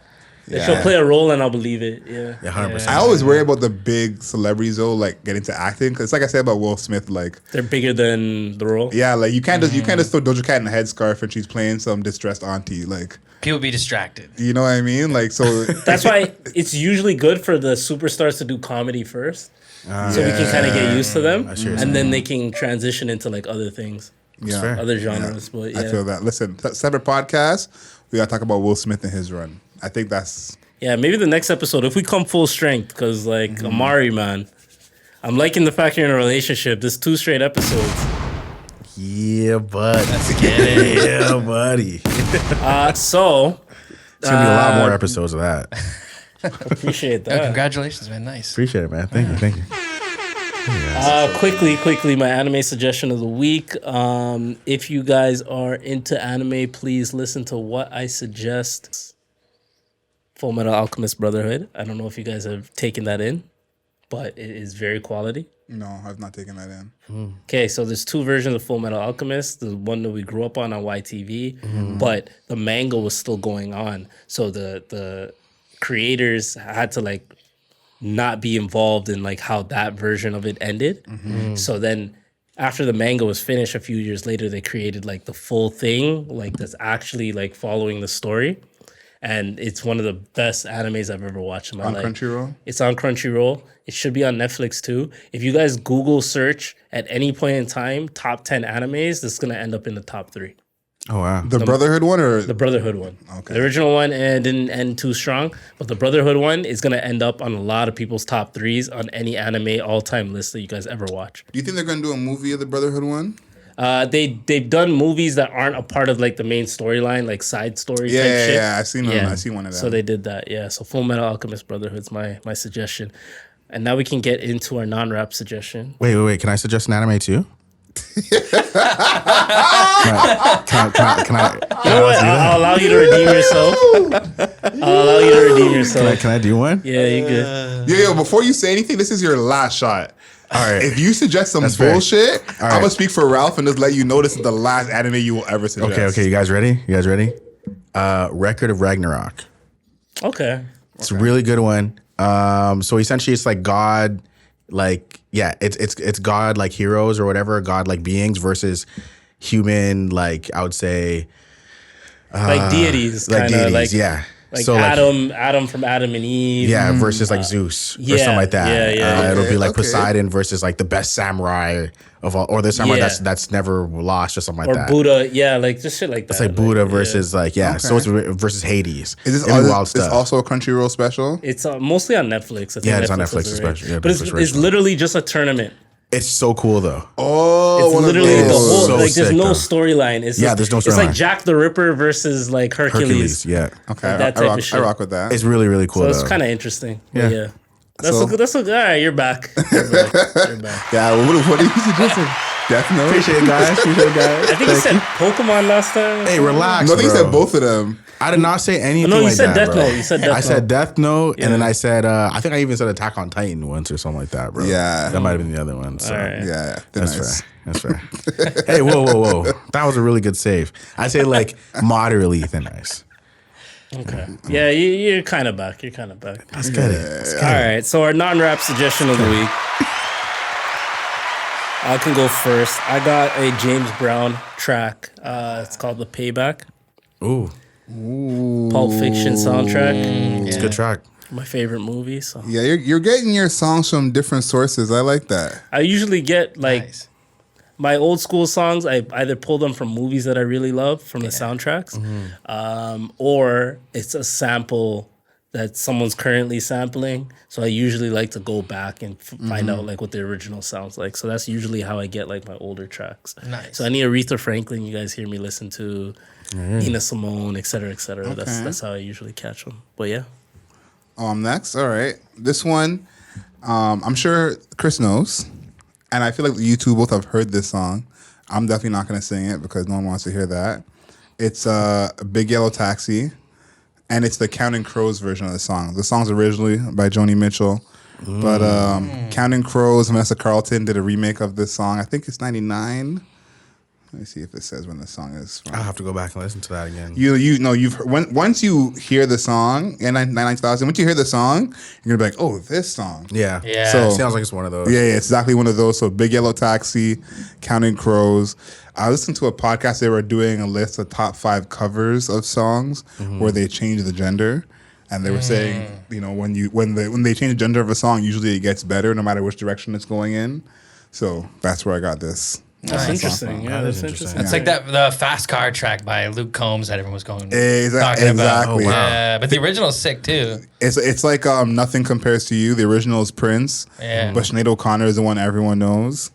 A: She'll play a role and I'll believe it. Yeah.
B: 100%.
C: I always worry about the big celebrities though, like getting to acting, because like I said about Will Smith, like
A: They're bigger than the role.
C: yeah, like you can't just throw Doja Cat in a headscarf and she's playing some distressed auntie, like
D: People be distracted.
C: you know what I mean, like so.
A: That's why it's usually good for the superstars to do comedy first. So we can kind of get used to them. And then they can transition into like other things.
C: Yeah,
A: Other genres. But yeah.
C: I feel that. Listen, separate podcast. We gotta talk about Will Smith and his run. I think that's
A: Yeah, maybe the next episode, if we come full strength, because like Omari, man, I'm liking the fact you're in a relationship. This 2 straight episodes.
B: Yeah, bud.
D: Let's get it.
B: Yeah, buddy.
A: So
B: It's gonna be a lot more episodes of that.
A: appreciate
D: Oh,
A: that.
D: congratulations, man. Nice.
B: Appreciate it, man. Thank you.
A: Quickly, my anime suggestion of the week. If you guys are into anime, please listen to what I suggest. Full Metal Alchemist Brotherhood. I don't know if you guys have taken that in, but it is very quality.
C: no, I've not taken that in.
A: Okay, so there's 2 versions of Full Metal Alchemist. The one that we grew up on YTV, but the manga was still going on. So the creators had to like not be involved in like how that version of it ended. So then after the manga was finished a few years later, they created like the full thing, like that's actually like following the story. And it's one of the best animes I've ever watched in my life.
C: On Crunchyroll?
A: It's on Crunchyroll. It should be on Netflix too. If you guys Google search at any point in time, top 10 animes, this is going to end up in the top 3.
B: Oh wow.
C: The Brotherhood one or
A: The Brotherhood one.
C: Okay.
A: The original one didn't end too strong, but the Brotherhood one is going to end up on a lot of people's top 3s on any anime all-time list that you guys ever watch.
C: do you think they're gonna do a movie of the Brotherhood one?
A: They've done movies that aren't a part of like the main storyline, like side story type shit.
C: Yeah. I've seen one. I seen one of them.
A: So they did that, yeah. So Full Metal Alchemist Brotherhood's my suggestion. And now we can get into our non-rap suggestion.
B: Wait. Can I suggest an anime too? Can I?
A: You know what? I'll allow you to redeem yourself.
B: Can I do one?
A: Yeah, you good.
C: Yo, before you say anything, this is your last shot.
B: All right.
C: If you suggest some
B: That's fair.
C: bullshit,
B: All
C: I'm
B: right.
C: gonna speak for Ralph and just let you know this is the last anime you will ever suggest.
B: Okay. You guys ready? Record of Ragnarok.
A: Okay.
B: It's a really good one. So essentially, it's like God, like it's God like heroes or whatever, God like beings versus human, like I would say,
A: Like deities,
B: like
A: kind of
B: deities.
A: like
B: Yeah.
A: like
B: So
A: Adam from Adam and Eve.
B: yeah, versus like Zeus or
A: yeah,
B: something like that.
A: yeah.
B: It'll be like
C: Okay.
B: Poseidon versus like the best samurai of all, or the samurai
A: Yeah.
B: that's never lost or something like
A: Or
B: that.
A: Buddha, yeah, like just shit like that.
B: It's like Buddha versus so it's versus Hades.
C: Is this
B: It'll be wild
C: it's
B: stuff.
C: also a Crunchyroll special?
A: It's mostly on Netflix. I think
B: Yeah, it's on Netflix
A: does it,
B: especially. Yeah,
A: but it's,
B: Netflix
A: it's
B: original.
A: literally just a tournament.
B: It's so cool though.
C: Oh,
A: It's
C: one of
A: literally the
C: those.
A: whole
B: So
A: like. There's
B: sick,
A: no
B: though.
A: storyline. It's
B: Yeah,
A: just-
B: there's no
A: It's
B: storyline.
A: like Jack the Ripper versus like Hercules.
B: Yeah.
C: Okay,
A: Like that
C: I
A: type
C: rock,
A: of shit.
C: I rock with that.
B: It's really, really cool
A: So
B: though.
A: it's kind of interesting.
B: Yeah.
A: Yeah. That's
C: So-
A: a good. All right, you're back. You're back. You're back.
C: Yeah, what are you suggesting? Death Note?
B: Appreciate it, guys.
A: I think you said Pokemon last time.
B: Hey, relax.
C: No, I think you
B: bro.
C: said both of them.
B: I did not say anything.
A: No, you
B: like
A: said
B: that,
A: Death
B: bro.
A: Note. You said Death
B: I said
A: Note.
B: Death Note, and then I said I think I even said Attack on Titan once or something like that, bro.
C: Yeah.
B: that might have been the other one. So
A: All right.
C: Yeah,
B: that's
C: nice.
B: fair. That's fair. Hey, whoa! That was a really good save. I say like moderately thin ice.
A: Okay. Yeah, you're kind of back. You're kind of back.
B: Let's get it. Let's get
A: All
B: it.
A: right. So our non-rap suggestion of the week. I can go first. I got a James Brown track. It's called The Payback.
B: Ooh,
A: Pulp Fiction soundtrack.
B: it's a good track.
A: My favorite movie. So
C: Yeah, you're getting your songs from different sources. I like that.
A: I usually get like
D: Nice.
A: my old school songs. I either pull them from movies that I really love from the soundtracks, or it's a sample that someone's currently sampling. So I usually like to go back and find out like what the original sounds like. So that's usually how I get like my older tracks.
D: Nice.
A: So any Aretha Franklin, you guys hear me listen to, Nina Simone, et cetera, et cetera. That's how I usually catch them. But yeah.
C: Oh, I'm next. All right. This one, I'm sure Chris knows. And I feel like you two both have heard this song. I'm definitely not going to sing it because no one wants to hear that. It's a Big Yellow Taxi. And it's the Counting Crows version of the song. The song's originally by Joni Mitchell. But Counting Crows, Vanessa Carlton did a remake of this song. I think it's 99. Let me see if it says when the song is from.
B: I'll have to go back and listen to that again.
C: You know you've heard, once you hear the song in 99000, once you hear the song, you're gonna be like, oh, this song.
B: Yeah.
D: Yeah.
C: So
B: Sounds like it's one of those.
C: yeah, it's exactly one of those. So Big Yellow Taxi, Counting Crows. I listened to a podcast. They were doing a list of top 5 covers of songs where they changed the gender. And they were saying, you know, when they change the gender of a song, usually it gets better no matter which direction it's going in. So that's where I got this.
A: That's interesting. Yeah, that's interesting.
D: It's like the Fast Car track by Luke Combs that everyone was going
C: Exactly.
D: talking about.
B: Oh, wow.
D: Yeah, but the original's sick too.
C: It's like Nothing Compares to You. The original is Prince.
D: Yeah.
C: But Sinead O'Connor is the one everyone knows.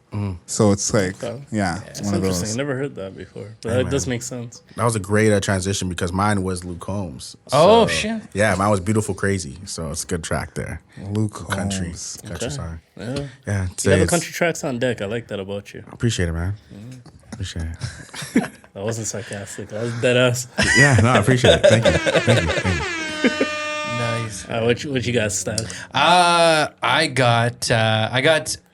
C: So it's like, it's one
A: That's
C: of
A: interesting.
C: those.
A: Never heard that before, but that does make sense.
B: That was a great transition because mine was Luke Combs.
D: Oh,
B: So,
D: shit.
B: Yeah, mine was Beautiful Crazy. So it's a good track there.
C: Luke
B: Country.
C: Combs.
B: Country song.
A: Yeah.
B: Yeah.
A: You
B: Today
A: have a
B: it's-
A: country tracks on deck. I like that about you.
B: Appreciate it, man. Appreciate it.
A: That wasn't sarcastic. I was dead ass.
B: Yeah, no, I appreciate it. Thank you. Thank you. Thank you.
D: Nice.
A: What you got, Stan?
D: I got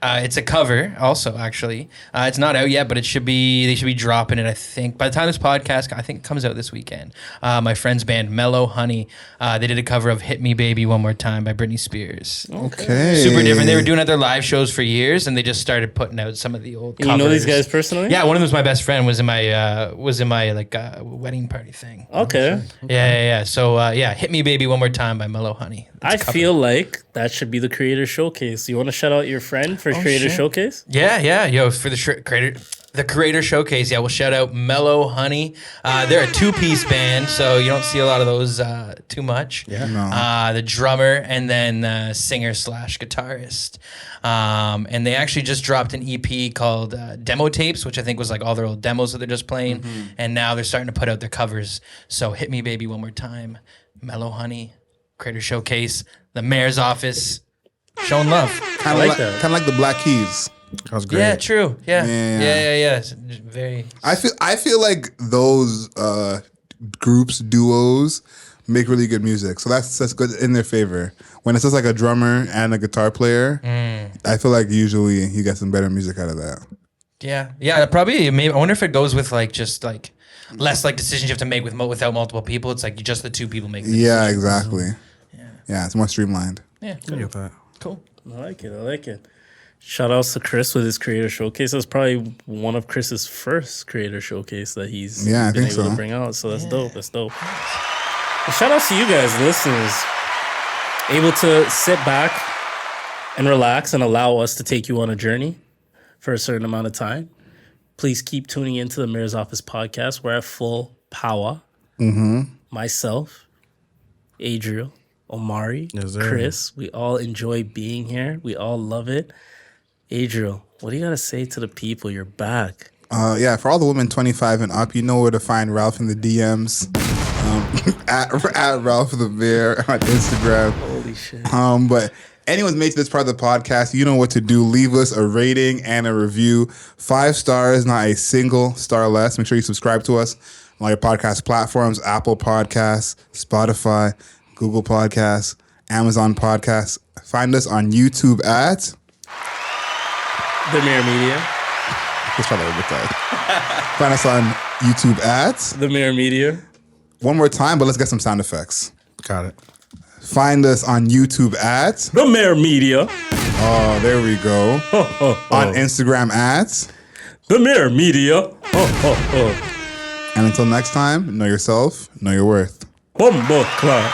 D: it's a cover also actually. It's not out yet, but they should be dropping it, I think. By the time this podcast, I think it comes out this weekend. My friend's band Mellow Honey, they did a cover of Hit Me Baby One More Time by Britney Spears.
C: Okay.
D: Super different. They were doing it at their live shows for years, and they just started putting out some of the old covers.
A: You know these guys personally?
D: Yeah, one of them was my best friend. Was in my like wedding party thing.
A: Okay.
D: Yeah. So Hit Me Baby One More Time by Mellow Honey. That's
A: I
D: a cover.
A: feel like that should be the creator showcase. You want to shout out your friend for creator
D: shit.
A: showcase?
D: Yeah. Yo, for the creator showcase, yeah, we'll shout out Mellow Honey. They're a 2-piece band, so you don't see a lot of those too much.
B: Yeah.
C: No.
D: The drummer and then singer/guitarist. And they actually just dropped an EP called Demo Tapes, which I think was like all their old demos that they're just playing. And now they're starting to put out their covers. So Hit Me Baby One More Time, Mellow Honey, creator showcase, the mayor's office, showing love.
C: Kind
A: like
C: of
A: that.
C: like the Black Keys.
B: That was great.
D: Yeah, true. Yeah.
C: Yeah.
D: It's very.
C: I feel like those groups, duos, make really good music. So that's good in their favor. When it's just like a drummer and a guitar player, I feel like usually you get some better music out of that.
D: Yeah. Probably. Maybe. I wonder if it goes with like just like less like decisions you have to make without multiple people. It's like just the 2 people make.
C: Yeah, exactly. Yeah, it's more streamlined.
D: Yeah.
B: I get that.
D: Cool.
A: I like it. Shout outs to Chris with his creator showcase. That's probably one of Chris's first creator showcase that he's
C: Yeah, I
A: been
C: think
A: able
C: so.
A: to bring out. So that's dope. That's dope. And shout outs to you guys, listeners, able to sit back and relax and allow us to take you on a journey for a certain amount of time. Please keep tuning into the Mayor's Office podcast. We're at full power. Myself, Adriel, Omari,
B: Yes, sir.
A: Chris, we all enjoy being here. We all love it. Adriel, what do you got to say to the people? You're back.
C: Yeah, for all the women 25 and up, you know where to find Ralph in the DMs. At Ralph the Bear on Instagram.
A: Holy shit.
C: But anyone's made to this part of the podcast, you know what to do. Leave us a rating and a review. 5 stars, not a single star less. Make sure you subscribe to us on all your podcast platforms: Apple Podcasts, Spotify, Google Podcasts, Amazon Podcasts. Find us on YouTube at...
A: The Mirror Media.
C: Let's try that one more time. Find us on YouTube at...
A: The Mirror Media.
C: One more time, but let's get some sound effects.
B: Got it.
C: Find us on YouTube at...
A: The Mirror Media.
C: Oh, there we go. On Instagram at...
A: The Mirror Media.
C: And until next time, know yourself, know your worth.
A: Bumbo Club.